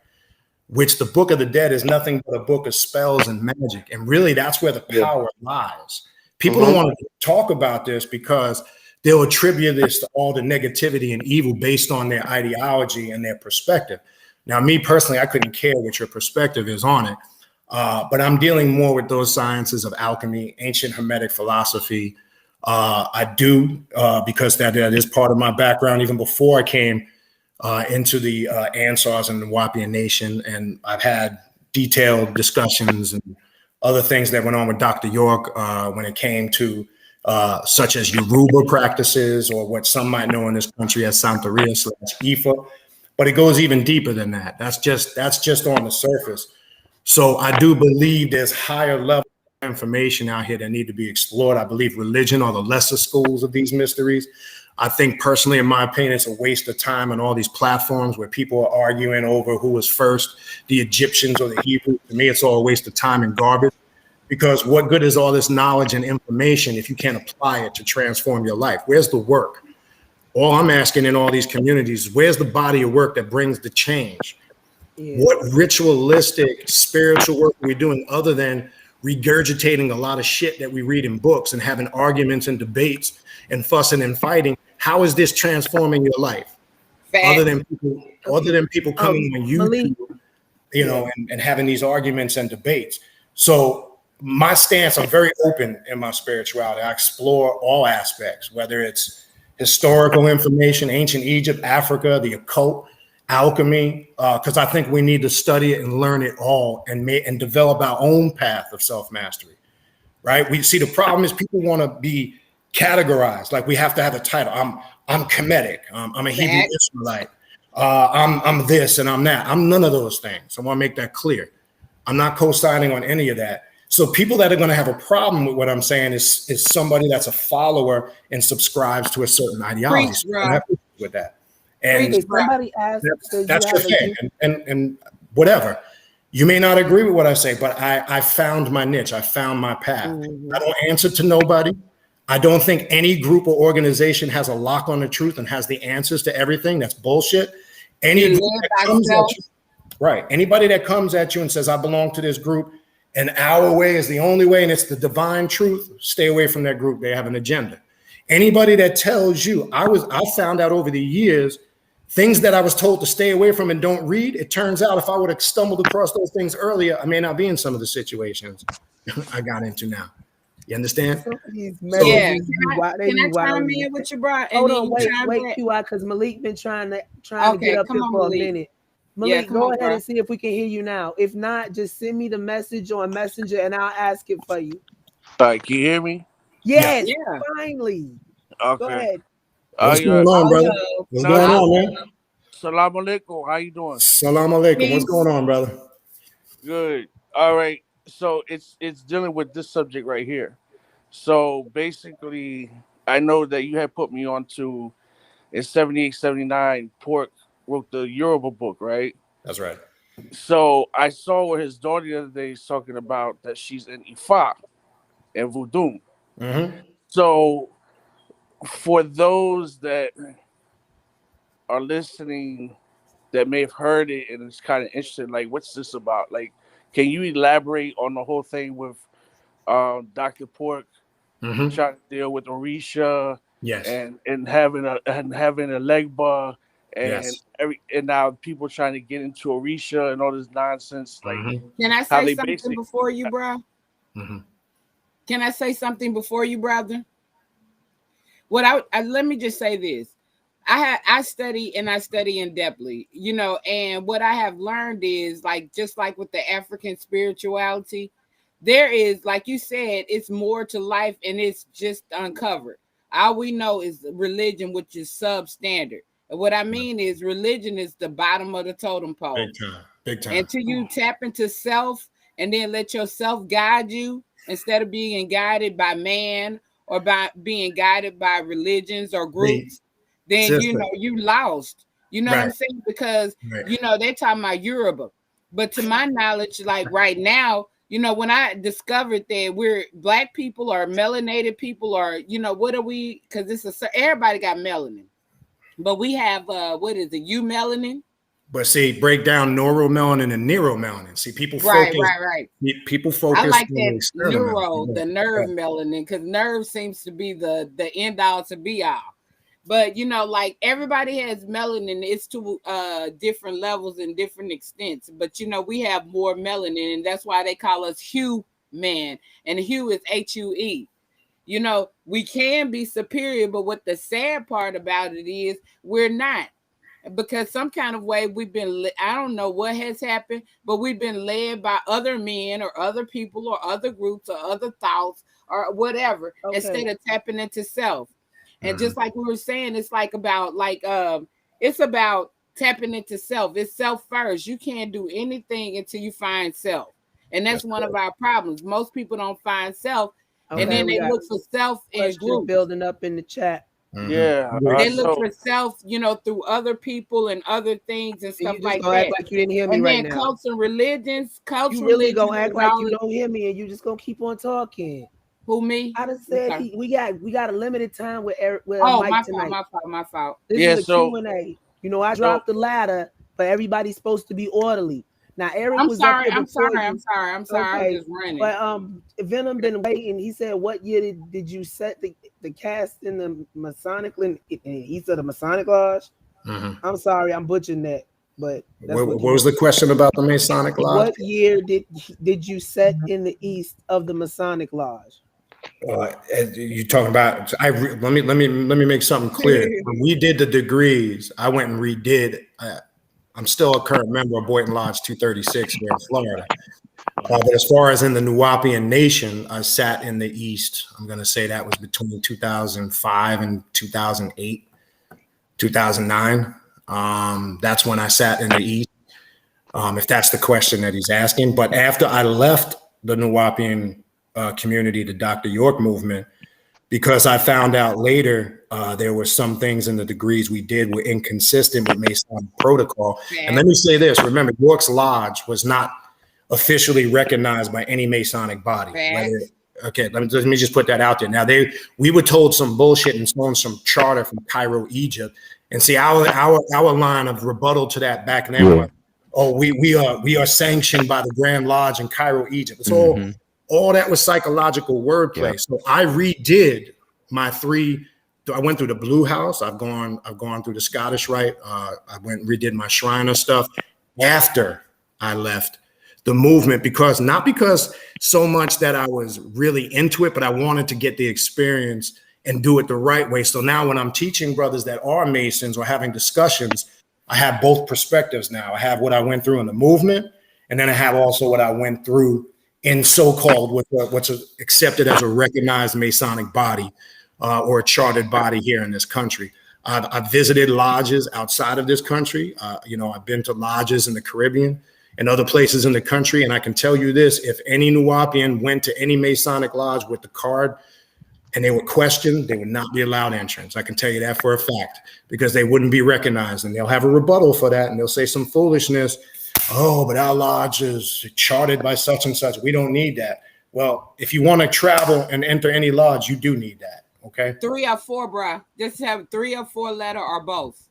which the Book of the Dead is nothing but a book of spells and magic. And really, that's where the power lies. People don't want to talk about this because they'll attribute this to all the negativity and evil based on their ideology and their perspective. Now, me personally, I couldn't care what your perspective is on it. But I'm dealing more with those sciences of alchemy, ancient Hermetic philosophy. I do, because that is part of my background, even before I came into the Ansars and the Nuwubian Nation. And I've had detailed discussions and other things that went on with Dr. York when it came to such as Yoruba practices, or what some might know in this country as Santeria/Ifa. But it goes even deeper than that. That's just on the surface. So I do believe there's higher level information out here that need to be explored. I believe religion are the lesser schools of these mysteries. I think personally, in my opinion, it's a waste of time on all these platforms where people are arguing over who was first, the Egyptians or the Hebrews. To me, it's all a waste of time and garbage, because what good is all this knowledge and information if you can't apply it to transform your life? Where's the work? All I'm asking in all these communities is, where's the body of work that brings the change? Yeah. What ritualistic spiritual work are we doing other than regurgitating a lot of shit that we read in books and having arguments and debates and fussing and fighting? How is this transforming your life? Other than people coming on YouTube, and having these arguments and debates. So my stance, I'm very open in my spirituality. I explore all aspects, whether it's historical information, ancient Egypt, Africa, the occult, alchemy, because I think we need to study it and learn it all and develop our own path of self-mastery, right? We see the problem is people want to be categorized. Like we have to have a title. I'm Kemetic. I'm a Hebrew Israelite. I'm this and I'm that. I'm none of those things. I want to make that clear. I'm not co-signing on any of that. So people that are going to have a problem with what I'm saying is somebody that's a follower and subscribes to a certain ideology. So I don't have to with that. And somebody asked, that's your thing. And whatever. You may not agree with what I say, but I found my niche. I found my path. I don't answer to nobody. I don't think any group or organization has a lock on the truth and has the answers to everything. That's bullshit. Any group that comes at you, right? Anybody that comes at you and says, I belong to this group, and our way is the only way, and it's the divine truth, stay away from that group. They have an agenda. Anybody that tells you, I found out over the years, things that I was told to stay away from and don't read, it turns out if I would have stumbled across those things earlier, I may not be in some of the situations I got into now. You understand? Yeah. Can I chime in with you, bro? Hold on, wait, QI, because Malik been trying to get up here for a minute. Malik, go ahead and see if we can hear you now. If not, just send me the message on Messenger and I'll ask it for you. All right, can you hear me? Yes, finally. Okay. Go ahead. What's going on, brother? What's going on, man? Salam alaikum. How you doing? Salam alaikum. What's going on, brother? Good. All right. So it's dealing with this subject right here. So basically, I know that you had put me on to in 78, 79, Pork wrote the Yoruba book, right? That's right. So I saw where his daughter the other day is talking about that she's in Ifa and Voodoo. Mm-hmm. So for those that are listening that may have heard it and it's kind of interesting, like, what's this about? Like, can you elaborate on the whole thing with Dr. Pork trying to deal with Orisha, and having a legba and now people trying to get into Orisha and all this nonsense. Like, can I say something before you, bro? Can I say something before you, brother? What let me just say this. I study and I study in depthly, you know, and what I have learned is, like, just like with the African spirituality, there is, like you said, it's more to life and it's just uncovered. All we know is religion, which is substandard. And what I mean is religion is the bottom of the totem pole. Big time. Until you tap into self and then let yourself guide you instead of being guided by man or by being guided by religions or groups, then, you know, you lost. You know what I'm saying? Because, you know, they're talking about Yoruba. But to my knowledge, like right now, you know, when I discovered that we're Black people or melanated people or, you know, what are we? Because everybody got melanin. But we have, what is it, eumelanin? But see, break down neuromelanin and neuromelanin. See, people focus. Right. People focus. I like that the nerve melanin, because nerve seems to be the end all to be all. But, you know, like everybody has melanin. It's to different levels and different extents. But, you know, we have more melanin, and that's why they call us hue man. And hue is HUE. You know, we can be superior, but what the sad part about it is we're not. Because some kind of way we've been, I don't know what has happened, but we've been led by other men or other people or other groups or other thoughts or whatever, instead of tapping into self. And just like we were saying, it's like about it's about tapping into self. It's self first. You can't do anything until you find self. And that's one of our problems. Most people don't find self, and then they look for self in groups. Building up in the chat. Yeah, they look for self, you know, through other people and other things and stuff like that. Act like you didn't hear me right now. And then cults and religions, you really gonna act like you don't hear me, and you just gonna keep on talking. Who, me? I just said we got a limited time with Eric. With Mike tonight. My fault. This is a Q&A. You know, I dropped the ladder, but everybody's supposed to be orderly. Now, Eric I'm was sorry. up I'm sorry. Okay. I'm just running. But Venom been waiting. He said, "What year did you set the cast in the Masonic?" He said the Masonic Lodge. I'm sorry, I'm butchering that. But what was the question about the Masonic Lodge? What year did you set in the east of the Masonic Lodge? You talking about? Let me make something clear. When we did the degrees, I went and redid. I'm still a current member of Boynton Lodge 236 here in Florida. But as far as in the Nuwubian Nation, I sat in the East. I'm going to say that was between 2005 and 2008, 2009. That's when I sat in the East, if that's the question that he's asking. But after I left the Nuwubian community, the Dr. York movement, because I found out later there were some things in the degrees we did were inconsistent with Masonic protocol. Yeah. And let me say this, remember, York's Lodge was not officially recognized by any Masonic body. Okay, let me just put that out there. Now we were told some bullshit and on some charter from Cairo, Egypt. And see, our line of rebuttal to that back then was, oh, we are sanctioned by the Grand Lodge in Cairo, Egypt. It's all that was psychological wordplay. So I redid my 3. I went through the Blue House. I've gone through the Scottish Rite. I went and redid my Shriner stuff after I left the movement, not because so much that I was really into it, but I wanted to get the experience and do it the right way. So now when I'm teaching brothers that are Masons or having discussions, I have both perspectives now. I have what I went through in the movement, and then I have also what I went through in so-called what's accepted as a recognized Masonic body or a chartered body here in this country. I've visited lodges outside of this country. I've been to lodges in the Caribbean and other places in the country. And I can tell you this, if any Nuwubian went to any Masonic lodge with the card and they were questioned, they would not be allowed entrance. I can tell you that for a fact, because they wouldn't be recognized, and they'll have a rebuttal for that. And they'll say some foolishness. Oh, but our lodge is chartered by such and such. We don't need that. Well, if you want to travel and enter any lodge, you do need that. Okay. 3 or 4, bro. Just have 3 or 4 letter or both.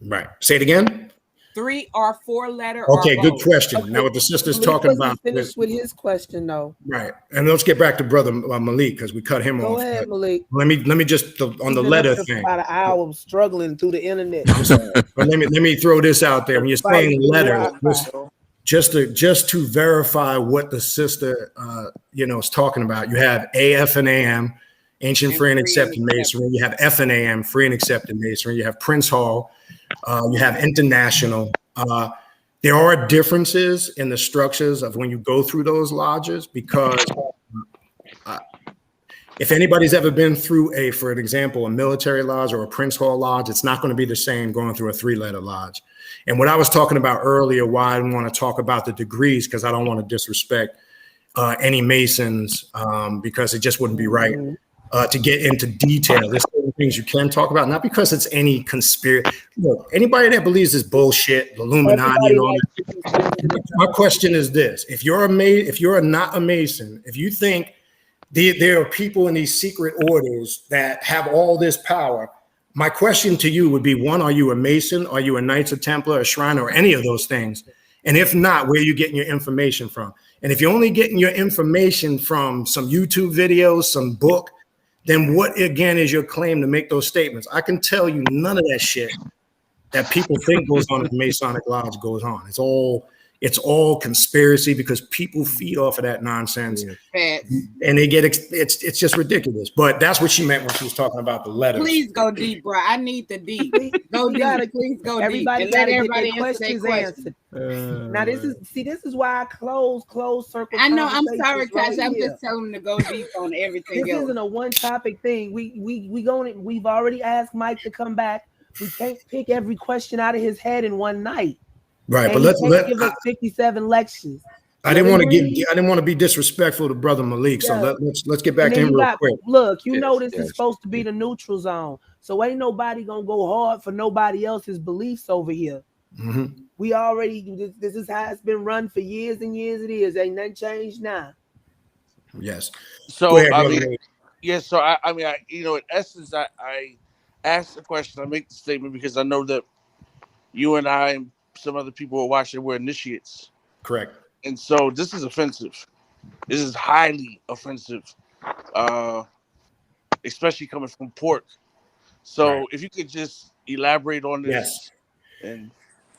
Right. Say it again. 3 or 4 letter. Okay, or good both. question. Okay. Now, what the sister's talking about. Finish with his question, though. Right, and let's get back to Brother Malik, because we cut him off. Go ahead, Malik. Let me just on the letter thing. About an hour struggling through the internet. But let me throw this out there. When you're saying letter, just to verify what the sister is talking about, you have AF and AM, Ancient Free and Accepted Masonry. You have F and AM, Free and Accepted Masonry. You have Prince Hall. You have International. There are differences in the structures of when you go through those lodges, because if anybody's ever been through for an example, a military lodge or a Prince Hall lodge, it's not going to be the same going through a 3-letter lodge. And what I was talking about earlier, why I didn't want to talk about the degrees, because I don't want to disrespect any Masons, because it just wouldn't be right to get into detail. There's certain things you can talk about, not because it's any conspiracy. Look, anybody that believes this bullshit, the Illuminati and all that. My question is this: if you're not a Mason, if you think there are people in these secret orders that have all this power, my question to you would be, 1, are you a Mason? Are you a Knights of Templar, a Shriner, or any of those things? And if not, where are you getting your information from? And if you're only getting your information from some YouTube videos, some book, then what again is your claim to make those statements? I can tell you none of that shit that people think goes on at the Masonic Lodge goes on. It's all conspiracy, because people feed off of that nonsense, and they get it's just ridiculous. But that's what she meant when she was talking about the letters. Please go deep, bro. I need the deep. Go deep. Please go deep. And let everybody answer their questions. Now this is why I close circle. I know. I'm sorry, Tasha. I'm just telling them to go deep on everything. This isn't a one topic thing. We've already asked Mike to come back. We can't pick every question out of his head in one night. Right, and but let's give us 57 lectures. I didn't want to be disrespectful to Brother Malik, so let's get back to him real quick. Look, this is supposed to be the neutral zone, so ain't nobody gonna go hard for nobody else's beliefs over here. Mm-hmm. We already this is how it's been run for years and years. It is, ain't nothing changed now. Yes. So ahead, So I mean, in essence, I asked the question. I make the statement because I know that you and I and some other people who are watching were initiates. Correct. And so this is offensive. This is highly offensive, especially coming from Pork. So if you could just elaborate on this. Yes.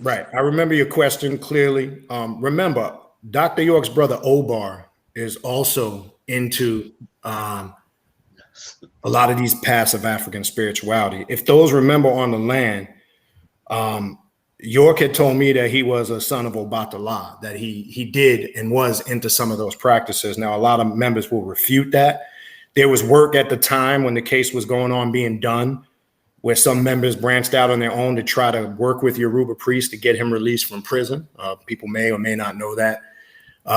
Right. I remember your question clearly. Remember, Dr. York's brother Obar is also into a lot of these passive African spirituality. If those remember on the land, York had told me that he was a son of Obatala, that he did and was into some of those practices. Now, a lot of members will refute that. There was work at the time when the case was going on being done, where some members branched out on their own to try to work with Yoruba priests to get him released from prison. People may or may not know that.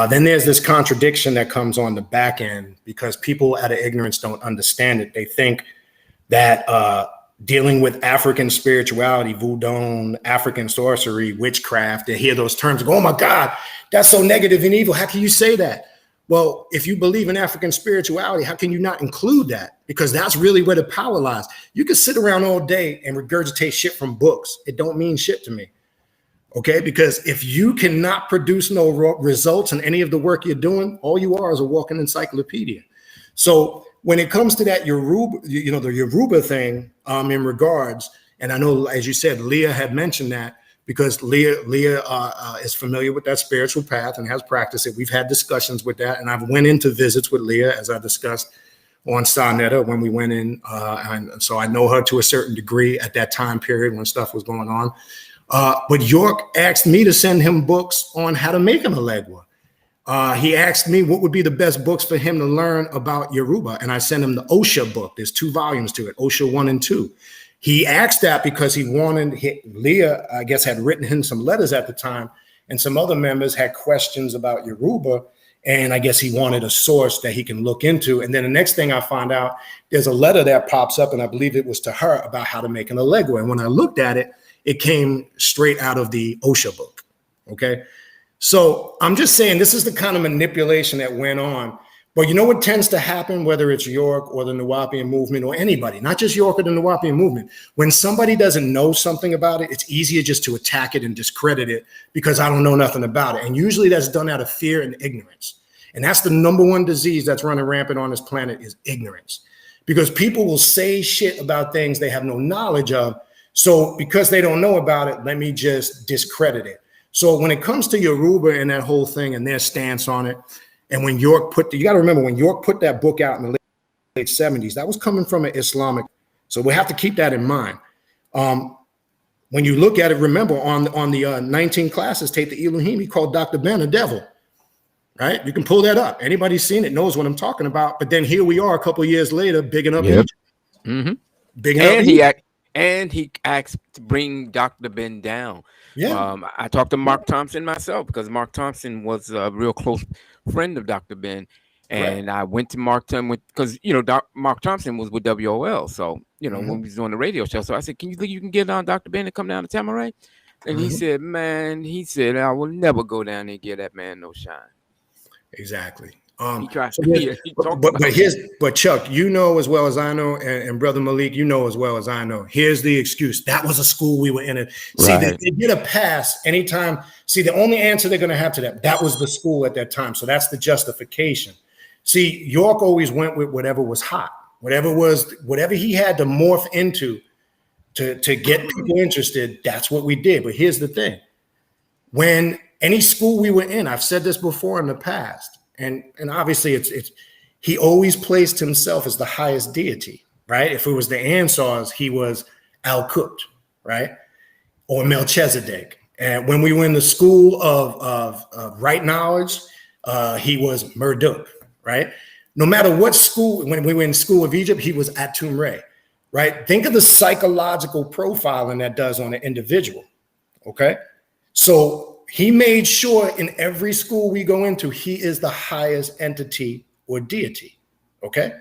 Then there's this contradiction that comes on the back end because people out of ignorance don't understand it. They think that dealing with African spirituality, voodoo, African sorcery, witchcraft, they hear those terms and go, oh my God, that's so negative and evil. How can you say that? Well, if you believe in African spirituality, how can you not include that? Because that's really where the power lies. You can sit around all day and regurgitate shit from books. It don't mean shit to me. Okay, because if you cannot produce no results in any of the work you're doing, all you are is a walking encyclopedia. So when it comes to that Yoruba, the Yoruba thing, in regards, and I know, as you said, Leah had mentioned that because Leah is familiar with that spiritual path and has practiced it. We've had discussions with that, and I've went into visits with Leah, as I discussed on Sarnetta when we went in, and so I know her to a certain degree at that time period when stuff was going on. But York asked me to send him books on how to make an Elegua. He asked me what would be the best books for him to learn about Yoruba, and I sent him the Osha book. There's 2 volumes to it, Osha 1 and 2. He asked that because he wanted, Leah, I guess, had written him some letters at the time, and some other members had questions about Yoruba, and I guess he wanted a source that he can look into. And then the next thing I find out, there's a letter that pops up, and I believe it was to her about how to make an Elegua. And when I looked at it, it came straight out of the Osha book, okay? So I'm just saying this is the kind of manipulation that went on. But you know what tends to happen, whether it's York or the Nuwubian movement or anybody, not just York or the Nuwubian movement, when somebody doesn't know something about it, it's easier just to attack it and discredit it because I don't know nothing about it. And usually that's done out of fear and ignorance. And that's the #1 disease that's running rampant on this planet is ignorance. Because people will say shit about things they have no knowledge of. So because they don't know about it, let me just discredit it. So when it comes to Yoruba and that whole thing and their stance on it, and when York you got to remember when York put that book out in the late 70s, that was coming from an Islamic. So we have to keep that in mind. When you look at it, remember on the 19 classes tape, the Elohim, he called Dr. Ben a devil, right? You can pull that up. Anybody seen it knows what I'm talking about. But then here we are a couple of years later, bigging up Egypt. Mm-hmm. Bigging up Egypt. And he asked to bring Dr. Ben down. Yeah. I talked to Mark Thompson myself because Mark Thompson was a real close friend of Dr. Ben. And I went to Mark Thompson because, Mark Thompson was with WOL. So, when we was doing the radio show. So I said, you think you can get on Dr. Ben to come down to Tamaray? And he said, I will never go down there and give that man no shine. Exactly. But Chuck, you know as well as I know, and Brother Malik, you know as well as I know. Here's the excuse. That was a school we were in. See, they get a pass anytime. See, the only answer they're going to have to that was the school at that time. So that's the justification. See, York always went with whatever was hot, whatever he had to morph into to get people interested. That's what we did. But here's the thing. When any school we were in, I've said this before in the past, and obviously he always placed himself as the highest deity, right? If it was the Ansars, he was Al-Kut, right? Or Melchizedek. And when we were in the school of right knowledge, he was Marduk, right? No matter what school, when we were in school of Egypt, he was Atum Re, right? Think of the psychological profiling that does on an individual, okay? So he made sure in every school we go into, he is the highest entity or deity, okay?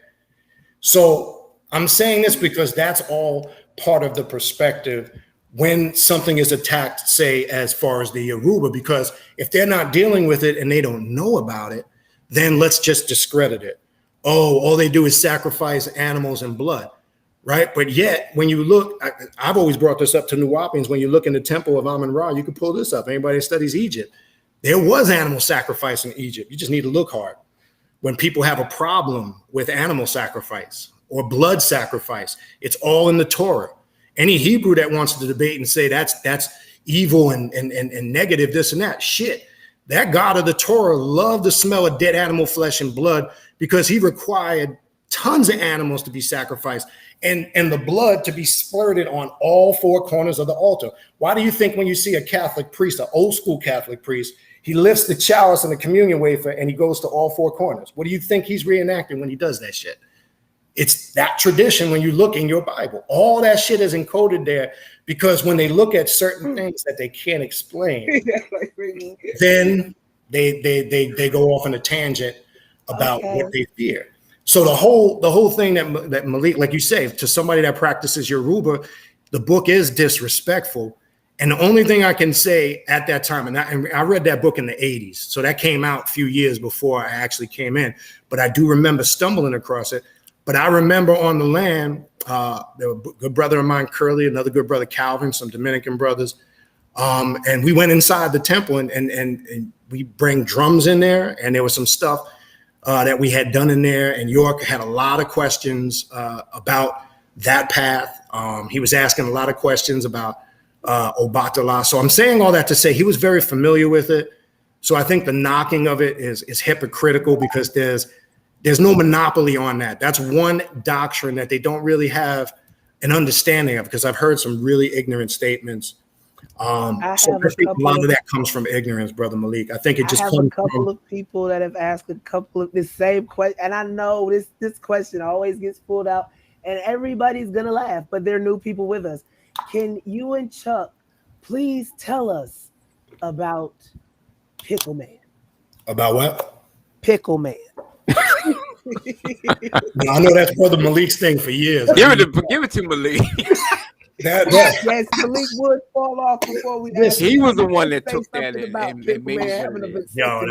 So I'm saying this because that's all part of the perspective when something is attacked, say, as far as the Yoruba, because if they're not dealing with it and they don't know about it, then let's just discredit it. Oh, all they do is sacrifice animals and blood. Right. But yet, when you look, I've always brought this up to Nuwubians. When you look in the temple of Amun-Ra, you can pull this up. Anybody that studies Egypt, there was animal sacrifice in Egypt. You just need to look hard. When people have a problem with animal sacrifice or blood sacrifice, it's all in the Torah. Any Hebrew that wants to debate and say that's evil and negative, this and that, shit. That God of the Torah loved the smell of dead animal flesh and blood because he required tons of animals to be sacrificed and the blood to be splurted on all 4 corners of the altar. Why do you think when you see a Catholic priest, an old school Catholic priest, he lifts the chalice and the communion wafer and he goes to all 4 corners? What do you think he's reenacting when he does that shit? It's that tradition when you look in your Bible. All that shit is encoded there because when they look at certain things that they can't explain, then they go off on a tangent about what they fear. So the whole thing that Malik, like you say, to somebody that practices Yoruba, the book is disrespectful. And the only thing I can say at that time, and I read that book in the 80s, so that came out a few years before I actually came in, but I do remember stumbling across it. But I remember on the land, there were a good brother of mine, Curly, another good brother, Calvin, some Dominican brothers. And we went inside the temple and we bring drums in there, and there was some stuff that we had done in there. And York had a lot of questions about that path. He was asking a lot of questions about Obatala. So I'm saying all that to say he was very familiar with it. So I think the knocking of it is hypocritical because there's no monopoly on that. That's one doctrine that they don't really have an understanding of, because I've heard some really ignorant statements. So I think a lot of that comes from ignorance, Brother Malik. I think it just I have a couple of people that have asked a couple of the same question, and I know this question always gets pulled out, and everybody's gonna laugh, but there are new people with us. Can you and Chuck please tell us about Pickle Man? About what? Pickle Man. I know that's Brother Malik's thing for years. Give it to Malik. Yes, Malik would fall off before we. Yes, he was the one that took that and made it. Yo,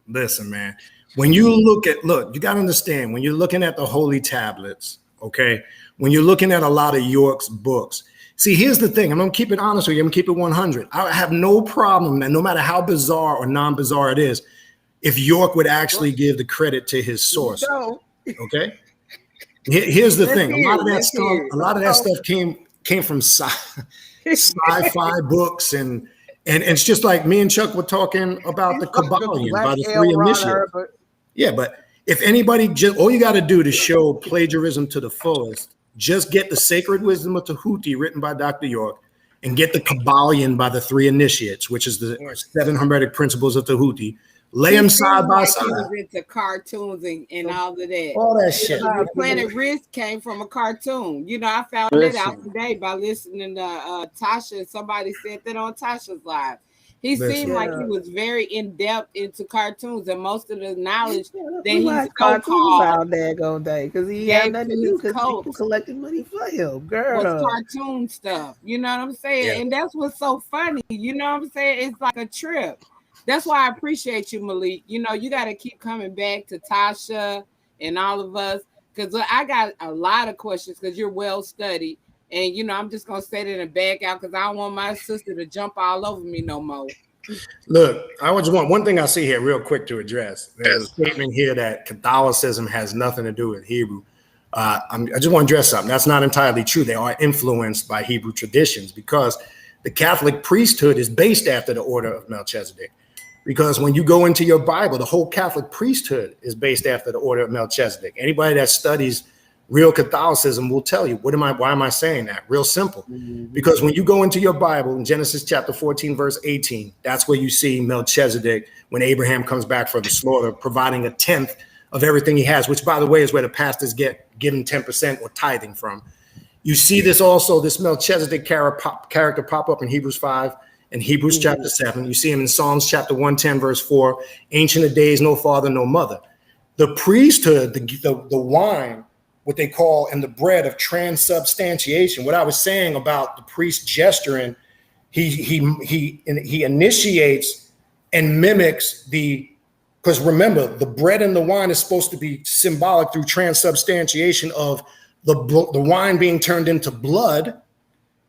listen, man. When you look, you got to understand, when you're looking at the holy tablets, okay, when you're looking at a lot of York's books, see, here's the thing. I'm going to keep it honest with you. I'm going to keep it 100. I have no problem, and no matter how bizarre or non-bizarre it is, if York would actually give the credit to his source. Okay. Here's the thing. A lot of that stuff came from sci-fi books, and it's just like me and Chuck were talking about the Kabbalion by the three initiates. Yeah, but if anybody, all you got to do to show plagiarism to the fullest, just get the Sacred Wisdom of Tahuti written by Dr. York, and get the Kabbalion by the three initiates, which is the 7 Hermetic Principles of Tahuti. Lay them side by side. He was into cartoons and all of that. All that shit. Planet Risk came from a cartoon. You know, I found it out today by listening to Tasha. Somebody said that on Tasha's live. He seemed like he was very in depth into cartoons, and most of the knowledge that he's cartoons out there all day because he had nothing to do because people collected money for him. Girl, was cartoon stuff. You know what I'm saying? Yeah. And that's what's so funny. You know what I'm saying? It's like a trip. That's why I appreciate you, Malik. You know, you got to keep coming back to Tasha and all of us, because I got a lot of questions because you're well studied. And, you know, I'm just going to set it and back out because I don't want my sister to jump all over me no more. Look, I just want one thing I see here real quick to address. There's a statement here that Catholicism has nothing to do with Hebrew. I just want to address something. That's not entirely true. They are influenced by Hebrew traditions because the Catholic priesthood is based after the order of Melchizedek. Because when you go into your Bible, the whole Catholic priesthood is based after the order of Melchizedek. Anybody that studies real Catholicism will tell you, why am I saying that? Real simple. Because when you go into your Bible in Genesis chapter 14, verse 18, that's where you see Melchizedek when Abraham comes back for the slaughter, providing 1/10 of everything he has, which, by the way, is where the pastors get given 10% or tithing from. You see this also, this Melchizedek character pop up in Hebrews 5. In Hebrews chapter 7, you see him in Psalms chapter 110, verse 4, ancient of days, no father, no mother. The priesthood, the wine, what they call, and the bread of transubstantiation. What I was saying about the priest gesturing, he initiates and mimics because remember, the bread and the wine is supposed to be symbolic through transubstantiation of the wine being turned into blood,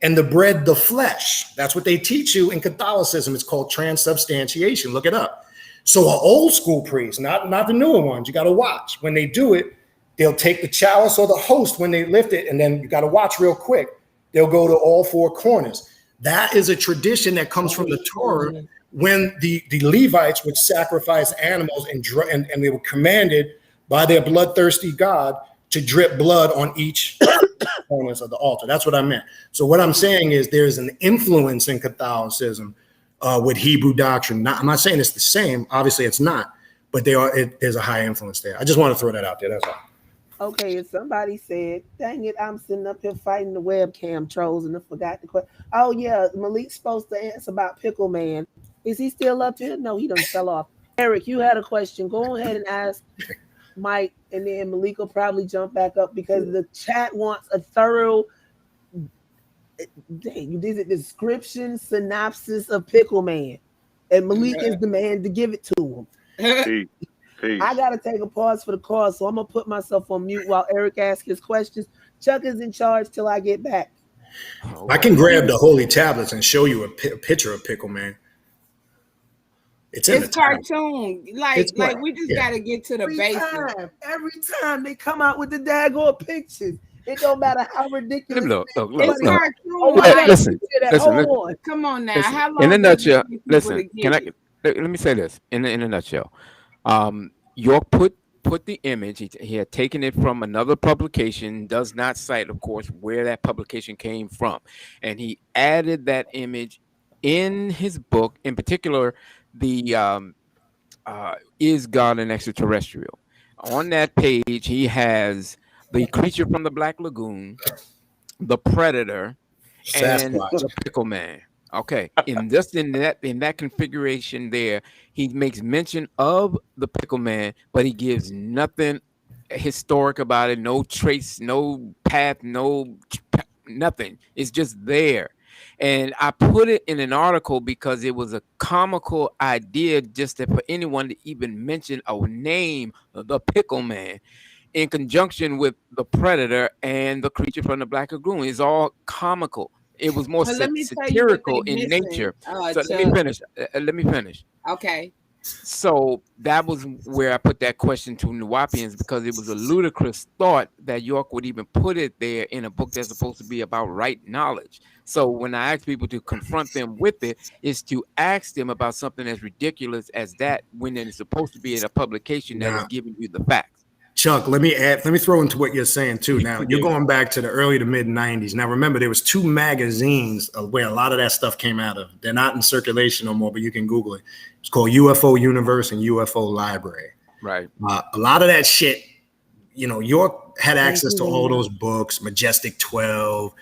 and the bread, the flesh. That's what they teach you in Catholicism. It's called transubstantiation. Look it up. So an old school priest, not the newer ones, you got to watch. When they do it, they'll take the chalice or the host when they lift it, and then you got to watch real quick. They'll go to all four corners. That is a tradition that comes from the Torah when the Levites would sacrifice animals and they were commanded by their bloodthirsty God to drip blood on each components of the altar. That's what I meant. So what I'm saying is there's an influence in Catholicism with Hebrew doctrine. I'm not saying it's the same. Obviously, it's not. But there's a high influence there. I just want to throw that out there. That's all. Okay, if somebody said, dang it, I'm sitting up here fighting the webcam trolls and I forgot the question. Oh, yeah, Malik's supposed to answer about Pickle Man. Is he still up here? No, he done fell off. Eric, you had a question. Go ahead and ask Mike, and then Malik will probably jump back up because the chat wants a thorough description, synopsis of Pickle Man. And Malik is the man to give it to him. Peace. I gotta take a pause for the call, so I'm gonna put myself on mute while Eric asks his questions. Chuck is in charge till I get back. I can grab the holy tablets and show you a picture of Pickle Man. It's cartoon. Like we just gotta get to the basics. Every time they come out with the daggone pictures, it don't matter how ridiculous. Look. It's cartoon. Listen. Come on now. Listen, How long? In a nutshell, listen. Let me say this in a nutshell. York put the image. He had taken it from another publication. Does not cite, of course, where that publication came from, and he added that image in his book. In particular, the Is God an Extraterrestrial? On that page, he has the creature from the Black Lagoon, the Predator, and the Pickle Man. Okay, in that configuration there, he makes mention of the Pickle Man, but he gives nothing historic about it. No trace, no path, nothing. It's just there. And I put it in an article because it was a comical idea just for anyone to even mention a name, the Pickle Man, in conjunction with the Predator and the creature from the Black Lagoon. It's all comical. It was more satirical in nature. So let me finish. Okay. So that was where I put that question to Nuwubians, because it was a ludicrous thought that York would even put it there in a book that's supposed to be about right knowledge. So when I ask people to confront them with it, is to ask them about something as ridiculous as that when it's supposed to be in a publication that is giving you the facts. Chuck, let me throw into what you're saying too. Now you're going back to the early to mid 90s. Now remember, there was 2 magazines where a lot of that stuff came out of. They're not in circulation no more, but you can Google it. It's called UFO Universe and UFO Library. Right. A lot of that shit, York had access to all those books, Majestic 12,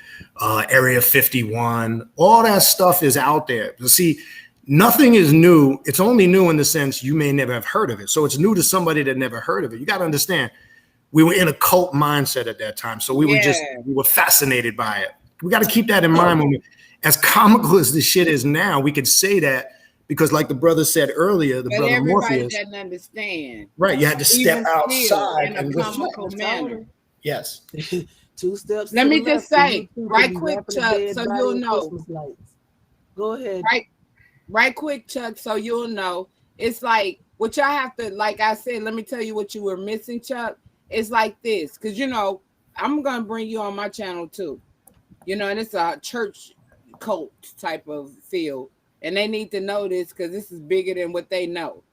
Area 51. All that stuff is out there. You see, nothing is new. It's only new in the sense you may never have heard of it. So it's new to somebody that never heard of it. You got to understand, we were in a cult mindset at that time. So we were fascinated by it. We got to keep that in mind. As comical as this shit is now, we could say that because, like the brother said earlier, but brother everybody Morpheus doesn't understand. Right. You had to step outside in a comical manner. Yes. 2 steps. Let me just say, right quick, Chuck, so you'll know. Go ahead. Right quick, Chuck, so you'll know. It's like what y'all have to, like I said, let me tell you what you were missing, Chuck. It's like this, because I'm gonna bring you on my channel too. And it's a church cult type of feel. And they need to know this because this is bigger than what they know.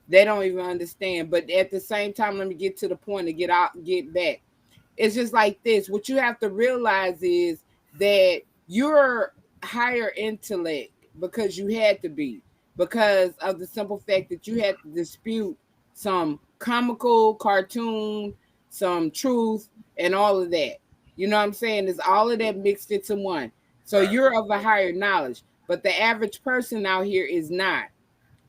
They don't even understand. But at the same time, let me get to the point and get back. It's just like this. What you have to realize is that you're higher intellect because you had to be, because of the simple fact that you had to dispute some comical cartoon, some truth, and all of that. You know what I'm saying? It's all of that mixed into one. So you're of a higher knowledge, but the average person out here is not.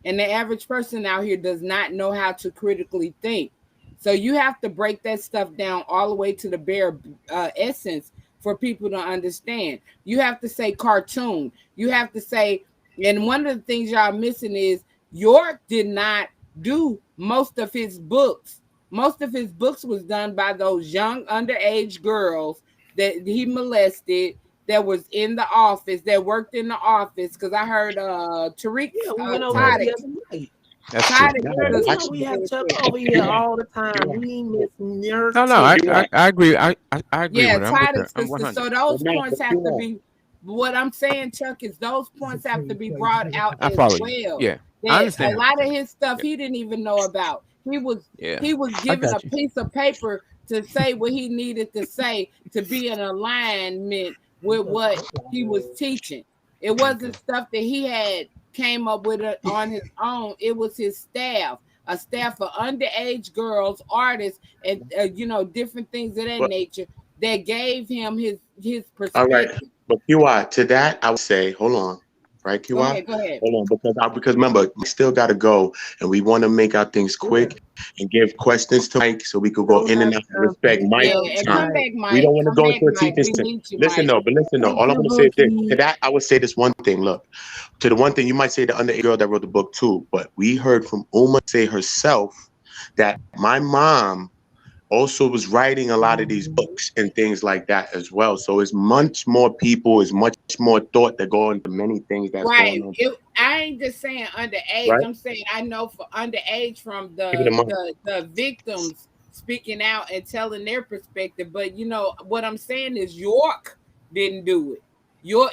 And the average person out here does not know how to critically think. So you have to break that stuff down all the way to the bare essence for people to understand. You have to say cartoon. You have to say, and one of the things y'all missing is York did not do most of his books. Most of his books was done by those young underage girls that he molested, that was in the office, that worked in the office. Because I heard Tariq. We have Chuck over here all the time. We miss nurse. No, I agree. I agree. Yeah, with so those points have to be. What I'm saying, Chuck, is those points have to be brought out as well. Yeah, I understand. A lot of his stuff he didn't even know about. He was given a piece of paper to say what he needed to say to be in alignment with what he was teaching. It wasn't stuff that he had came up with it on his own. It was his staff, a staff of underage girls, artists, and different things of that nature that gave him his perspective. All right, but to that I would say, hold on. right, Kiwa? Go ahead, go ahead. Hold on, because remember, we still got to go, and we want to make our things quick and give questions to Mike so we could go in and out and respect Mike's and time. come back, Mike. We don't want to Come go back, into a Mike. teaching. We need you, Listen, Mike. no. All I'm going to say is this. To that, I would say this one thing. Look, to the one thing you might say, the underage girl that wrote the book too, but we heard from Uma say herself that my mom also was writing a lot of these books and things like that as well. So it's much more people, it's much more thought that go into many things that's Right. going on. I ain't just saying underage. Right? I'm saying I know for underage from the victims speaking out and telling their perspective. But you know what I'm saying is York didn't do it.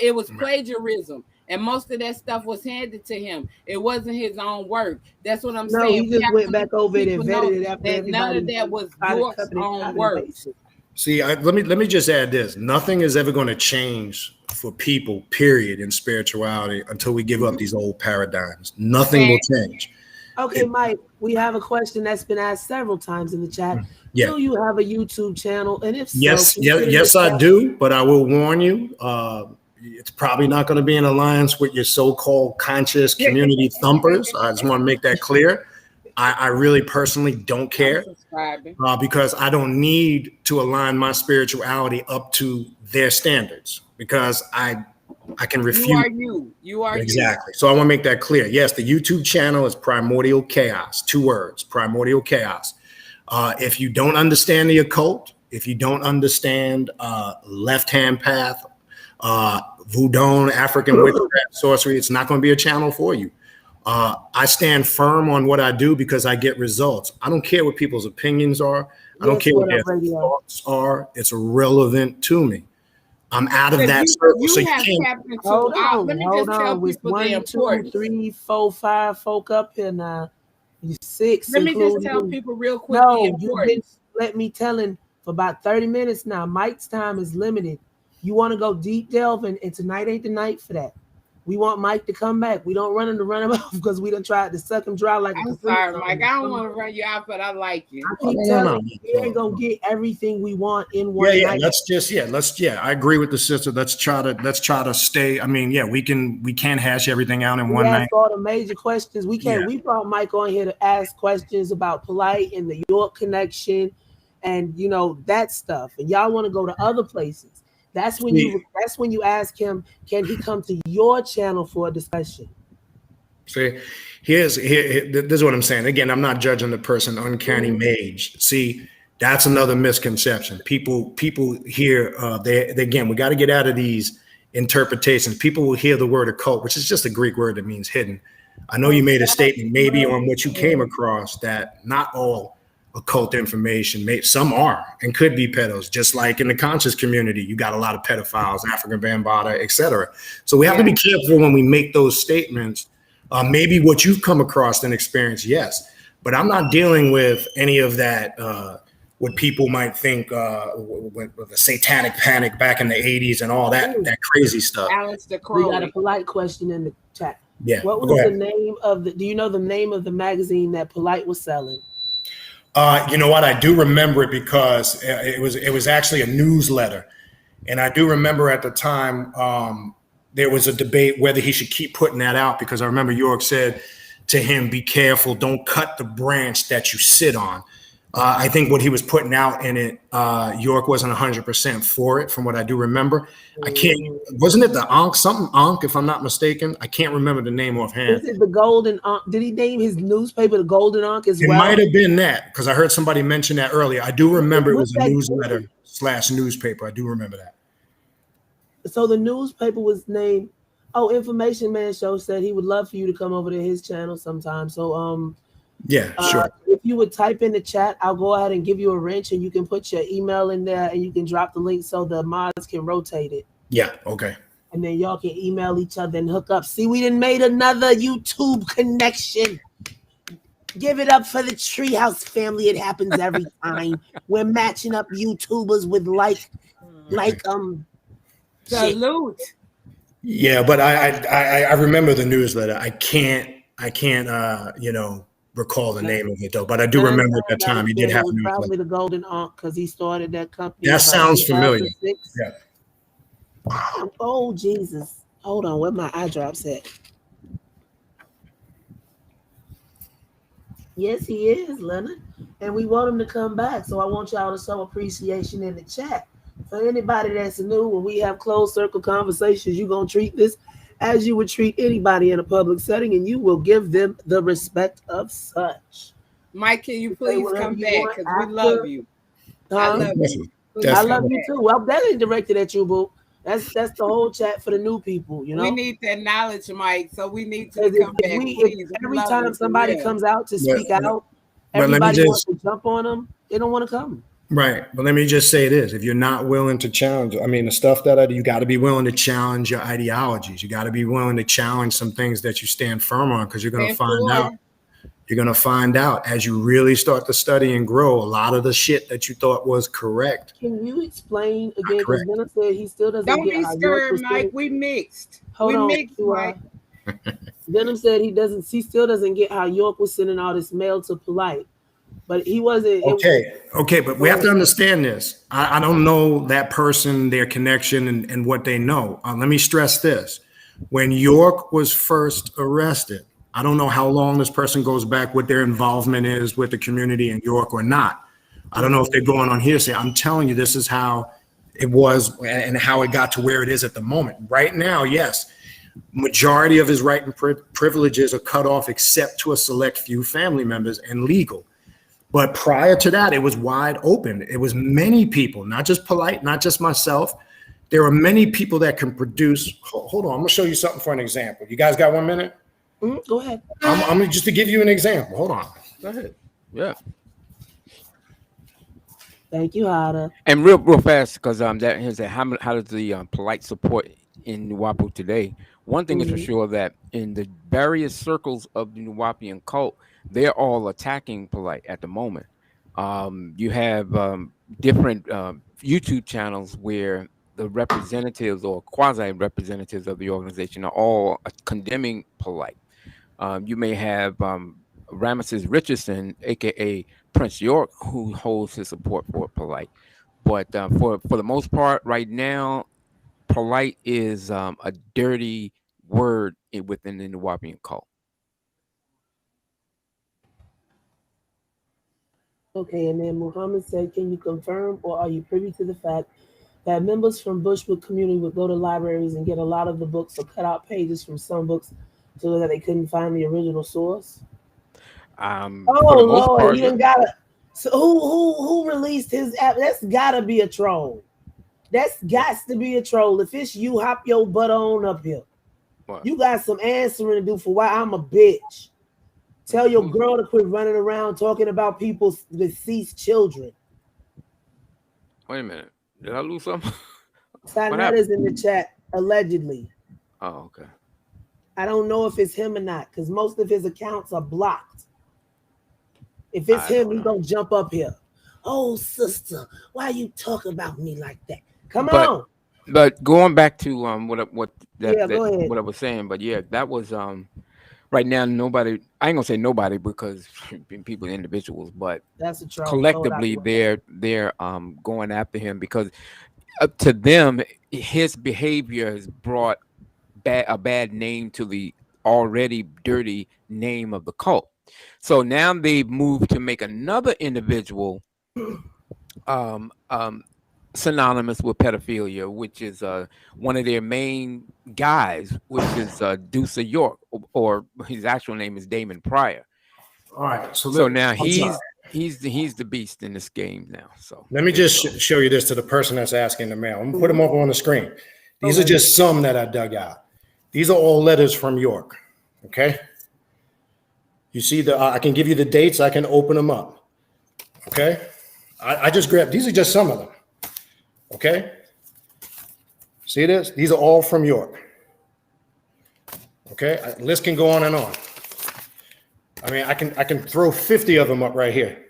It was plagiarism. And most of that stuff was handed to him. It wasn't his own work. That's what I'm saying. He just went back over it and vetted it after everybody. None of that was York's own work. See, let me just add this. Nothing is ever going to change for people, period, in spirituality until we give up these old paradigms. Nothing will change. Okay, Mike, we have a question that's been asked several times in the chat. Yeah. Do you have a YouTube channel? And if so, yes, I do. But I will warn you, it's probably not going to be in alliance with your so-called conscious community thumpers. I just want to make that clear. I really personally don't care because I don't need to align my spirituality up to their standards because I can refute. You are exactly. So I want to make that clear. Yes, the YouTube channel is Primordial Chaos. 2 words, Primordial Chaos. If you don't understand the occult, if you don't understand left-hand path, voodoo, African witchcraft, sorcery, it's not going to be a channel for you. I stand firm on what I do because I get results. I don't care what people's opinions are. I don't care what their thoughts are. It's irrelevant to me. I'm out of that circle. So you can't. Hold on. With 1, 2, 3, 4, 5 folk up here now. You 6. Let me just tell people real quick. No, you've been let me telling for about 30 minutes now. Mike's time is limited. You want to go deep delving, and tonight ain't the night for that. We want Mike to come back. We don't run him off because we done tried to suck him dry like I'm sorry, Mike. I don't want to run you out, but I like you. I keep telling you, we ain't gonna get everything we want in one night. I agree with the sister. Let's try to stay. I mean, we can't hash everything out in one night. All the major questions. We can't. We brought Mike on here to ask questions about Polight and the York connection, and that stuff. And y'all want to go to other places. That's when you ask him, can he come to your channel for a discussion? See, this is what I'm saying. Again, I'm not judging the person, uncanny mage. See, that's another misconception. People hear again, we got to get out of these interpretations. People will hear the word occult, which is just a Greek word that means hidden. I know you made a statement maybe on what you came across that not all occult information, some are and could be pedos, just like in the conscious community you got a lot of pedophiles, African Bambaataa, etc. So we have to be careful when we make those statements. Maybe what you've come across and experienced, yes, but I'm not dealing with any of that what people might think with the satanic panic back in the 80s and all that crazy stuff. We got a Polight question in the chat. What was the name of do you know the name of the magazine that Polight was selling? You know what? I do remember it because it was actually a newsletter, and I do remember at the time there was a debate whether he should keep putting that out because I remember York said to him, "Be careful, don't cut the branch that you sit on." I think what he was putting out in it, York wasn't 100% for it, from what I do remember. Wasn't it the Ankh, something Ankh, if I'm not mistaken? I can't remember the name offhand. Is it the Golden Ankh? Did he name his newspaper the Golden Ankh as well? It might have been that, because I heard somebody mention that earlier. I do remember it was a newsletter / newspaper. I do remember that. So the newspaper was named, Information Man Show said he would love for you to come over to his channel sometime. So, sure. If you would type in the chat, I'll go ahead and give you a wrench and you can put your email in there and you can drop the link so the mods can rotate it. Yeah, okay. And then y'all can email each other and hook up. See, we done made another YouTube connection. Give it up for the Treehouse family. It happens every time. We're matching up YouTubers with salute. Yeah, but I remember the newsletter. I can't recall the name of it though, but I do remember at that time he did have a newsletter. Probably the Golden Ankh because he started that company. That sounds familiar. Yeah. Oh Jesus! Hold on, where my eye drops at? Yes, he is, Leonard. And we want him to come back. So I want y'all to show appreciation in the chat. For anybody that's new, when we have closed circle conversations, you're going to treat this as you would treat anybody in a public setting, and you will give them the respect of such. Mike, can you please come back? Because we love you. I love you. I love you too. Well, that ain't directed at you, boo. That's the whole chat for the new people, you know. We need that knowledge, Mike. So we need to come back. Every time somebody comes out to speak out, everybody wants to jump on them. They don't want to come. Right. But let me just say this. If you're not willing to challenge, I mean, the stuff that you got to be willing to challenge your ideologies. You got to be willing to challenge some things that you stand firm on, because you're going to find out. You're going to find out as you really start to study and grow, a lot of the shit that you thought was correct. Can you explain again? Because Venom said he still doesn't Don't get be how scared, York Mike. We mixed. Hold on, mixed, Mike. Venom said he still doesn't get how York was sending all this mail to Polight. But he wasn't. Okay, but we have to understand this. I don't know that person, their connection, and what they know. Let me stress this. When York was first arrested, I don't know how long this person goes back, what their involvement is with the community in York or not. I don't know if they're going on hearsay. I'm telling you, this is how it was and how it got to where it is at the moment. Right now, yes, majority of his right and privileges are cut off except to a select few family members and legal. But prior to that, it was wide open. It was many people, not just Polight, not just myself. There are many people that can produce. Hold on, I'm gonna show you something for an example. You guys got 1 minute? Go ahead. I'm just to give you an example. Hold on. Go ahead. Yeah. Thank you, Hada. And real fast, because how does the Polight support in Nuwubu today? One thing is for sure, that in the various circles of the Nuwubian cult, they're all attacking Polight at the moment. You have different YouTube channels where the representatives or quasi representatives of the organization are all condemning Polight. You may have Ramesses Richardson, aka Prince York, who holds his support for Polight. But for the most part, right now, Polight is a dirty word within the Nuwubian cult. Okay, and then Muhammad said, can you confirm, or are you privy to the fact that members from Bushwood community would go to libraries and get a lot of the books or cut out pages from some books so that they couldn't find the original source? Oh Lord, you done gotta. So who released his app? That's gotta be a troll. That's got to be a troll. If it's you, hop your butt on up here. What? You got some answering to do for why I'm a bitch. Tell your girl to quit running around talking about people's deceased children. Wait a minute. Did I lose something? That is in the chat, allegedly. Oh, okay. I don't know if it's him or not, because most of his accounts are blocked. If it's him, he's going to jump up here. Oh, sister, why you talk about me like that? Come on. But going back to what I was saying, but yeah, that was right now, nobody, I ain't gonna say nobody because people are individuals, but that's a troll. Collectively they're going after him because to them his behavior has brought a bad name to the already dirty name of the cult. So now they've moved to make another individual synonymous with pedophilia, which is one of their main guys, which is Deuce York, or his actual name is Damon Pryor. All right, so now he's the beast in this game now. So let me just show you this to the person that's asking the mail. I'm gonna put them up on the screen. These are just some that I dug out. These are all letters from York. Okay. You see I can give you the dates. I can open them up. Okay. I just grabbed. These are just some of them. Okay. See this? These are all from York. Okay. List can go on and on. I mean, I can throw 50 of them up right here.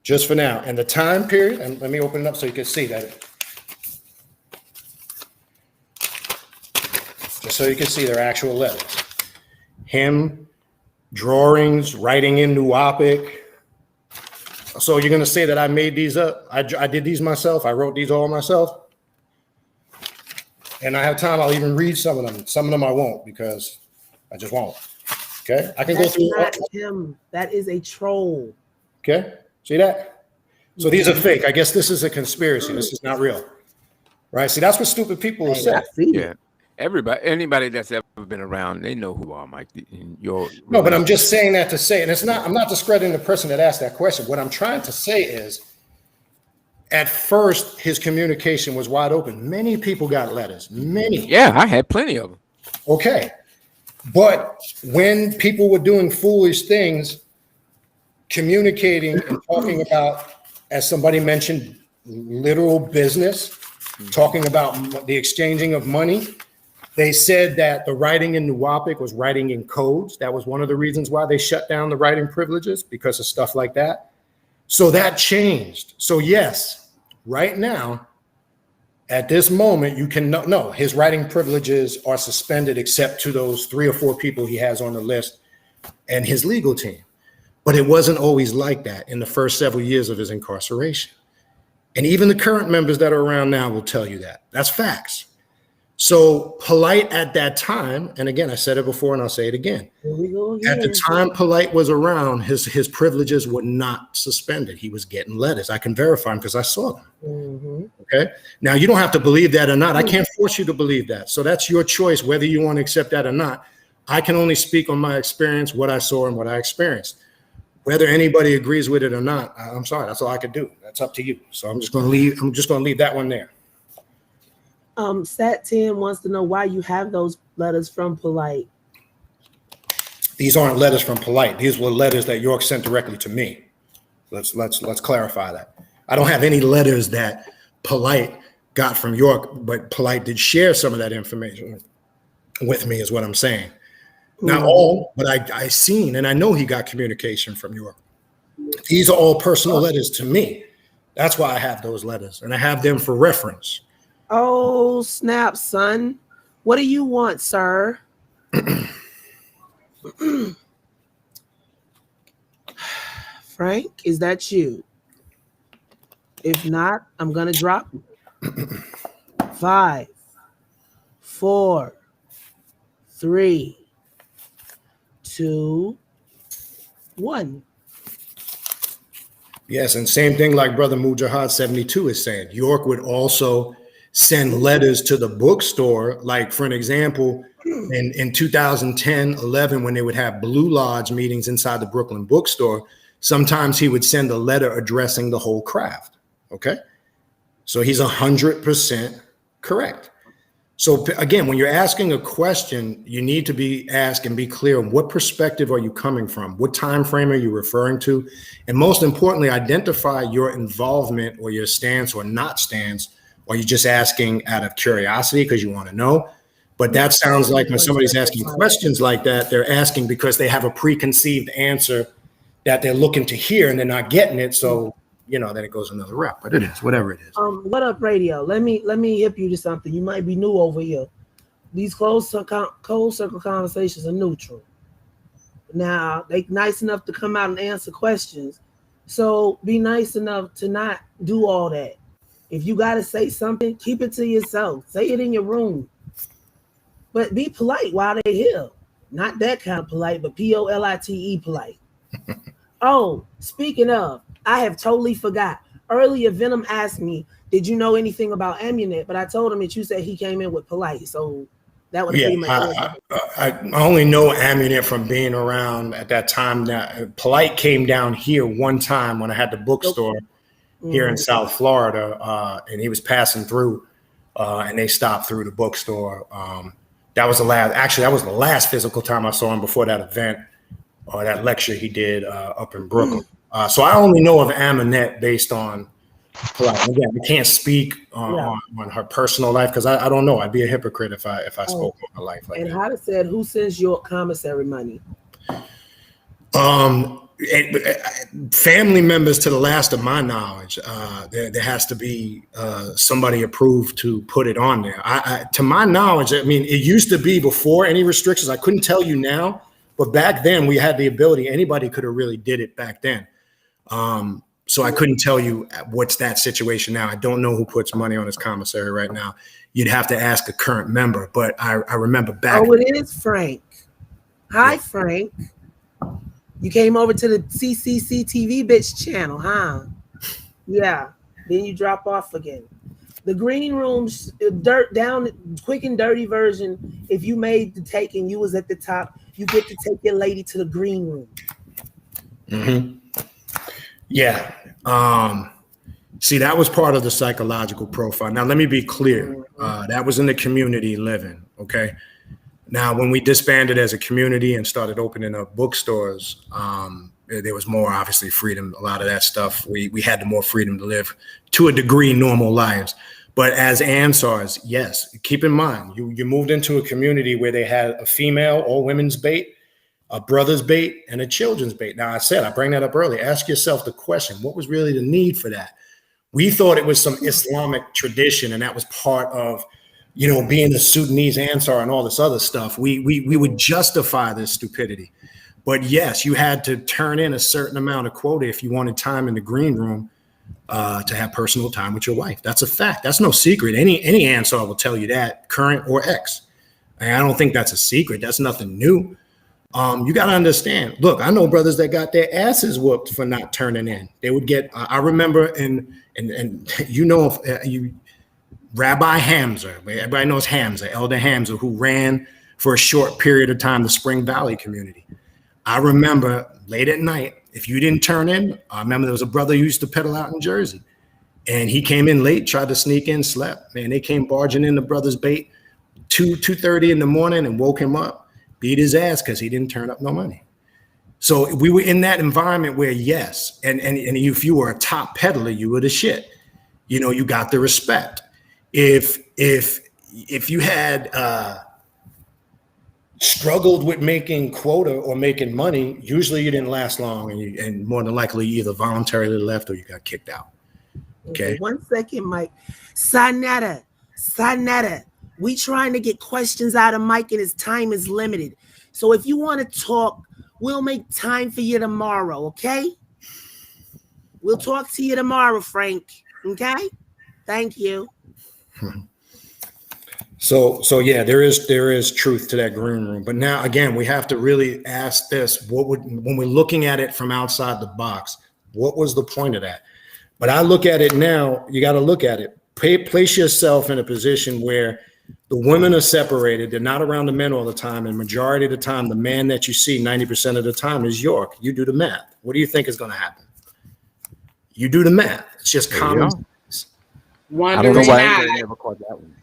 Just for now. And the time period, and let me open it up so you can see that. Just so you can see their actual letters. Him, drawings, writing in Nuwubic. So you're going to say that I made these up? I did these myself? I wrote these all myself? and I have time, I'll even read some of them. Some of them I won't because I just won't. Okay, I can go through. That's not him. That is a troll. Okay, see that? So these are fake. I guess this is a conspiracy. This is not real, right? See, that's what stupid people will say. Yeah, anybody that's ever been around, they know who you are, Mike. No, but I'm just saying that to say, and it's not. I'm not discrediting the person that asked that question. What I'm trying to say is, at first, his communication was wide open. Many people got letters. Many. Yeah, I had plenty of them. Okay, but when people were doing foolish things, communicating and talking about, as somebody mentioned, literal business, talking about the exchanging of money. They said that the writing in Nuwubic was writing in codes. That was one of the reasons why they shut down the writing privileges, because of stuff like that. So that changed. So yes, right now, at this moment, you can no, his writing privileges are suspended except to those 3 or 4 people he has on the list and his legal team. But it wasn't always like that in the first several years of his incarceration. And even the current members that are around now will tell you that. That's facts. So Polight at that time, and again, I said it before and I'll say it again. At the time Polight was around, his privileges were not suspended. He was getting letters. I can verify them because I saw them. Okay. Now you don't have to believe that or not. I can't force you to believe that. So that's your choice, whether you want to accept that or not. I can only speak on my experience, what I saw and what I experienced. Whether anybody agrees with it or not, I'm sorry, that's all I could do. That's up to you. So I'm just going to leave that one there. Sat 10 wants to know why you have those letters from Polight. These aren't letters from Polight. These were letters that York sent directly to me. Let's clarify that. I don't have any letters that Polight got from York, but Polight did share some of that information with me, is what I'm saying. Not all, but I seen and I know he got communication from York. These are all personal letters to me. That's why I have those letters, and I have them for reference. Oh, snap, son. What do you want, sir? Frank, is that you? If not, I'm going to drop you. 5, 4, 3, 2, 1. Yes, and same thing like Brother Mujahid 72 is saying. York would also send letters to the bookstore, like for an example, in 2010, 11, when they would have Blue Lodge meetings inside the Brooklyn bookstore, sometimes he would send a letter addressing the whole craft. Okay, so he's 100% correct. So again, when you're asking a question, you need to be asked and be clear on what perspective are you coming from? What time frame are you referring to? And most importantly, identify your involvement or your stance or not stance. Or you're just asking out of curiosity because you want to know. But that sounds like when somebody's asking questions like that, they're asking because they have a preconceived answer that they're looking to hear and they're not getting it. So, then it goes another route. But it is, whatever it is. What up, radio? Let me hip you to something. You might be new over here. These closed circle conversations are neutral. Now, they nice enough to come out and answer questions. So be nice enough to not do all that. If you got to say something, keep it to yourself. Say it in your room. But be polite while they're here. Not that kind of polite, but Polite polite. Oh, speaking of, I have totally forgot. Earlier, Venom asked me, did you know anything about Amunet? But I told him that you said he came in with Polight. So that was pretty much I only know Amunet from being around at that time. That Polight came down here one time when I had the bookstore. Here in South Florida, and he was passing through, and they stopped through the bookstore. That was the last physical time I saw him before that event or that lecture he did up in Brooklyn. So I only know of Amunet based on, again, we can't speak on her personal life because I don't know. I'd be a hypocrite if I spoke on her life like that. And Hada said, who sends your commissary money? Family members, to the last of my knowledge. There has to be somebody approved to put it on there. To my knowledge, I mean, it used to be before any restrictions. I couldn't tell you now, but back then we had the ability. Anybody could have really did it back then. So I couldn't tell you what's that situation now. I don't know who puts money on his commissary right now. You'd have to ask a current member, but I remember back. Oh, it is Frank. Hi, Frank. You came over to the CCC TV bitch channel, huh? Yeah. Then you drop off again. The green room's dirt down, quick and dirty version. If you made the take and you was at the top, you get to take your lady to the green room. Mm-hmm. Yeah. See, that was part of the psychological profile. Now, let me be clear. That was in the community living, okay? Now, when we disbanded as a community and started opening up bookstores, there was more, obviously, freedom. A lot of that stuff, we had the more freedom to live, to a degree, normal lives. But as Ansars, yes, keep in mind, you moved into a community where they had a female or women's bait, a brother's bait, and a children's bait. Now, I bring that up early. Ask yourself the question, what was really the need for that? We thought it was some Islamic tradition, and that was part of, being a Sudanese Ansar and all this other stuff. We would justify this stupidity. But yes, you had to turn in a certain amount of quota if you wanted time in the green room to have personal time with your wife. That's a fact. That's no secret. Any Ansar will tell you that, current or ex. And I don't think that's a secret. That's nothing new. You got to understand. Look, I know brothers that got their asses whooped for not turning in. They would get. I remember, and Rabbi Hamza. Everybody knows Hamza, Elder Hamza, who ran for a short period of time the Spring Valley community. I remember late at night, if you didn't turn in, I remember there was a brother who used to pedal out in Jersey, and he came in late, tried to sneak in, slept. Man, they came barging in the brother's bait 2:30 in the morning and woke him up. Beat his ass because he didn't turn up no money. So we were in that environment where, yes, and if you were a top peddler, you were the shit. You got the respect. If you had struggled with making quota or making money, usually you didn't last long, and more than likely you either voluntarily left or you got kicked out. Okay. 1 second, Mike. Sanetta. We trying to get questions out of Mike, and his time is limited. So if you want to talk, we'll make time for you tomorrow, okay? We'll talk to you tomorrow, Frank. Okay? Thank you. So yeah, there is truth to that green room. But now again, we have to really ask this: when we're looking at it from outside the box, what was the point of that? But I look at it now. You got to look at it. Place yourself in a position where the women are separated. They're not around the men all the time. And majority of the time, the man that you see 90% of the time is York. You do the math. What do you think is going to happen? You do the math. It's just common sense. I don't know why anybody never caught that one.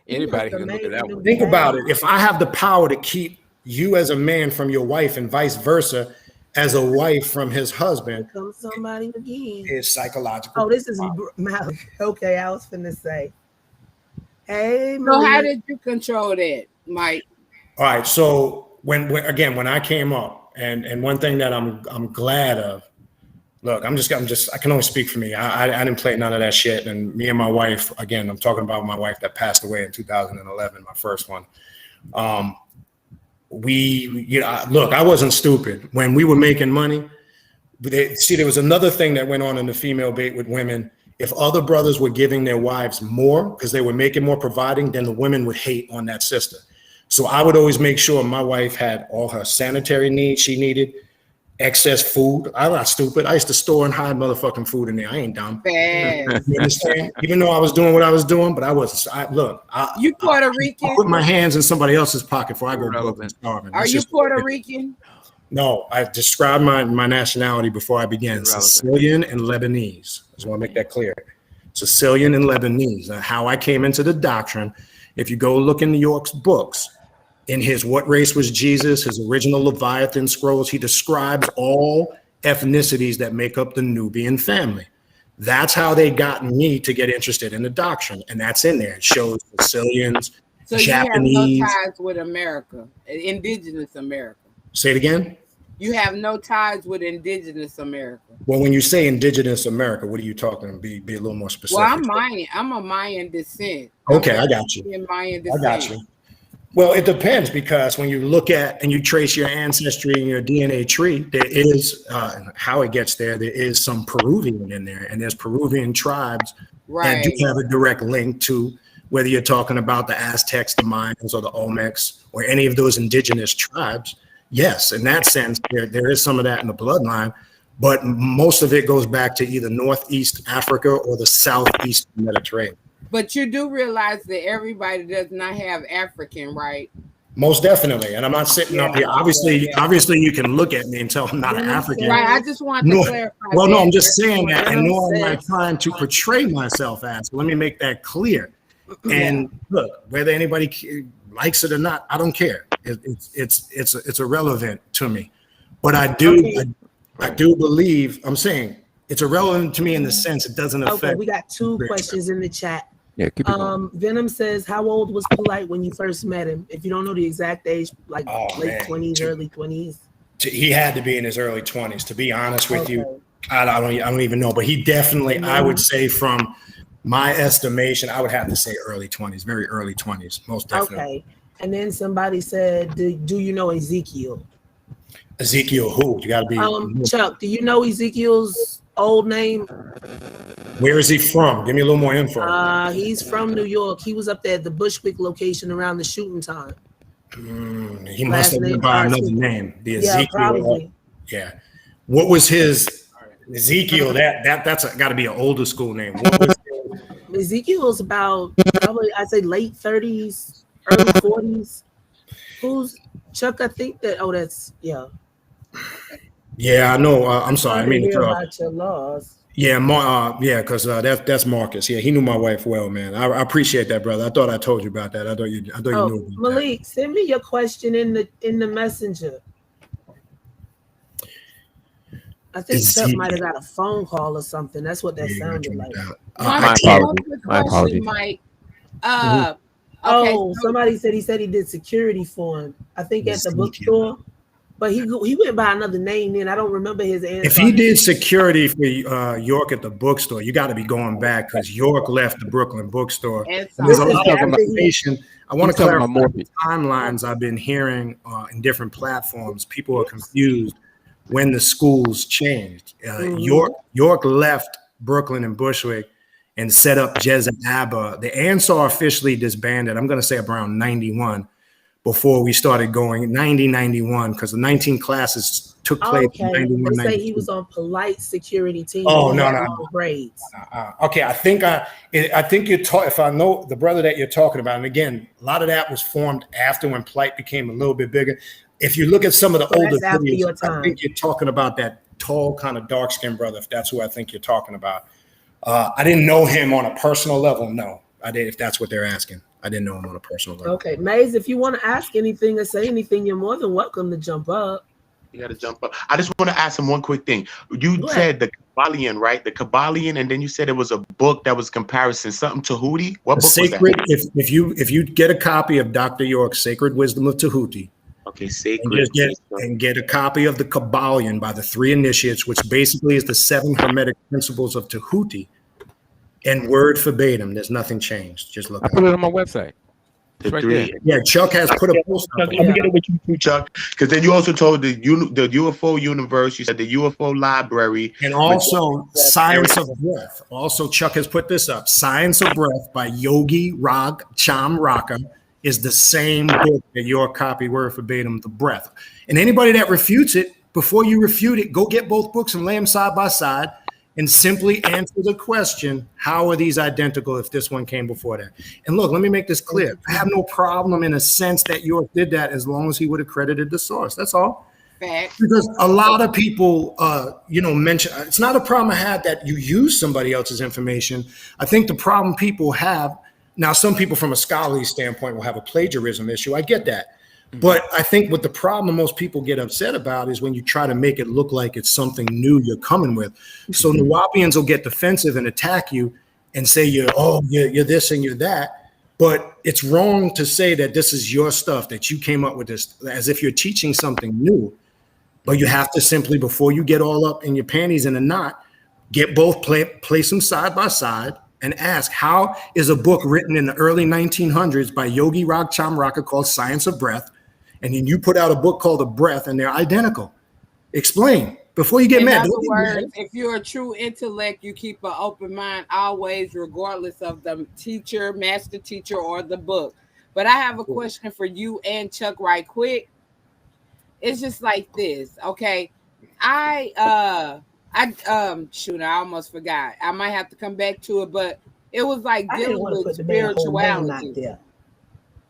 Anybody can look at that one. Think about it. If I have the power to keep you as a man from your wife and vice versa as a wife from his husband. Here comes somebody again. It's psychological. Oh, this is Malik. Okay, I was finna say. Hey, so how did you control that, Mike? All right, so when I came up, and one thing that I'm glad of. Look, I can only speak for me. I didn't play none of that shit. And me and my wife, again, I'm talking about my wife that passed away in 2011, my first one. Look, I wasn't stupid. When we were making money, there was another thing that went on in the female bait with women. If other brothers were giving their wives more because they were making more, providing, then the women would hate on that sister. So I would always make sure my wife had all her sanitary needs she needed, excess food. I'm not stupid. I used to store and hide motherfucking food in there. I ain't dumb. You understand? Even though I was doing what I was doing, but I wasn't. You Puerto Rican? I put my hands in somebody else's pocket before I go broke and starving. Are you Puerto Rican? No, I described my nationality before I began. Sicilian and Lebanese. I just want to make that clear. Sicilian and Lebanese. Now, how I came into the doctrine, if you go look in New York's books, in his What Race Was Jesus, his original Leviathan scrolls, he describes all ethnicities that make up the Nubian family. That's how they got me to get interested in the doctrine. And that's in there. It shows Sicilians, so Japanese. You have no ties with America, indigenous America. Say it again. You have no ties with indigenous America. Well, when you say indigenous America, what are you talking about? Be a little more specific. Well, I'm Mayan. I'm a Mayan descent. Okay, I got you. Mayan descent. I got you. Well, it depends, because when you look at and you trace your ancestry and your DNA tree, there is how it gets there. There is some Peruvian in there, and there's Peruvian tribes that do have a direct link to whether you're talking about the Aztecs, the Mayans, or the Olmecs, or any of those indigenous tribes. Yes, in that sense, there is some of that in the bloodline, but most of it goes back to either Northeast Africa or the Southeast Mediterranean. But you do realize that everybody does not have African, right? Most definitely. And I'm not sitting up here. Obviously, you can look at me and tell I'm not an African. Right. I just want to clarify. Well, no, I'm just saying that. And nor am I trying to portray myself as. Let me make that clear. And look, whether anybody likes it or not, I don't care. It's irrelevant to me. But I do believe, I'm saying it's irrelevant to me in the sense it doesn't affect. Okay, we got 2 questions in the chat. Yeah, keep it going. Venom says, how old was Polight when you first met him? If you don't know the exact age, like late 20s, early 20s. He had to be in his early 20s, to be honest with you. I don't even know, but he definitely, I would say from my estimation, I would have to say early 20s, very early 20s, most definitely. Okay. And then somebody said, do you know Ezekiel? Ezekiel who? You got to be. Chuck, do you know Ezekiel's old name? Where is he from? Give me a little more info. He's from New York. He was up there at the Bushwick location around the shooting time. He must have been by another name. The Ezekiel. Probably. Yeah. What was his Ezekiel? That's got to be an older school name. What was Ezekiel's about probably, I'd say late 30s, early 40s. Who's Chuck? I think that. Oh, that's Yeah, I know. I'm sorry. I mean, about your laws. Yeah, because that's Marcus. Yeah, he knew my wife well, man. I appreciate that, brother. I thought I told you about that. I thought you knew. Malik, that. Send me your question in the messenger. I think Chuck might have got a phone call or something. That's what that sounded like. My apologies. Mike. Somebody said he did security for him. I think at the bookstore. But he went by another name then. I don't remember his answer. If he did security for York at the bookstore, you got to be going back because York left the Brooklyn bookstore. There's a lot of information. I want to clarify the timelines I've been hearing in different platforms. People are confused when the schools changed. York left Brooklyn and Bushwick and set up Jez and Abba. The Ansar officially disbanded, I'm going to say around 91. Before we started going, 91, because the 19 classes took place in 91. They say he was on Polight security team. Oh, no. Grades. Okay, I think you're talking, if I know the brother that you're talking about, and again, a lot of that was formed after when Polight became a little bit bigger. If you look at some of the older videos, I think you're talking about that tall, kind of dark-skinned brother, if that's who I think you're talking about. I didn't know him on a personal level, no. I did, if that's what they're asking. I didn't know him on a personal level. Okay, Maze, if you want to ask anything or say anything, you're more than welcome to jump up. You got to jump up. I just want to ask him one quick thing. You said the Kabbalion, right? The Kabbalion, and then you said it was a book that was comparison, something Tahuti. What book was that? If you get a copy of Dr. York's Sacred Wisdom of Tahuti, okay, sacred, and get a copy of the Kabbalion by the 3 Initiates, which basically is the 7 Hermetic principles of Tahuti. And word verbatim, there's nothing changed. Just look. I put it on my website. The right 3. there. Yeah, Chuck has put a post up. I'm gonna get it with you too, Chuck. Because then you also told the UFO universe. You said the UFO library, and also Science of Breath. Also, Chuck has put this up. Science of Breath by Yogi Rag Chamraka is the same book that your copy word verbatim, the breath. And anybody that refutes it, before you refute it, go get both books and lay them side by side. And simply answer the question, how are these identical if this one came before that? And look, let me make this clear. I have no problem in a sense that York did that as long as he would have credited the source. That's all. Because a lot of people, mention, it's not a problem I had that you use somebody else's information. I think the problem people have, now some people from a scholarly standpoint will have a plagiarism issue. I get that. But I think what the problem most people get upset about is when you try to make it look like it's something new you're coming with. So Nuwubians will get defensive and attack you and say you're this and you're that. But it's wrong to say that this is your stuff, that you came up with this, as if you're teaching something new. But you have to simply, before you get all up in your panties in a knot, get both, place them side by side and ask, how is a book written in the early 1900s by Yogi Rag Chamraka called Science of Breath, and then you put out a book called The Breath, and they're identical? Explain before you get mad. In other words, if you're a true intellect, you keep an open mind always, regardless of the teacher, master teacher, or the book. But I have a question for you and Chuck right quick. It's just like this, okay? Shoot, I almost forgot. I might have to come back to it, but it was like dealing with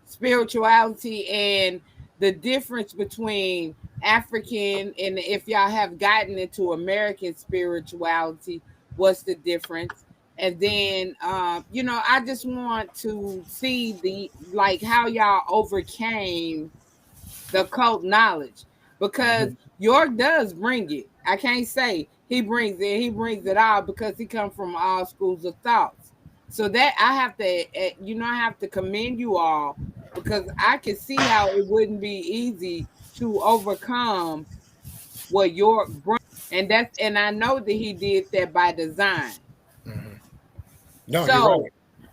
spirituality and the difference between African and, if y'all have gotten into American spirituality, what's the difference? And then I just want to see how y'all overcame the cult knowledge, because York does bring it. I can't say he brings it. He brings it all because he comes from all schools of thoughts. So that I have to commend you all, because I can see how it wouldn't be easy to overcome what York brings, and I know that he did that by design. No, so you're right.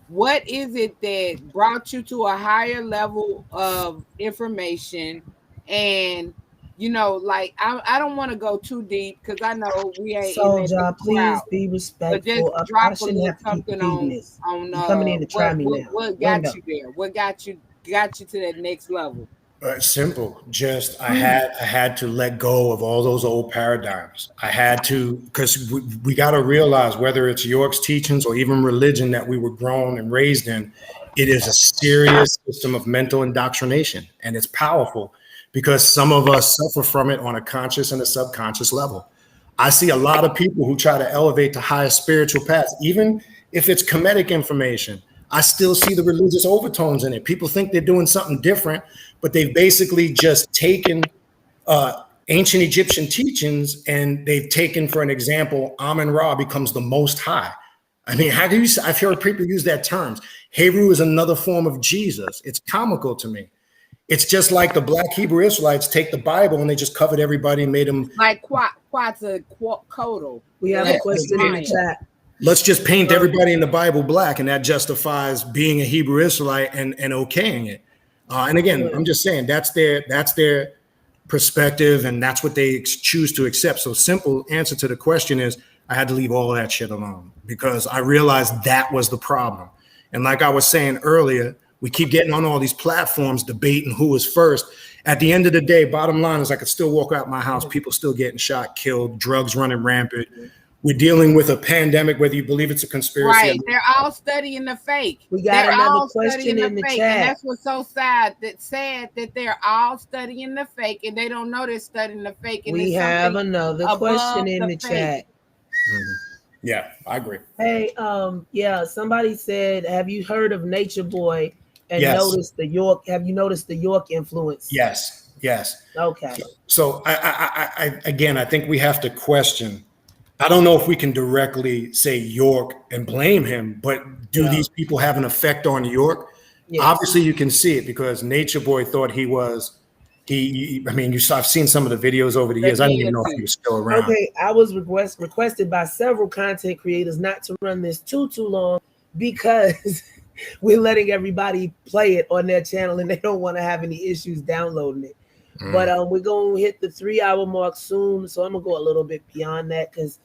What is it that brought you to a higher level of information? And I don't want to go too deep because I know we ain't. So, y'all, please be respectful. But just drop a little something on coming in to try me now. What got you there? What got you to that next level? Simple. Just I had to let go of all those old paradigms. I had to, because we got to realize, whether it's York's teachings or even religion that we were grown and raised in, it is a serious system of mental indoctrination, and it's powerful because some of us suffer from it on a conscious and a subconscious level. I see a lot of people who try to elevate to higher spiritual paths, even if it's comedic information. I still see the religious overtones in it. People think they're doing something different, but they've basically just taken ancient Egyptian teachings and they've taken, for an example, Amun-Ra becomes the Most High. I mean, I've heard people use that terms. Heru is another form of Jesus. It's comical to me. It's just like the Black Hebrew Israelites take the Bible and they just covered everybody and made them like Quetzalcoatl. We have a question in the chat. Let's just paint everybody in the Bible black, and that justifies being a Hebrew Israelite and okaying it. And again, I'm just saying that's their perspective, and that's what they choose to accept. So simple answer to the question is, I had to leave all that shit alone because I realized that was the problem. And like I was saying earlier, we keep getting on all these platforms debating who was first. At the end of the day, bottom line is I could still walk out my house, people still getting shot, killed, drugs running rampant. We're dealing with a pandemic, whether you believe it's a conspiracy. Right. They're all studying the fake. We got another question in the chat. And that's what's so sad that they're all studying the fake and they don't know they're studying the fake. And we have another question in the chat. Yeah, I agree. Hey, somebody said, have you heard of Nature Boy and noticed the York? Have you noticed the York influence? Yes. Okay. So I think we have to question. I don't know if we can directly say York and blame him, but do these people have an effect on York? Yes. Obviously, you can see it because Nature Boy thought he was. I've seen some of the videos over the years. I didn't even know if he was still around. Okay, I was requested by several content creators not to run this too long because we're letting everybody play it on their channel and they don't want to have any issues downloading it. But we're going to hit the 3-hour mark soon, so I'm going to go a little bit beyond that because,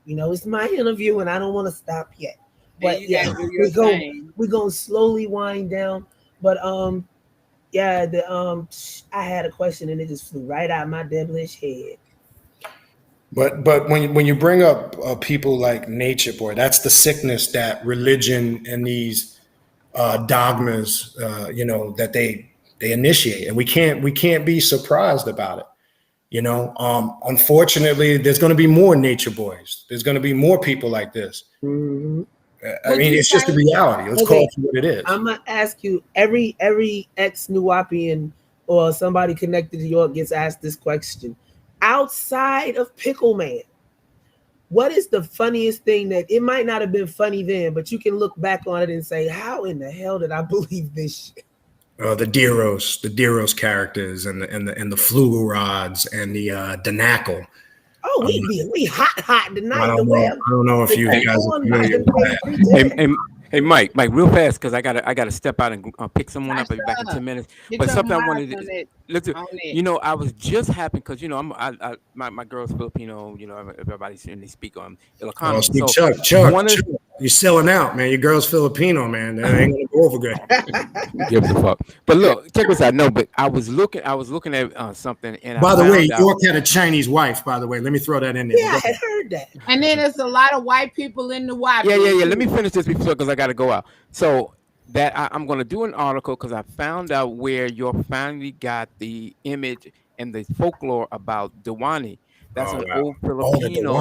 it's my interview and I don't want to stop yet. But we're going to slowly wind down. But I had a question and it just flew right out of my devilish head. But when you bring up people like Nature Boy, that's the sickness that religion and these dogmas, that they initiate, and we can't be surprised about it. Unfortunately, there's going to be more Nature Boys. There's going to be more people like this. Mm-hmm. It's just a reality. Let's call it what it is. I'm gonna ask you, every ex-Nuwubian or somebody connected to York gets asked this question. Outside of Pickle Man, what is the funniest thing that it might not have been funny then, but you can look back on it and say, how in the hell did I believe this shit? The Deros characters and the Flugal rods and the Danacle. Oh, we hot tonight. I don't know if you guys are familiar with that. Hey, Mike, real fast, because I gotta step out and pick someone up. I'll be back in 10 minutes. But something I wanted to listen. I was just happy because my girl's Filipino. Everybody's and they speak on Ilocano. Oh, Chuck, you're selling out, man. Your girl's Filipino, man. That ain't gonna go over good. Give a fuck. But look, check this out. No, but I was looking at something. And by the way, York had a Chinese wife. By the way, let me throw that in there. Yeah, I heard that. And then there's a lot of white people in the white. Yeah. Let me finish this because I got to go out. So that I'm going to do an article because I found out where York finally got the image and the folklore about Diwani. That's an old Filipino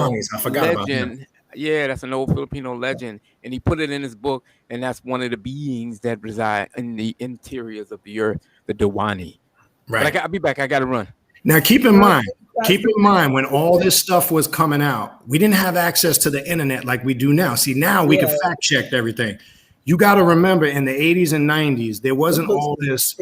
legend. Yeah, that's an old Filipino legend, and he put it in his book. And that's one of the beings that reside in the interiors of the earth, the Diwani. Right. I'll be back. I got to run. Now, keep in mind, when all this stuff was coming out, we didn't have access to the internet like we do now. See, now we can fact check everything. You got to remember, in the 80s and 90s, there wasn't all this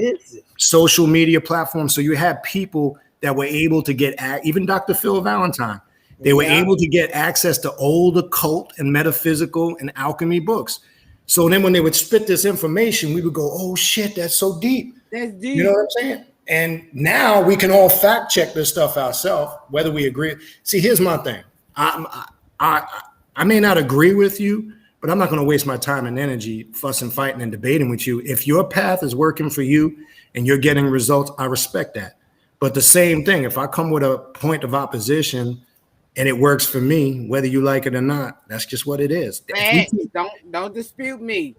social media platform. So you had people that were able to get, even Dr. Phil Valentine, they were able to get access to old occult and metaphysical and alchemy books. So then when they would spit this information, we would go, oh, shit, that's so deep. That's deep. You know what I'm saying? And now we can all fact check this stuff ourselves, whether we agree. See, here's my thing. I may not agree with you, but I'm not going to waste my time and energy fussing, fighting, and debating with you. If your path is working for you and you're getting results, I respect that. But the same thing, if I come with a point of opposition and it works for me, whether you like it or not, that's just what it is. Man, don't dispute me.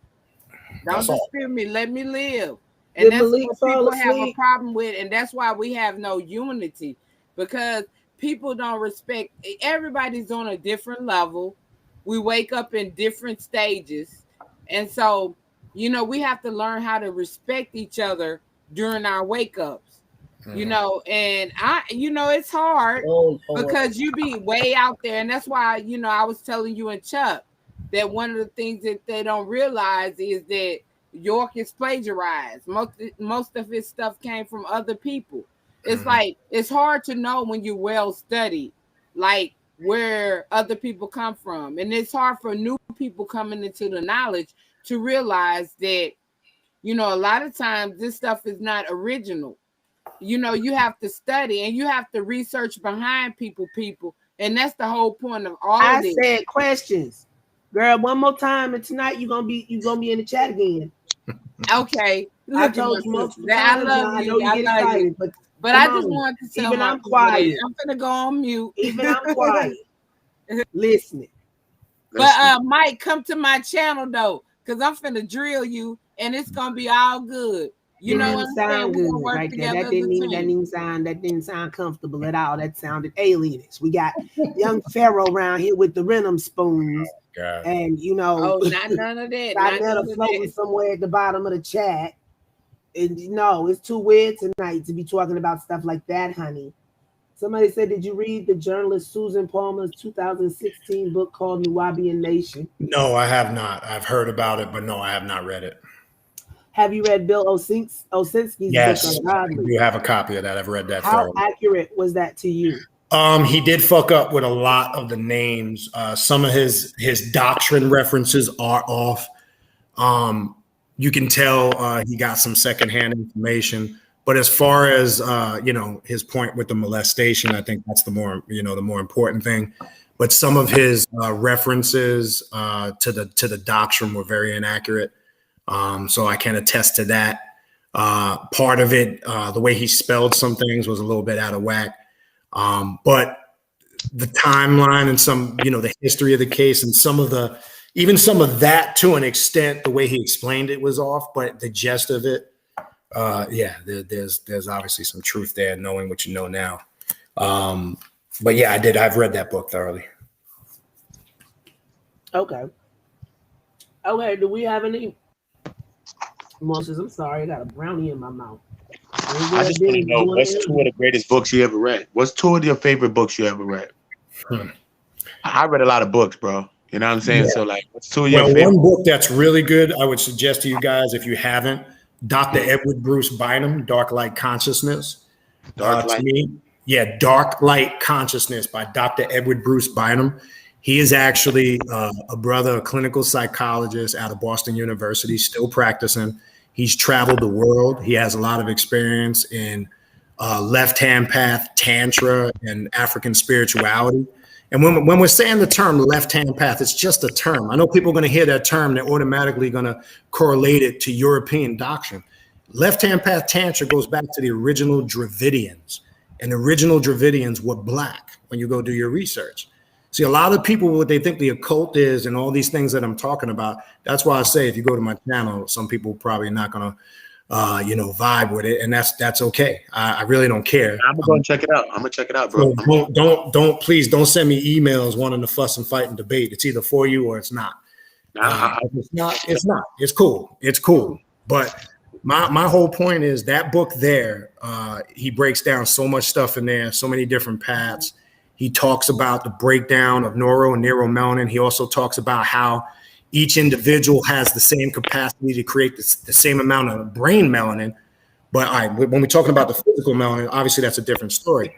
Don't dispute me. Let me live. And that's what people have a problem with, and that's why we have no unity, because people don't respect. Everybody's on a different level. We wake up in different stages, and so we have to learn how to respect each other during our wake ups. And it's hard because you be way out there, and that's why I was telling you and Chuck that one of the things that they don't realize is that York is plagiarized. Most of his stuff came from other people. It's like it's hard to know when you're well studied, like where other people come from, and it's hard for new people coming into the knowledge to realize that a lot of times this stuff is not original. You have to study and you have to research behind people, and that's the whole point of all of this. I said questions, girl. One more time, and tonight you're gonna be in the chat again. Okay, I told you multiple times. I love you. But I just wanted to tell even I'm quiet. I'm gonna go on mute. Even I'm quiet. Listening. But Mike, come to my channel though, because I'm finna drill you, and it's gonna be all good. You know what I'm saying? Good right there. That didn't sound comfortable at all. That sounded alienish. We got young Pharaoh around here with the Renum spoons. God. And not none of that. Not floating somewhere at the bottom of the chat. And it's too weird tonight to be talking about stuff like that, honey. Somebody said, did you read the journalist Susan Palmer's 2016 book called Nuwubian Nation? No, I have not. I've heard about it, but no, I have not read it. Have you read Bill Osinski's book on Godly? You have a copy of that. I've read that. How accurate was that to you? He did fuck up with a lot of the names. Some of his doctrine references are off. You can tell he got some secondhand information. But as far as his point with the molestation, I think that's the more important thing. But some of his references to the doctrine were very inaccurate. So I can attest to that. Part of it, the way he spelled some things was a little bit out of whack. But the timeline and some, the history of the case and some of that to an extent, the way he explained it was off, but the gist of it, there's obviously some truth there, knowing what you know now. But yeah, I've read that book thoroughly. Okay. Do we have any? Moses, I'm sorry, I got a brownie in my mouth. I just want to know, what's two of the greatest books you ever read? What's two of your favorite books you ever read? I read a lot of books, bro. You know what I'm saying? Yeah. So, what's two of your favorite? One book that's really good, I would suggest to you guys, if you haven't, Dr. Edward Bruce Bynum, Dark Light Consciousness. To me, Yeah, Dark Light Consciousness by Dr. Edward Bruce Bynum. He is actually a brother, a clinical psychologist out of Boston University, still practicing. He's traveled the world. He has a lot of experience in left-hand path, Tantra, and African spirituality. And when we're saying the term left-hand path, it's just a term. I know people are going to hear that term. They're automatically going to correlate it to European doctrine. Left-hand path Tantra goes back to the original Dravidians. And the original Dravidians were Black when you go do your research. See, a lot of people, what they think the occult is and all these things that I'm talking about, that's why I say if you go to my channel, some people probably not going to, vibe with it. And that's okay. I really don't care. I'm going to check it out. I'm going to check it out, bro. Please don't send me emails wanting to fuss and fight and debate. It's either for you or it's not. It's not. It's cool. But my whole point is that book there, he breaks down so much stuff in there, so many different paths. He talks about the breakdown of neuro and neuromelanin. He also talks about how each individual has the same capacity to create the same amount of brain melanin. But when we're talking about the physical melanin, obviously that's a different story.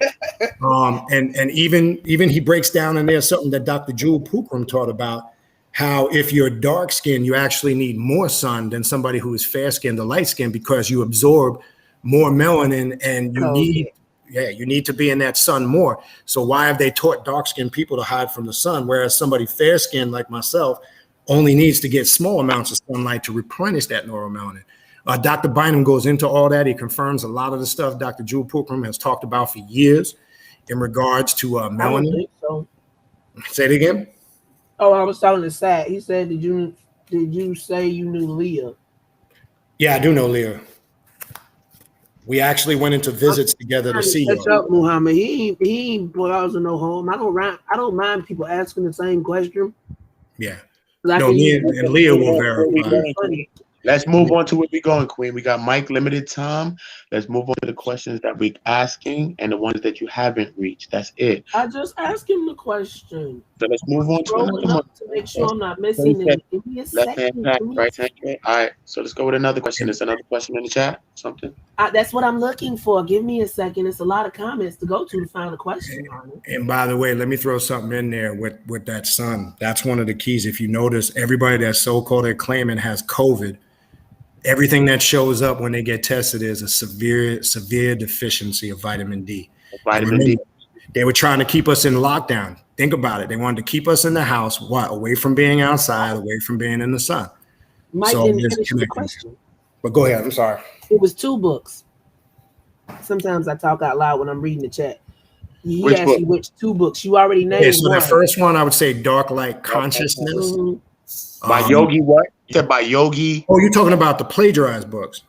And even he breaks down in there something that Dr. Jewel Pookrum taught about, how if you're dark skinned, you actually need more sun than somebody who is fair skinned or light skinned, because you absorb more melanin and you need to be in that sun more. So why have they taught dark skinned people to hide from the sun, whereas somebody fair skinned like myself only needs to get small amounts of sunlight to replenish that neuromelanin? Dr. Bynum goes into all that. He confirms a lot of the stuff Dr. Jewel Pookrum has talked about for years in regards to melanin. I don't think so. Say it again. Oh, I was talking to Sat. He said, did you say you knew Leah? Yeah, I do know Leah. We actually went into visits together to see you. Up, Muhammad. He ain't browsing no home. I don't mind people asking the same question. Yeah. No, Leah will verify. Let's move on to where we're going, Queen. We got Mike limited time. Let's move on to the questions that we're asking and the ones that you haven't reached. That's it. I just asked him the question. So let's move on to another one. To make sure I'm not missing it. Give me a second. Right hand. All right. So let's go with another question. There's another question in the chat. Something. That's what I'm looking for. Give me a second. It's a lot of comments to go to find a question on it. And by the way, let me throw something in there with that sun. That's one of the keys. If you notice, everybody that's so-called claiming has COVID, everything that shows up when they get tested is a severe deficiency of vitamin D. They were trying to keep us in lockdown. Think about it. They wanted to keep us in the house, away from being outside, away from being in the sun. Mike didn't finish the question. But go ahead. I'm sorry. It was 2 books. Sometimes I talk out loud when I'm reading the chat. He asked you which 2 books. You already named so one. The first one, I would say Dark Light Consciousness. Mm-hmm. By Yogi what? You said by Yogi. Oh, you're talking about the plagiarized books.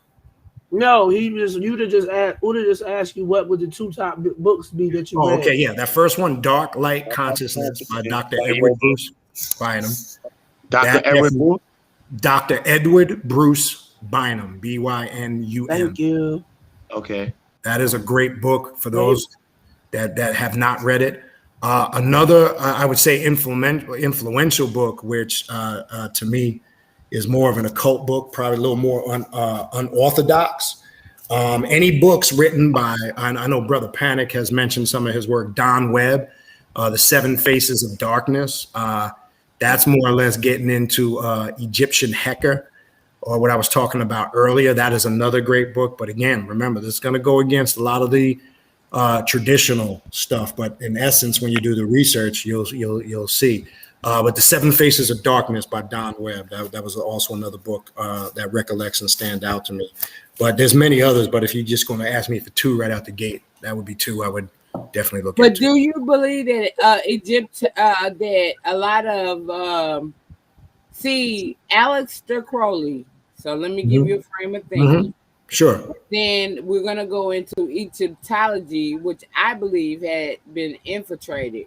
No, Uda just asked you what would the 2 top books be that you read. Okay, yeah. That first one, Dark Light Consciousness by Dr. Edward Bruce Bynum. Dr. Edward Bruce Bynum, B-Y-N-U-M. Thank you. Okay. That is a great book for those that have not read it. Another, I would say, influential book, which to me is more of an occult book, probably a little more unorthodox. Any books written by, I know Brother Panic has mentioned some of his work, Don Webb, The 7 Faces of Darkness. That's more or less getting into Egyptian Hecker, or what I was talking about earlier. That is another great book. But again, remember, this is going to go against a lot of the traditional stuff. But in essence, when you do the research, you'll see. But The 7 Faces of Darkness by Don Webb, that was also another book that recollects and stand out to me. But there's many others. But if you're just going to ask me for 2 right out the gate, that would be 2 I would definitely look at. But do you believe that Egypt, that a lot of see Aleister Crowley? So let me give you a frame of thinking. Mm-hmm. Sure. Then we're gonna go into Egyptology, which I believe had been infiltrated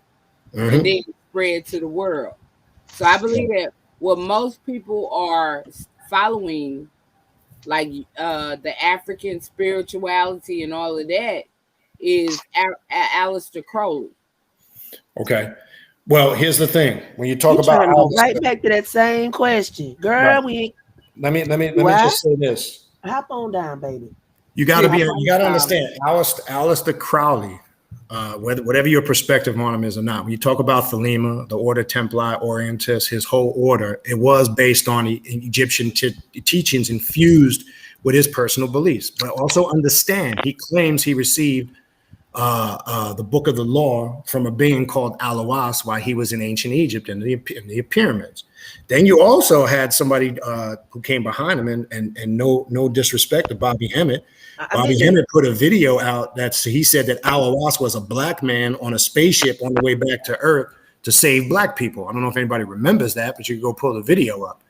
and then spread to the world. So I believe that what most people are following, like the African spirituality and all of that, is Aleister Crowley. Okay. Well, here's the thing. When you talk about right back to that same question, girl, right. Let me just say this. Hop on down, baby. You got to understand, Aleister Crowley whatever your perspective on him is or not. When you talk about Thelema, the Order Templi Orientis, his whole order, it was based on Egyptian teachings infused with his personal beliefs. But also understand, he claims he received the book of the law from a being called Alawas while he was in ancient Egypt in the pyramids. Then you also had somebody who came behind him, and no disrespect to Bobby Hemmett. Bobby Hemmett put a video out he said that Alawas was a black man on a spaceship on the way back to Earth to save black people. I don't know if anybody remembers that, but you can go pull the video up.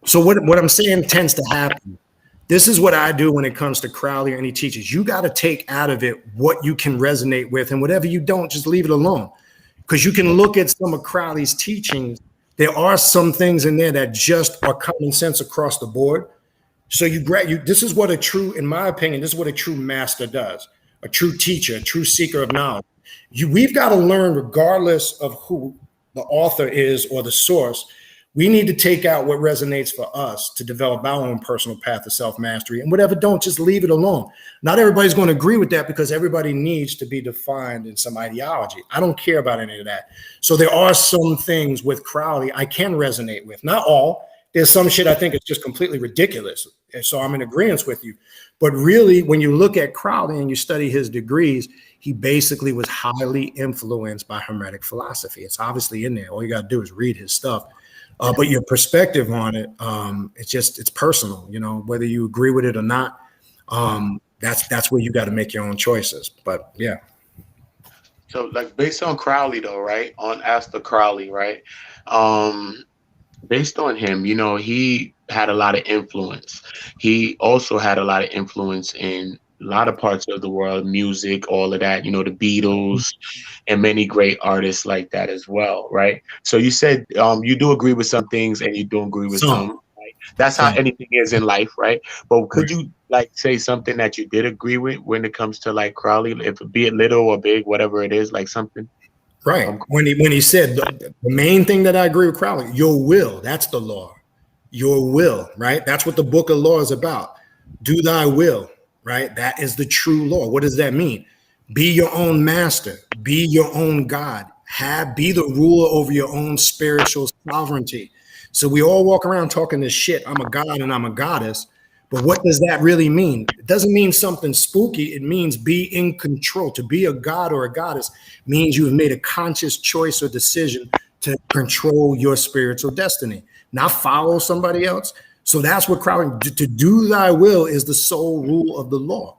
So what I'm saying tends to happen. This is what I do when it comes to Crowley or any teachers. You got to take out of it what you can resonate with, and whatever you don't, just leave it alone. Because you can look at some of Crowley's teachings. There are some things in there that just are common sense across the board. So this is what in my opinion, this is what a true master does. A true teacher, a true seeker of knowledge. We've got to learn, regardless of who the author is or the source. We need to take out what resonates for us to develop our own personal path of self-mastery, and whatever don't, just leave it alone. Not everybody's going to agree with that, because everybody needs to be defined in some ideology. I don't care about any of that. So there are some things with Crowley I can resonate with. Not all. There's some shit I think is just completely ridiculous. And so I'm in agreement with you. But really, when you look at Crowley and you study his degrees, he basically was highly influenced by Hermetic philosophy. It's obviously in there. All you got to do is read his stuff. But your perspective on it, it's personal, whether you agree with it or not. That's where you got to make your own choices. But yeah. So like based on Crowley though, right? On Aleister Crowley, right? Based on him, he had a lot of influence. He also had a lot of influence in a lot of parts of the world, music, all of that, the Beatles and many great artists like that as well, right? So you said you do agree with some things and you don't agree with some. Right? That's how anything is in life, right? But could you say something that you did agree with when it comes to Crowley, be it little or big, whatever it is, something? Right. When he said the main thing that I agree with Crowley, your will, that's the law. Your will, right? That's what the book of law is about. Do thy will, right? That is the true law. What does that mean? Be your own master. Be your own God. Be the ruler over your own spiritual sovereignty. So we all walk around talking this shit. I'm a god and I'm a goddess. But what does that really mean? It doesn't mean something spooky. It means be in control. To be a god or a goddess means you have made a conscious choice or decision to control your spiritual destiny, not follow somebody else. So that's what Crowley, to do thy will is the sole rule of the law.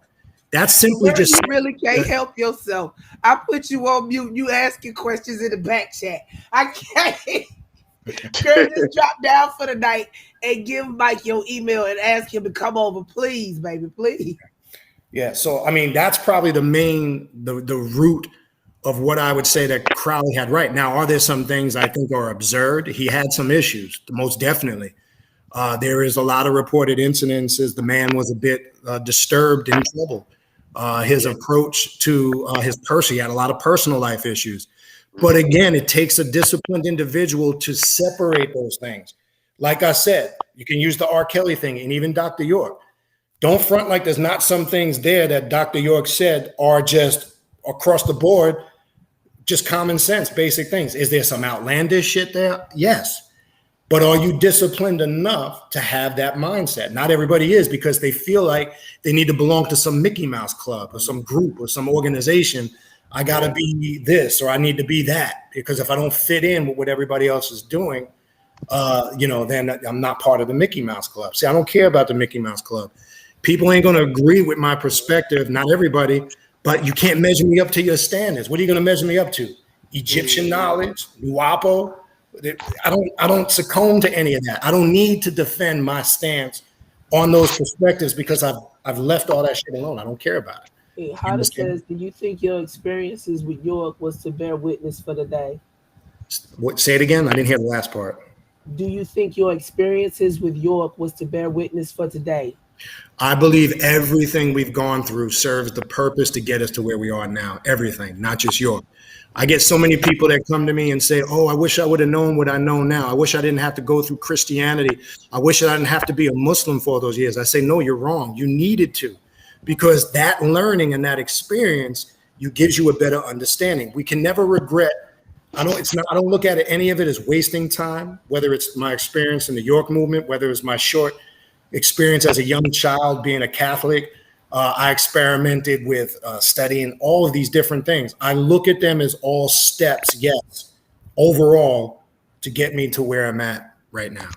That's simply just. You really can't help yourself. I put you on mute. You asking questions in the back chat. I can't. Girl, just drop down for the night and give Mike your email and ask him to come over, please, baby, please. Yeah, so I mean that's probably the root of what I would say that Crowley had right. Now, are there some things I think are absurd? He had some issues, most definitely. There is a lot of reported incidences. The man was a bit disturbed, in trouble. His approach to he had a lot of personal life issues. But again, it takes a disciplined individual to separate those things. Like I said, you can use the R. Kelly thing and even Dr. York. Don't front like there's not some things there that Dr. York said are just across the board, just common sense, basic things. Is there some outlandish shit there? Yes. But are you disciplined enough to have that mindset? Not everybody is, because they feel like they need to belong to some Mickey Mouse club or some group or some organization. I got to be this or I need to be that, because if I don't fit in with what everybody else is doing, then I'm not part of the Mickey Mouse club. See, I don't care about the Mickey Mouse club. People ain't going to agree with my perspective. Not everybody, but you can't measure me up to your standards. What are you going to measure me up to? Egyptian knowledge, Nuwapo. I don't succumb to any of that. I don't need to defend my stance on those perspectives because I've left all that shit alone. I don't care about it. Hey, Hada says, do you think your experiences with York was to bear witness for the day? What? Say it again. I didn't hear the last part. Do you think your experiences with York was to bear witness for today? I believe everything we've gone through serves the purpose to get us to where we are now. Everything, not just York. I get so many people that come to me and say, oh, I wish I would have known what I know now. I wish I didn't have to go through Christianity. I wish I didn't have to be a Muslim for those years. I say, no, you're wrong. You needed to, because that learning and that experience, gives you a better understanding. We can never regret. I don't look at it, any of it as wasting time, whether it's my experience in the York movement, whether it's my short experience as a young child being a Catholic. I experimented with studying all of these different things. I look at them as all steps, yes, overall, to get me to where I'm at right now.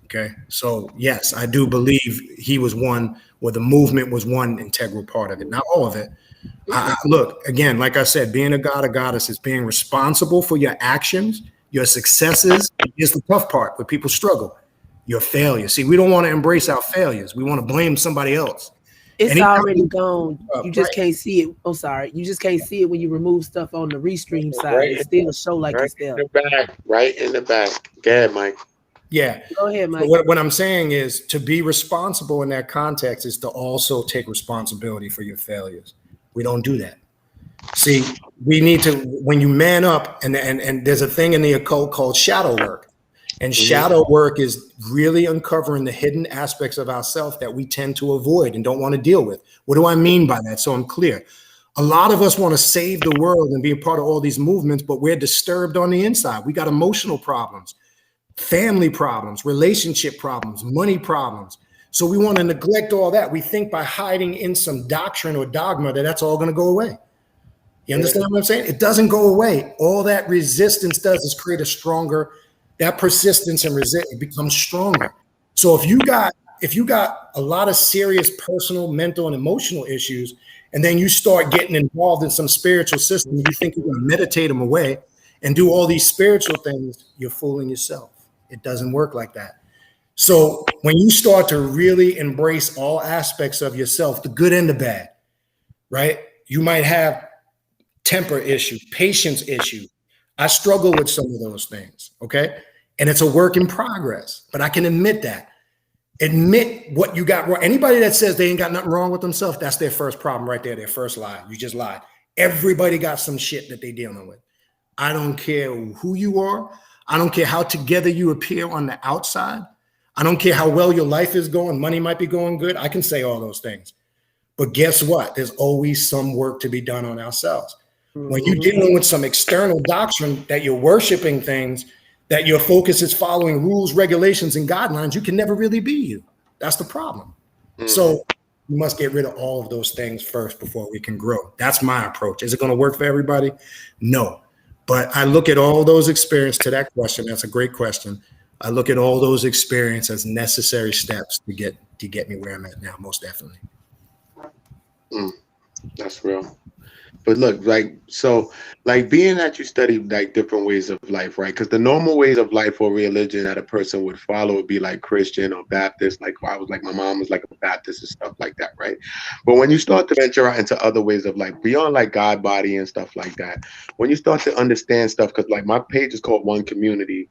Okay. So yes, I do believe he was one, or the movement was one integral part of it. Not all of it. Look, again, like I said, being a god or goddess is being responsible for your actions, your successes. Here's the tough part where people struggle. Your failures. See, we don't want to embrace our failures. We want to blame somebody else. It's already gone. You just can't see it. I'm sorry. You just can't see it when you remove stuff on the restream side. Right, it still show like it's there. Right in the back. Go ahead, Mike. Yeah. Go ahead, Mike. So what I'm saying is, to be responsible in that context is to also take responsibility for your failures. We don't do that. See, we need to, when you man up, and there's a thing in the occult called shadow work. And shadow work is really uncovering the hidden aspects of ourselves that we tend to avoid and don't want to deal with. What do I mean by that? So I'm clear. A lot of us want to save the world and be a part of all these movements, but we're disturbed on the inside. We got emotional problems, family problems, relationship problems, money problems. So we want to neglect all that. We think by hiding in some doctrine or dogma that that's all going to go away. You understand what I'm saying? It doesn't go away. All that resistance does is create a stronger, that persistence and resistance becomes stronger. So if you got a lot of serious personal, mental, and emotional issues, and then you start getting involved in some spiritual system, you think you're going to meditate them away and do all these spiritual things, you're fooling yourself. It doesn't work like that. So when you start to really embrace all aspects of yourself, the good and the bad, right? You might have temper issues, patience issues. I struggle with some of those things, okay? And it's a work in progress, but I can admit that. Admit what you got wrong. Anybody that says they ain't got nothing wrong with themselves, that's their first problem right there, their first lie. You just lied. Everybody got some shit that they dealing with. I don't care who you are. I don't care how together you appear on the outside. I don't care how well your life is going. Money might be going good. I can say all those things. But guess what? There's always some work to be done on ourselves. When you're dealing with some external doctrine that you're worshiping things, that your focus is following rules, regulations, and guidelines, you can never really be you. That's the problem. So you must get rid of all of those things first before we can grow. That's my approach. Is it going to work for everybody? No. But I look at all those experiences, to that question. That's a great question. I look at all those experiences as necessary steps to get me where I'm at now, most definitely. That's real. But look, like being that you study like different ways of life, right? Because the normal ways of life or religion that a person would follow would be like Christian or Baptist. Like my mom was like a Baptist and stuff like that, right? But when you start to venture out into other ways of life beyond like God body and stuff like that, when you start to understand stuff, because like my page is called One Community,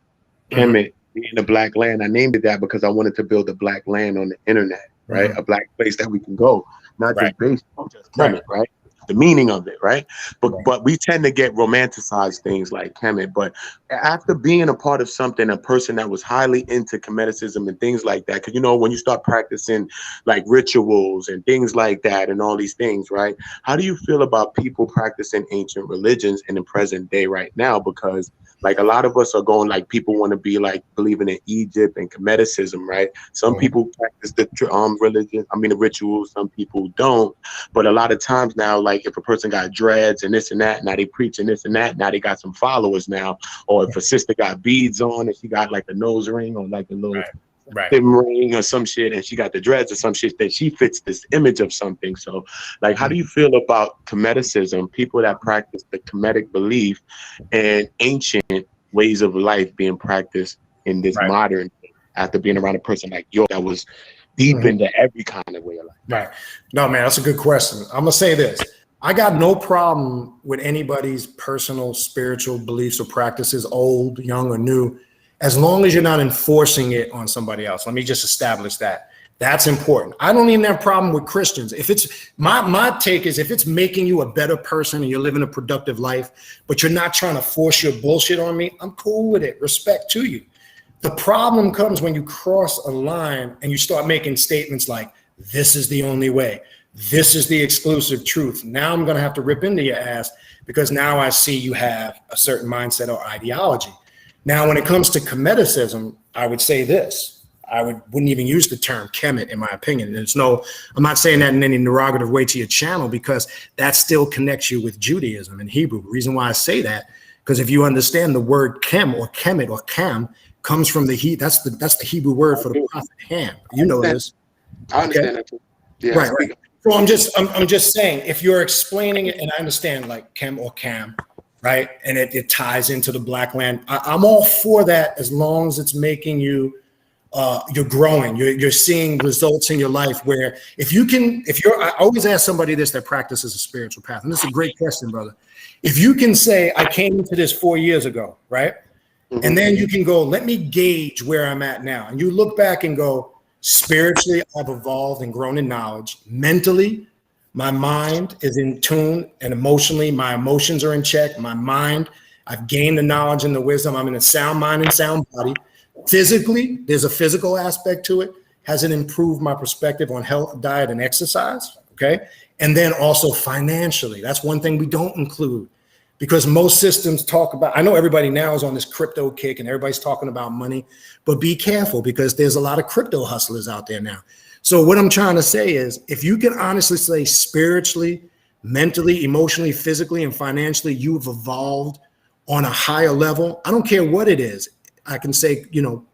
Kemet, being the Black Land. I named it that because I wanted to build a Black land on the internet, right? A Black place that we can go, not just based on just Kemet, right? The meaning of it, right? But we tend to get romanticized things like Kemet. But after being a part of something, a person that was highly into Kemeticism and things like that, because you know, when you start practicing like rituals and things like that and all these things, right? How do you feel about people practicing ancient religions in the present day right now? Because like a lot of us are going, like people want to be like believing in Egypt and Kemeticism, right? Some people practice the religion, the rituals, some people don't. But a lot of times now, like if a person got dreads and this and that, now they preaching this and that, now they got some followers now. Or if a sister got beads on and she got like a nose ring or like a little ring or some shit, and she got the dreads or some shit, that she fits this image of something. So like, how do you feel about Kemeticism, people that practice the Kemetic belief and ancient ways of life being practiced in this modern, after being around a person like York that was deep into every kind of way of life? Right. No, man, that's a good question. I'm going to say this. I got no problem with anybody's personal spiritual beliefs or practices, old, young, or new, as long as you're not enforcing it on somebody else. Let me just establish that. That's important. I don't even have a problem with Christians. If it's my take is, if it's making you a better person and you're living a productive life, but you're not trying to force your bullshit on me, I'm cool with it. Respect to you. The problem comes when you cross a line and you start making statements like, this is the only way. This is the exclusive truth. Now I'm going to have to rip into your ass because now I see you have a certain mindset or ideology. Now, when it comes to Kemeticism, I would say this. I wouldn't even use the term Kemet, in my opinion. I'm not saying that in any derogative way to your channel, because that still connects you with Judaism and Hebrew. The reason why I say that, because if you understand the word Kem or Kemet or Cam comes from that's the Hebrew word for the prophet Ham. You know this. I understand that too. Yeah. Right. So I'm just saying, if you're explaining it, and I understand like Kem or Cam, right, and it ties into the black land, I'm all for that as long as it's making you, you're growing, you're seeing results in your life. Where I always ask somebody this that practices a spiritual path, and this is a great question, brother. If you can say, I came into this 4 years ago, right, and then you can go, let me gauge where I'm at now, and you look back and go, spiritually, I've evolved and grown in knowledge. Mentally, my mind is in tune, and emotionally, my emotions are in check. My mind, I've gained the knowledge and the wisdom. I'm in a sound mind and sound body. Physically, there's a physical aspect to it. Has it improved my perspective on health, diet, and exercise? Okay. And then also financially, that's one thing we don't include, because most systems talk about, I know everybody now is on this crypto kick and everybody's talking about money, but be careful because there's a lot of crypto hustlers out there now. So what I'm trying to say is, if you can honestly say spiritually, mentally, emotionally, physically, and financially, you've evolved on a higher level, I don't care what it is. I can say,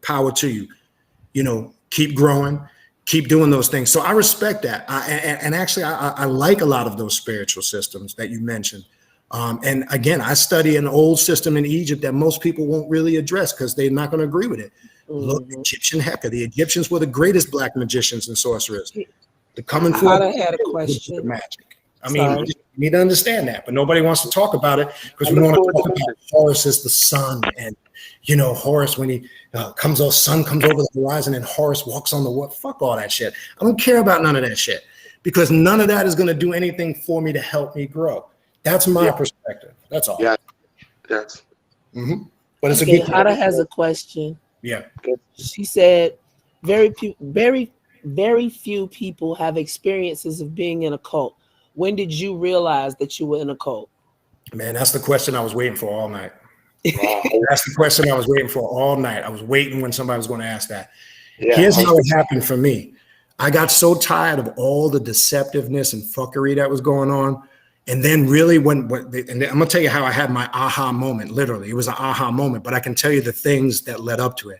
power to you, keep growing, keep doing those things. So I respect that. I like a lot of those spiritual systems that you mentioned. And again, I study an old system in Egypt that most people won't really address because they're not going to agree with it. Look, Egyptian Heka. The Egyptians were the greatest black magicians and sorcerers. The coming forth. I had a question. Magic. I mean, you need to understand that, but nobody wants to talk about it because we want to talk about Horus as the sun, and Horus when he sun comes over the horizon and Horus walks on the water. Fuck all that shit. I don't care about none of that shit because none of that is going to do anything for me to help me grow. That's my perspective. That's all. Yeah. Yes. Mm-hmm. But it's a good. good. Hada has a question. Yeah. She said, very few people have experiences of being in a cult. When did you realize that you were in a cult? Man, that's the question I was waiting for all night. That's the question I was waiting for all night. I was waiting when somebody was going to ask that. Yeah. Here's how it happened for me. I got so tired of all the deceptiveness and fuckery that was going on. And then really and I'm going to tell you how I had my aha moment, literally. It was an aha moment, but I can tell you the things that led up to it.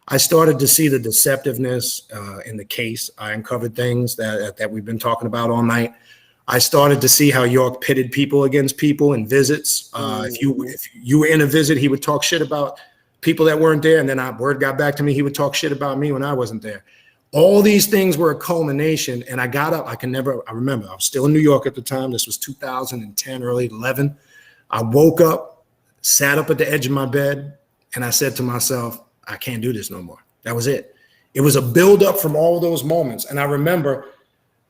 I started to see the deceptiveness in the case. I uncovered things that we've been talking about all night. I started to see how York pitted people against people in visits. If you were in a visit, he would talk shit about people that weren't there. And then word got back to me, he would talk shit about me when I wasn't there. All these things were a culmination, and I got up. I remember, I was still in New York at the time. This was 2010, early 11. I woke up, sat up at the edge of my bed, and I said to myself, I can't do this no more. That was it. It was a buildup from all those moments. And I remember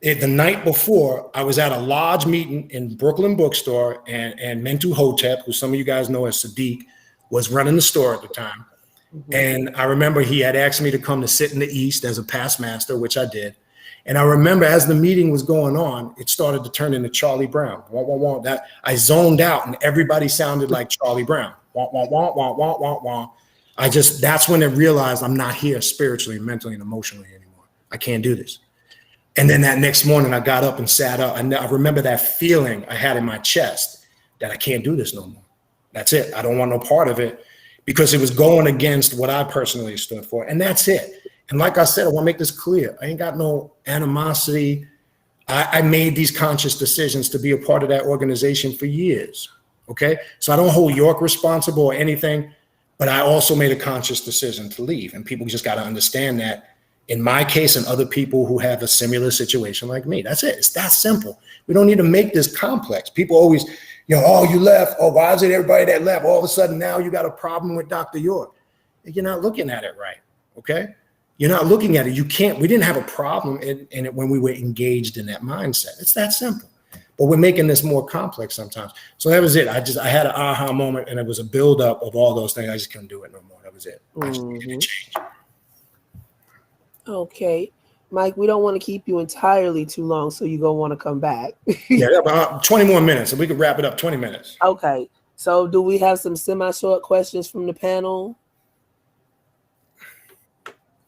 the night before, I was at a lodge meeting in Brooklyn Bookstore, and Mentu Hotep, who some of you guys know as Sadiq, was running the store at the time. Mm-hmm. And I remember he had asked me to come to sit in the East as a past master, which I did. And I remember as the meeting was going on, it started to turn into Charlie Brown. Wah, wah, wah. That I zoned out and everybody sounded like Charlie Brown. Wah, wah, wah, wah, wah, wah, wah. That's when I realized I'm not here spiritually, mentally, and emotionally anymore. I can't do this. And then that next morning I got up and sat up. And I remember that feeling I had in my chest that I can't do this no more. That's it. I don't want no part of it. Because it was going against what I personally stood for. And that's it. And like I said, I want to make this clear. I ain't got no animosity. I made these conscious decisions to be a part of that organization for years. Okay. So I don't hold York responsible or anything, but I also made a conscious decision to leave. And people just got to understand that in my case and other people who have a similar situation like me. That's it. It's that simple. We don't need to make this complex. People always, oh, you left. Oh, why is it everybody that left? All of a sudden now you got a problem with Dr. York. You're not looking at it right, okay? You're not looking at it. We didn't have a problem in it when we were engaged in that mindset. It's that simple. But we're making this more complex sometimes. So that was it. I had an aha moment, and it was a buildup of all those things. I just couldn't do it no more. That was it. I just needed to change. Okay. Mike, we don't want to keep you entirely too long, so you're going to want to come back. Yeah, about 20 more minutes, and we could wrap it up 20 minutes. Okay. So do we have some semi-short questions from the panel?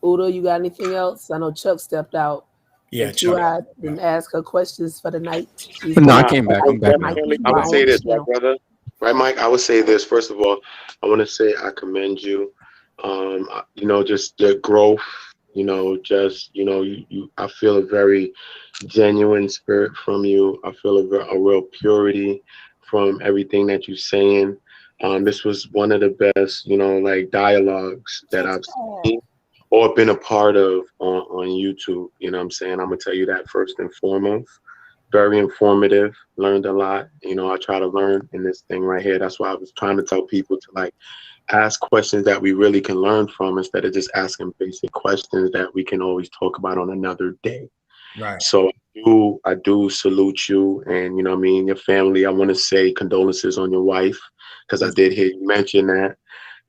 Udo, you got anything else? I know Chuck stepped out. Yeah, Chuck. Didn't ask her questions for the night. No, I came back. I'm back now. I would say this, my brother. Right, Mike? I would say this. First of all, I want to say I commend you. You know, just the growth. You know, I feel a very genuine spirit from you. I feel a real purity from everything that you're saying. This was one of the best, like dialogues that I've seen or been a part of on YouTube. You know what I'm saying? I'm going to tell you that first and foremost. Very informative, learned a lot. I try to learn in this thing right here. That's why I was trying to tell people to ask questions that we really can learn from instead of just asking basic questions that we can always talk about on another day. Right. So I do salute you and, your family. I want to say condolences on your wife because I did hear you mention that,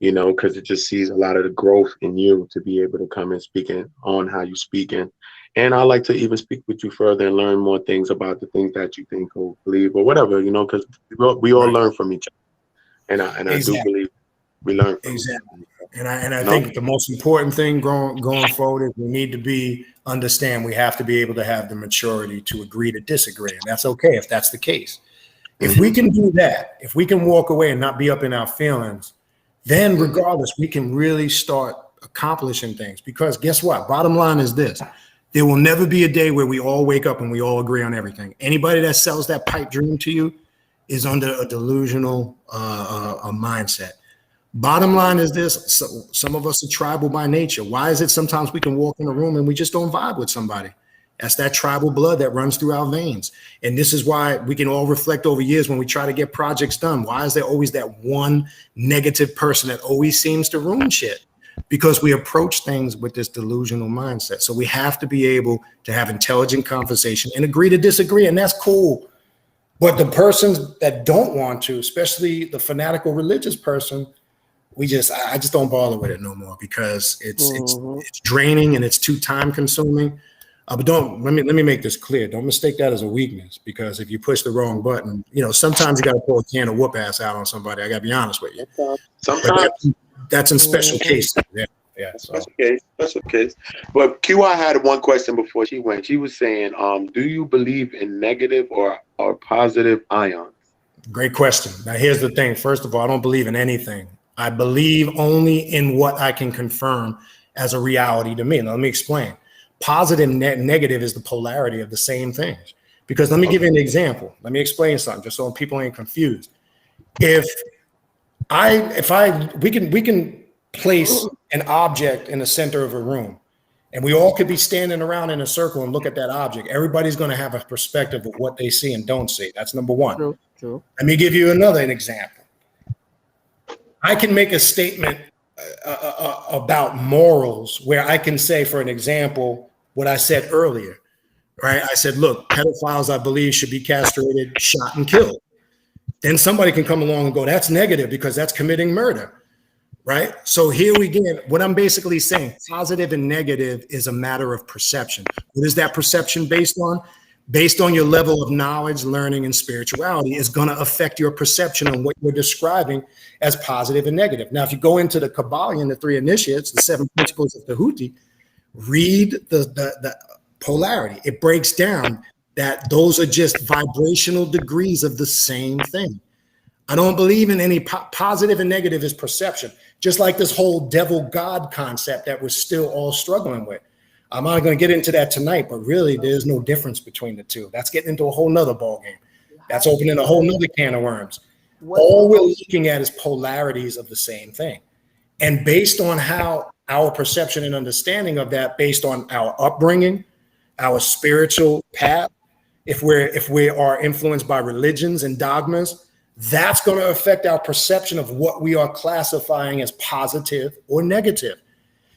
because it just sees a lot of the growth in you to be able to come and speak on how you speaking. And I like to even speak with you further and learn more things about the things that you think or believe or whatever, because we all learn from each other. And I do believe we learn from exactly. And I think the most important thing going forward is we need to understand we have to be able to have the maturity to agree to disagree. And that's okay if that's the case. If we can do that, if we can walk away and not be up in our feelings, then regardless, we can really start accomplishing things. Because guess what? Bottom line is this. There will never be a day where we all wake up and we all agree on everything. Anybody that sells that pipe dream to you is under a delusional mindset. Bottom line is this. Some of us are tribal by nature. Why is it sometimes we can walk in a room and we just don't vibe with somebody? That's that tribal blood that runs through our veins. And this is why we can all reflect over years when we try to get projects done. Why is there always that one negative person that always seems to ruin shit? Because we approach things with this delusional mindset. So we have to be able to have intelligent conversation and agree to disagree. And that's cool. But the persons that don't want to, especially the fanatical religious person, I just don't bother with it no more because it's draining and it's too time consuming. But let me make this clear. Don't mistake that as a weakness because if you push the wrong button, sometimes you got to pull a can of whoop ass out on somebody. I got to be honest with you. Sometimes that's in special cases. Yeah. Special case. But QI had one question before she went. She was saying, do you believe in negative or positive ions? Great question. Now, here's the thing. First of all, I don't believe in anything. I believe only in what I can confirm as a reality to me. Now, let me explain. Positive and negative is the polarity of the same things. Because let me give you an example. Let me explain something just so people ain't confused. We can place an object in the center of a room and we all could be standing around in a circle and look at that object. Everybody's going to have a perspective of what they see and don't see. That's number one. True. Let me give you another example. I can make a statement about morals where I can say, for an example, what I said earlier, right? I said, look, pedophiles, I believe, should be castrated, shot, and killed. Then somebody can come along and go, that's negative because that's committing murder, right? So here we get what I'm basically saying. Positive and negative is a matter of perception. What is that perception based on? Based on your level of knowledge, learning, and spirituality is going to affect your perception on what you're describing as positive and negative. Now, if you go into the Kabbalion, the 3 initiates, the 7 principles of Tahuti, read the polarity. It breaks down that those are just vibrational degrees of the same thing. I don't believe in any positive and negative is perception, just like this whole devil God concept that we're still all struggling with. I'm not going to get into that tonight, but really there's no difference between the two. That's getting into a whole nother ballgame. That's opening a whole nother can of worms. All we're looking at is polarities of the same thing. And based on how our perception and understanding of that, based on our upbringing, our spiritual path, if we are influenced by religions and dogmas, that's going to affect our perception of what we are classifying as positive or negative.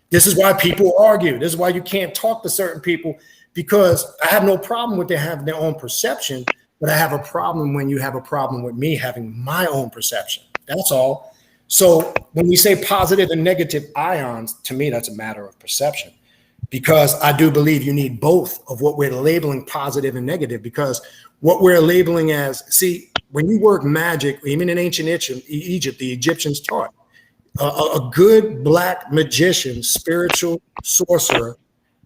This is why people argue. This is why you can't talk to certain people, because I have no problem with them having their own perception, but I have a problem when you have a problem with me having my own perception. That's all. So when we say positive and negative ions, to me, that's a matter of perception. because I do believe you need both of what we're labeling positive and negative, because what we're labeling as, see, when you work magic, even in ancient Egypt, the Egyptians taught a good black magician, spiritual sorcerer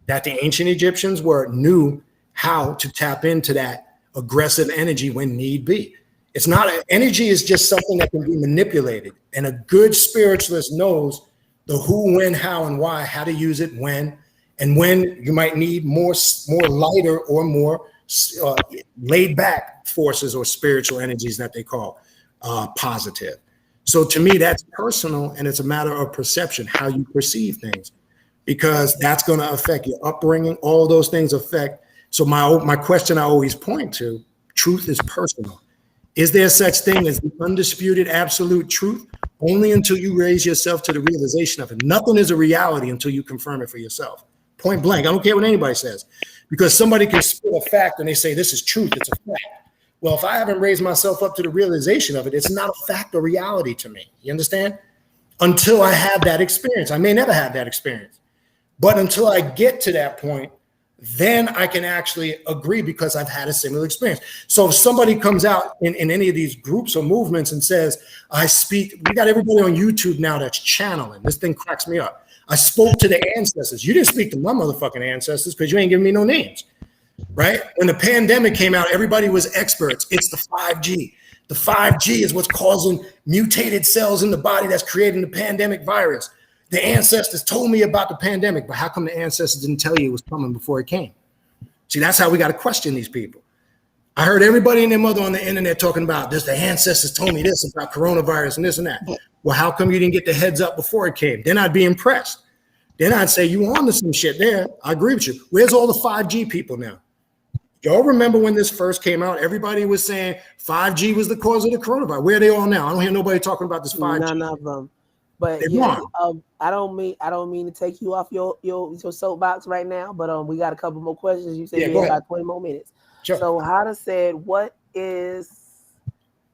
that the ancient Egyptians were, knew how to tap into that aggressive energy when need be. It's not, energy is just something that can be manipulated. And a good spiritualist knows the who, when, how, and why, how to use it, when, and when you might need more lighter or more laid back forces or spiritual energies that they call positive. So to me, that's personal, and it's a matter of perception, how you perceive things, because that's going to affect your upbringing. All those things affect. So my question I always point to, truth is personal. Is there such thing as the undisputed absolute truth? Only until you raise yourself to the realization of it. Nothing is a reality until you confirm it for yourself. Point blank. I don't care what anybody says, because somebody can spit a fact and they say this is truth. It's a fact. Well, if I haven't raised myself up to the realization of it, it's not a fact or reality to me. You understand? Until I have that experience. I may never have that experience, but until I get to that point, then I can actually agree, because I've had a similar experience. So if somebody comes out in any of these groups or movements and says, I speak, we got everybody on YouTube now that's channeling. This thing cracks me up. I spoke to the ancestors. You didn't speak to my motherfucking ancestors because you ain't giving me no names, right? When the pandemic came out, everybody was experts. It's the 5G. The 5G is what's causing mutated cells in the body that's creating the pandemic virus. The ancestors told me about the pandemic, but how come the ancestors didn't tell you it was coming before it came? See, that's how we got to question these people. I heard everybody and their mother on the internet talking about this. The ancestors told me this about coronavirus and this and that. Well, how come you didn't get the heads up before it came? Then I'd be impressed. Then I'd say, you on to some shit there. I agree with you. Where's all the 5G people now? Y'all remember when this first came out? Everybody was saying 5G was the cause of the coronavirus. Where are they all now? I don't hear nobody talking about this 5G. None of them. But yeah, I don't mean to take you off your soapbox right now, but we got a couple more questions. You said you had about 20 more minutes. Sure. So Hada said, what is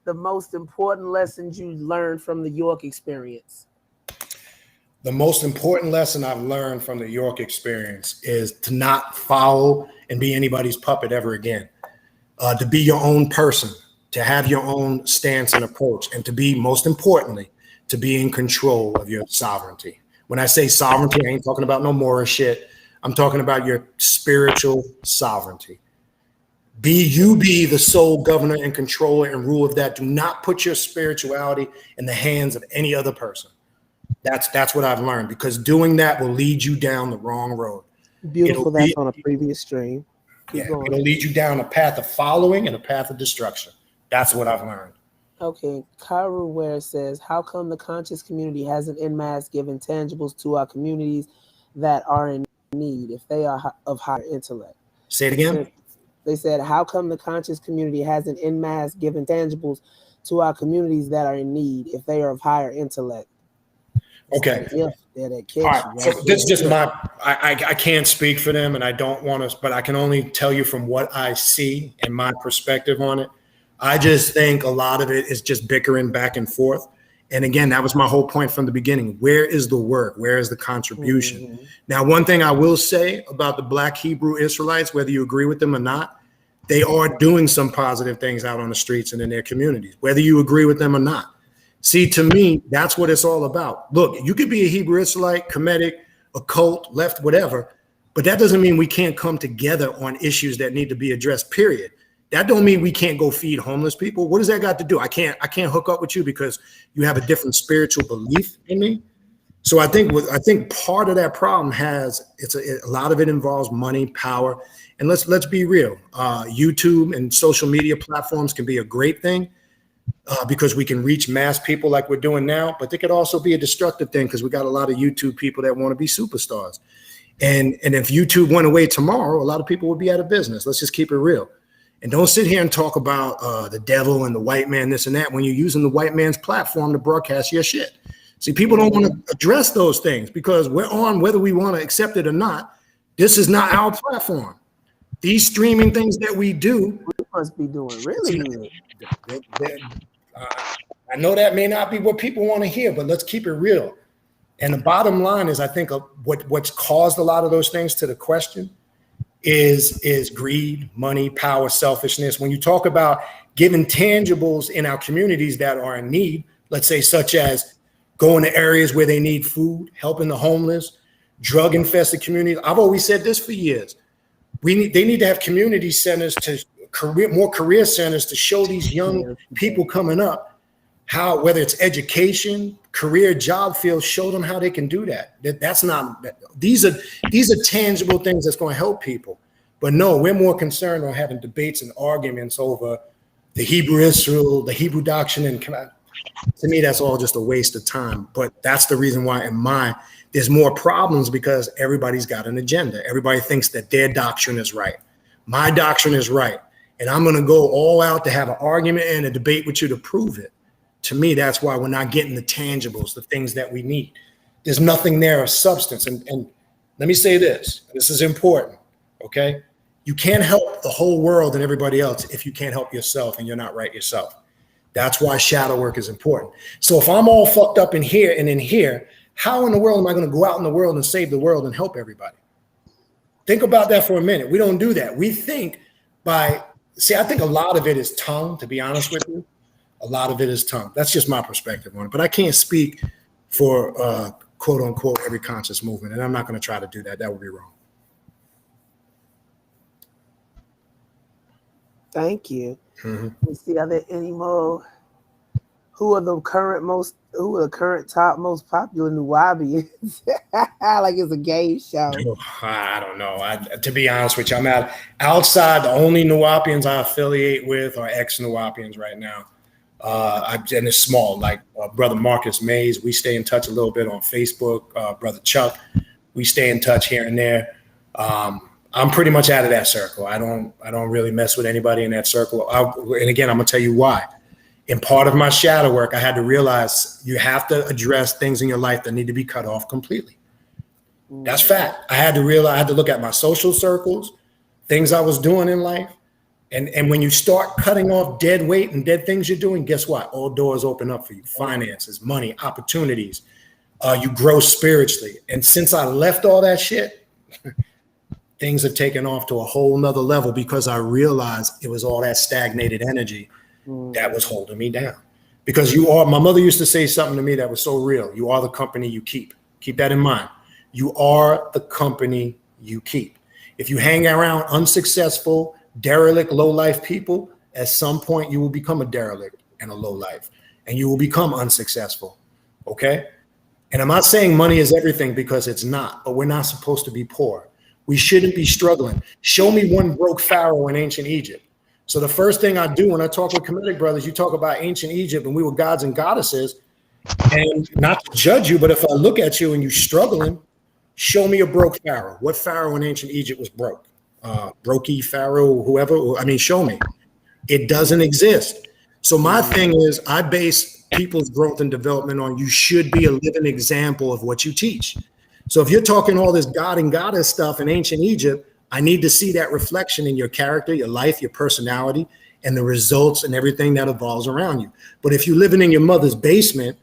the most important lessons you learned from the York experience? The most important lesson I've learned from the York experience is to not follow and be anybody's puppet ever again. To be your own person, to have your own stance and approach, and to be, most importantly, to be in control of your sovereignty. When I say sovereignty, I ain't talking about no Moorish shit. I'm talking about your spiritual sovereignty. Be the sole governor and controller and ruler of that. Do not put your spirituality in the hands of any other person. That's what I've learned, because doing that will lead you down the wrong road. Beautiful. That's on a previous stream. It'll lead you down a path of following and a path of destruction. That's what I've learned. Okay, Karu Ware says, how come the conscious community hasn't en masse given tangibles to our communities that are in need if they are of higher intellect? Say it again. They said, how come the conscious community hasn't en masse given tangibles to our communities that are in need if they are of higher intellect? Okay. All right. So this is just I can't speak for them, and I don't want to, but I can only tell you from what I see and my perspective on it. I just think a lot of it is just bickering back and forth. And again, that was my whole point from the beginning. Where is the work? Where is the contribution? Mm-hmm. Now, one thing I will say about the Black Hebrew Israelites, whether you agree with them or not, they are doing some positive things out on the streets and in their communities, whether you agree with them or not. See, to me, that's what it's all about. Look, you could be a Hebrew Israelite, Kemetic, occult, left, whatever, but that doesn't mean we can't come together on issues that need to be addressed, period. That don't mean we can't go feed homeless people. What does that got to do? I can't hook up with you because you have a different spiritual belief in me. So I think part of that problem a lot of it involves money, power, and let's be real. YouTube and social media platforms can be a great thing because we can reach mass people like we're doing now, but they could also be a destructive thing because we got a lot of YouTube people that want to be superstars. And if YouTube went away tomorrow, a lot of people would be out of business. Let's just keep it real. And don't sit here and talk about the devil and the white man, this and that, when you're using the white man's platform to broadcast your shit. See, people don't want to address those things because we're on, whether we want to accept it or not. This is not our platform. These streaming things that we do, we must be doing really good. I know that may not be what people want to hear, but let's keep it real. And the bottom line is, I think what's caused a lot of those things to the question is greed, money, power, selfishness. When you talk about giving tangibles in our communities that are in need, let's say such as going to areas where they need food, helping the homeless, drug infested communities. I've always said this for years. They need to have community centers, more career centers to show these young people coming up how, whether it's education, career, job fields, show them how they can do that. These are tangible things that's going to help people. But no, we're more concerned on having debates and arguments over the Hebrew Israel, the Hebrew doctrine, and to me, that's all just a waste of time. But that's the reason why there's more problems, because everybody's got an agenda. Everybody thinks that their doctrine is right. My doctrine is right. And I'm going to go all out to have an argument and a debate with you to prove it. To me, that's why we're not getting the tangibles, the things that we need. There's nothing there of substance. And let me say this. This is important, okay? You can't help the whole world and everybody else if you can't help yourself and you're not right yourself. That's why shadow work is important. So if I'm all fucked up in here and in here, how in the world am I going to go out in the world and save the world and help everybody? Think about that for a minute. We don't do that. We think I think a lot of it is tongue, to be honest with you. A lot of it is tongue. That's just my perspective on it. But I can't speak for quote unquote every conscious movement. And I'm not going to try to do that. That would be wrong. Thank you. Mm-hmm. Let's see, are there any more? Who are the current top most popular Nuwubians? Like it's a game show. I don't know. To be honest with you, I'm outside. The only Nuwubians I affiliate with are ex-Nuwubians right now. And it's small, like Brother Marcus Mays. We stay in touch a little bit on Facebook. Brother Chuck, we stay in touch here and there. I'm pretty much out of that circle. I don't really mess with anybody in that circle. And again, I'm gonna tell you why. In part of my shadow work, I had to realize you have to address things in your life that need to be cut off completely. That's fact. I had to look at my social circles, things I was doing in life. And when you start cutting off dead weight and dead things you're doing, guess what? All doors open up for you. Finances, money, opportunities. You grow spiritually. And since I left all that shit, things have taken off to a whole nother level, because I realized it was all that stagnated energy that was holding me down. Because my mother used to say something to me that was so real. You are the company you keep. Keep that in mind. You are the company you keep. If you hang around unsuccessful, derelict, low-life people, at some point you will become a derelict and a low-life, and you will become unsuccessful, okay? And I'm not saying money is everything, because it's not, but we're not supposed to be poor. We shouldn't be struggling. Show me one broke pharaoh in ancient Egypt. So the first thing I do when I talk with Kemetic brothers, you talk about ancient Egypt and we were gods and goddesses, and not to judge you, but if I look at you and you're struggling, show me a broke pharaoh. What pharaoh in ancient Egypt was broke? Brokey pharaoh, whoever, show me. It doesn't exist. So my thing is, I base people's growth and development on you should be a living example of what you teach. So if you're talking all this God and goddess stuff in ancient Egypt, I need to see that reflection in your character, your life, your personality, and the results and everything that evolves around you. But if you're living in your mother's basement,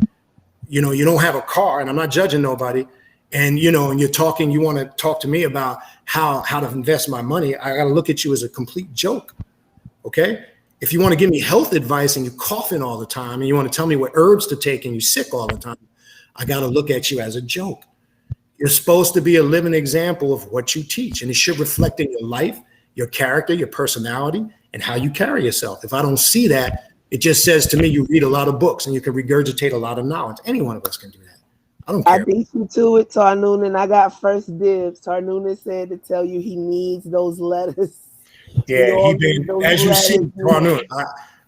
you don't have a car, and I'm not judging nobody, and you want to talk to me about how to invest my money, I got to look at you as a complete joke. Okay? If you want to give me health advice and you're coughing all the time and you want to tell me what herbs to take and you're sick all the time, I got to look at you as a joke. You're supposed to be a living example of what you teach, and it should reflect in your life, your character, your personality, and how you carry yourself. If I don't see that, it just says to me you read a lot of books and you can regurgitate a lot of knowledge. Any one of us can do that. I don't care. I beat you to it, Tarnoonan. I got first dibs. Tarnoonan said to tell you he needs those letters. Yeah, as you see, Tarnoonan,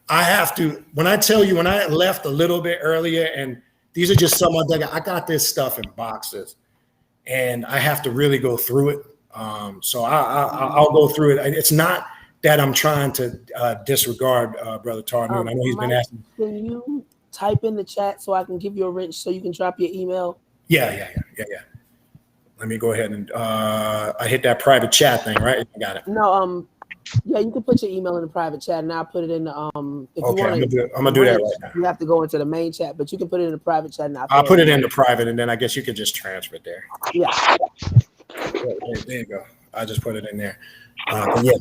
I have to, when I left a little bit earlier, and these are just some of the, I got this stuff in boxes. And I have to really go through it. So I'll go through it. It's not that I'm trying to disregard Brother Tarnoon. I know he's been asking. Can you type in the chat so I can give you a wrench so you can drop your email? Yeah. Let me go ahead and I hit that private chat thing, right? I got it. No, Yeah, you can put your email in the private chat, and I'll put it in the If Okay, you want I'm gonna do that right now. You have to go into the main chat, but you can put it in the private chat. And I'll put it in the private, and then I guess you could just transfer it there. Yeah. There you go. I just put it in there. But yeah,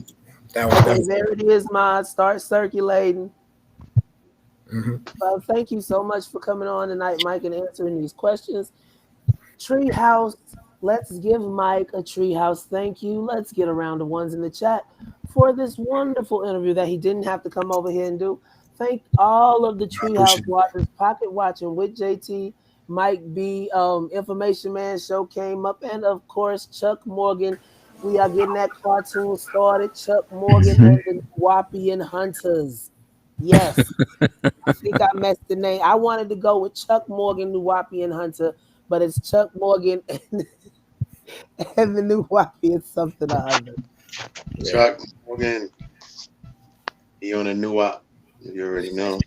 that was there it is, Mod. Start circulating. Mm-hmm. Well, thank you so much for coming on tonight, Mike, and answering these questions. Treehouse, let's give Mike a Treehouse thank you. Let's get around the ones in the chat for this wonderful interview that he didn't have to come over here and do. Thank all of the Treehouse watchers, Pocket Watching with JT, Mike B, Information Man Show came up, and of course Chuck Morgan. We are getting that cartoon started. Chuck Morgan and the Nuwubian Hunters. Yes. I think I messed the name. I wanted to go with Chuck Morgan, Nuwubian Hunter, but it's Chuck Morgan and the Nuwubian something or other. Chuck Morgan, he on a Nuwup. You already know.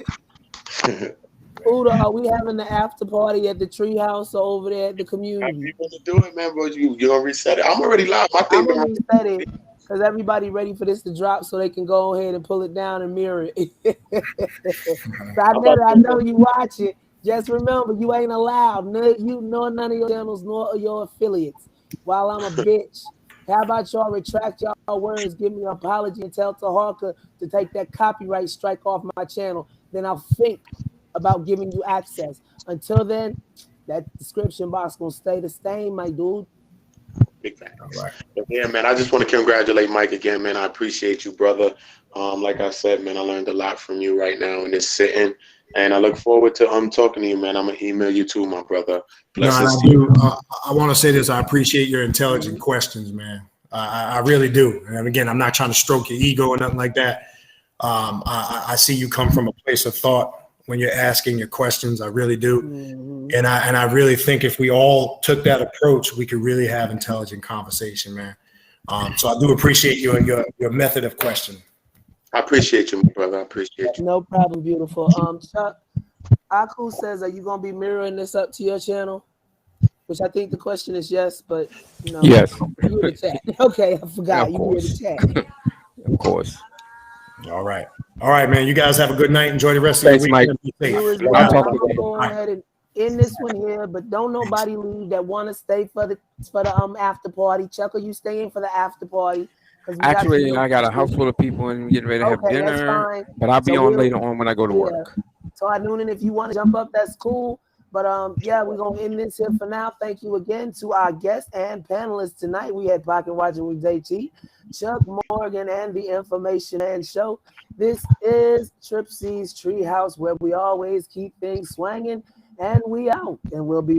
Udo, are we having the after party at the Treehouse or over there at the community? You want to do it, man, bro? You gonna reset it? I'm already live. I'm gonna reset it because everybody ready for this to drop so they can go ahead and pull it down and mirror it. So I know you watch it. Just remember, you ain't allowed. None of your channels nor your affiliates. While I'm a bitch. How about y'all retract y'all words, give me an apology, and tell Taharka to take that copyright strike off my channel. Then I'll think about giving you access. Until then, that description box gonna stay the same, my dude. Big fact. All right. Yeah, man. I just want to congratulate Mike again, man. I appreciate you, brother. Like I said, man, I learned a lot from you right now in this sitting, and I look forward to talking to you, man. I'm gonna email you too, my brother. Blessings to you. I want to say this. I appreciate your intelligent questions, man. I really do. And again, I'm not trying to stroke your ego or nothing like that. I see you come from a place of thought when you're asking your questions. I really do. Mm-hmm. And I really think if we all took that approach, we could really have intelligent conversation, man. So I do appreciate your method of questioning. I appreciate you, my brother. I appreciate you. No problem, beautiful. Chuck, Aku says, are you gonna be mirroring this up to your channel? Which I think the question is yes, but you know, yes. You in the chat. Okay, I forgot. You in the chat. Of course. All right, man. You guys have a good night. Enjoy the rest of your week. I'm gonna go ahead and end this one here, but don't nobody leave that want to stay for the after party. Chuck, are you staying for the after party? Actually, I got a house full of people and getting ready to have dinner, but I'll be on later on when I go to work. So at noon, and if you want to jump up, that's cool. But yeah, we're gonna end this here for now. Thank you again to our guests and panelists tonight. We had Pocket Watching with JT, Chuck Morgan, and the Information Man Show. This is Trip C's Treehouse, where we always keep things swanging, and we out, and we'll be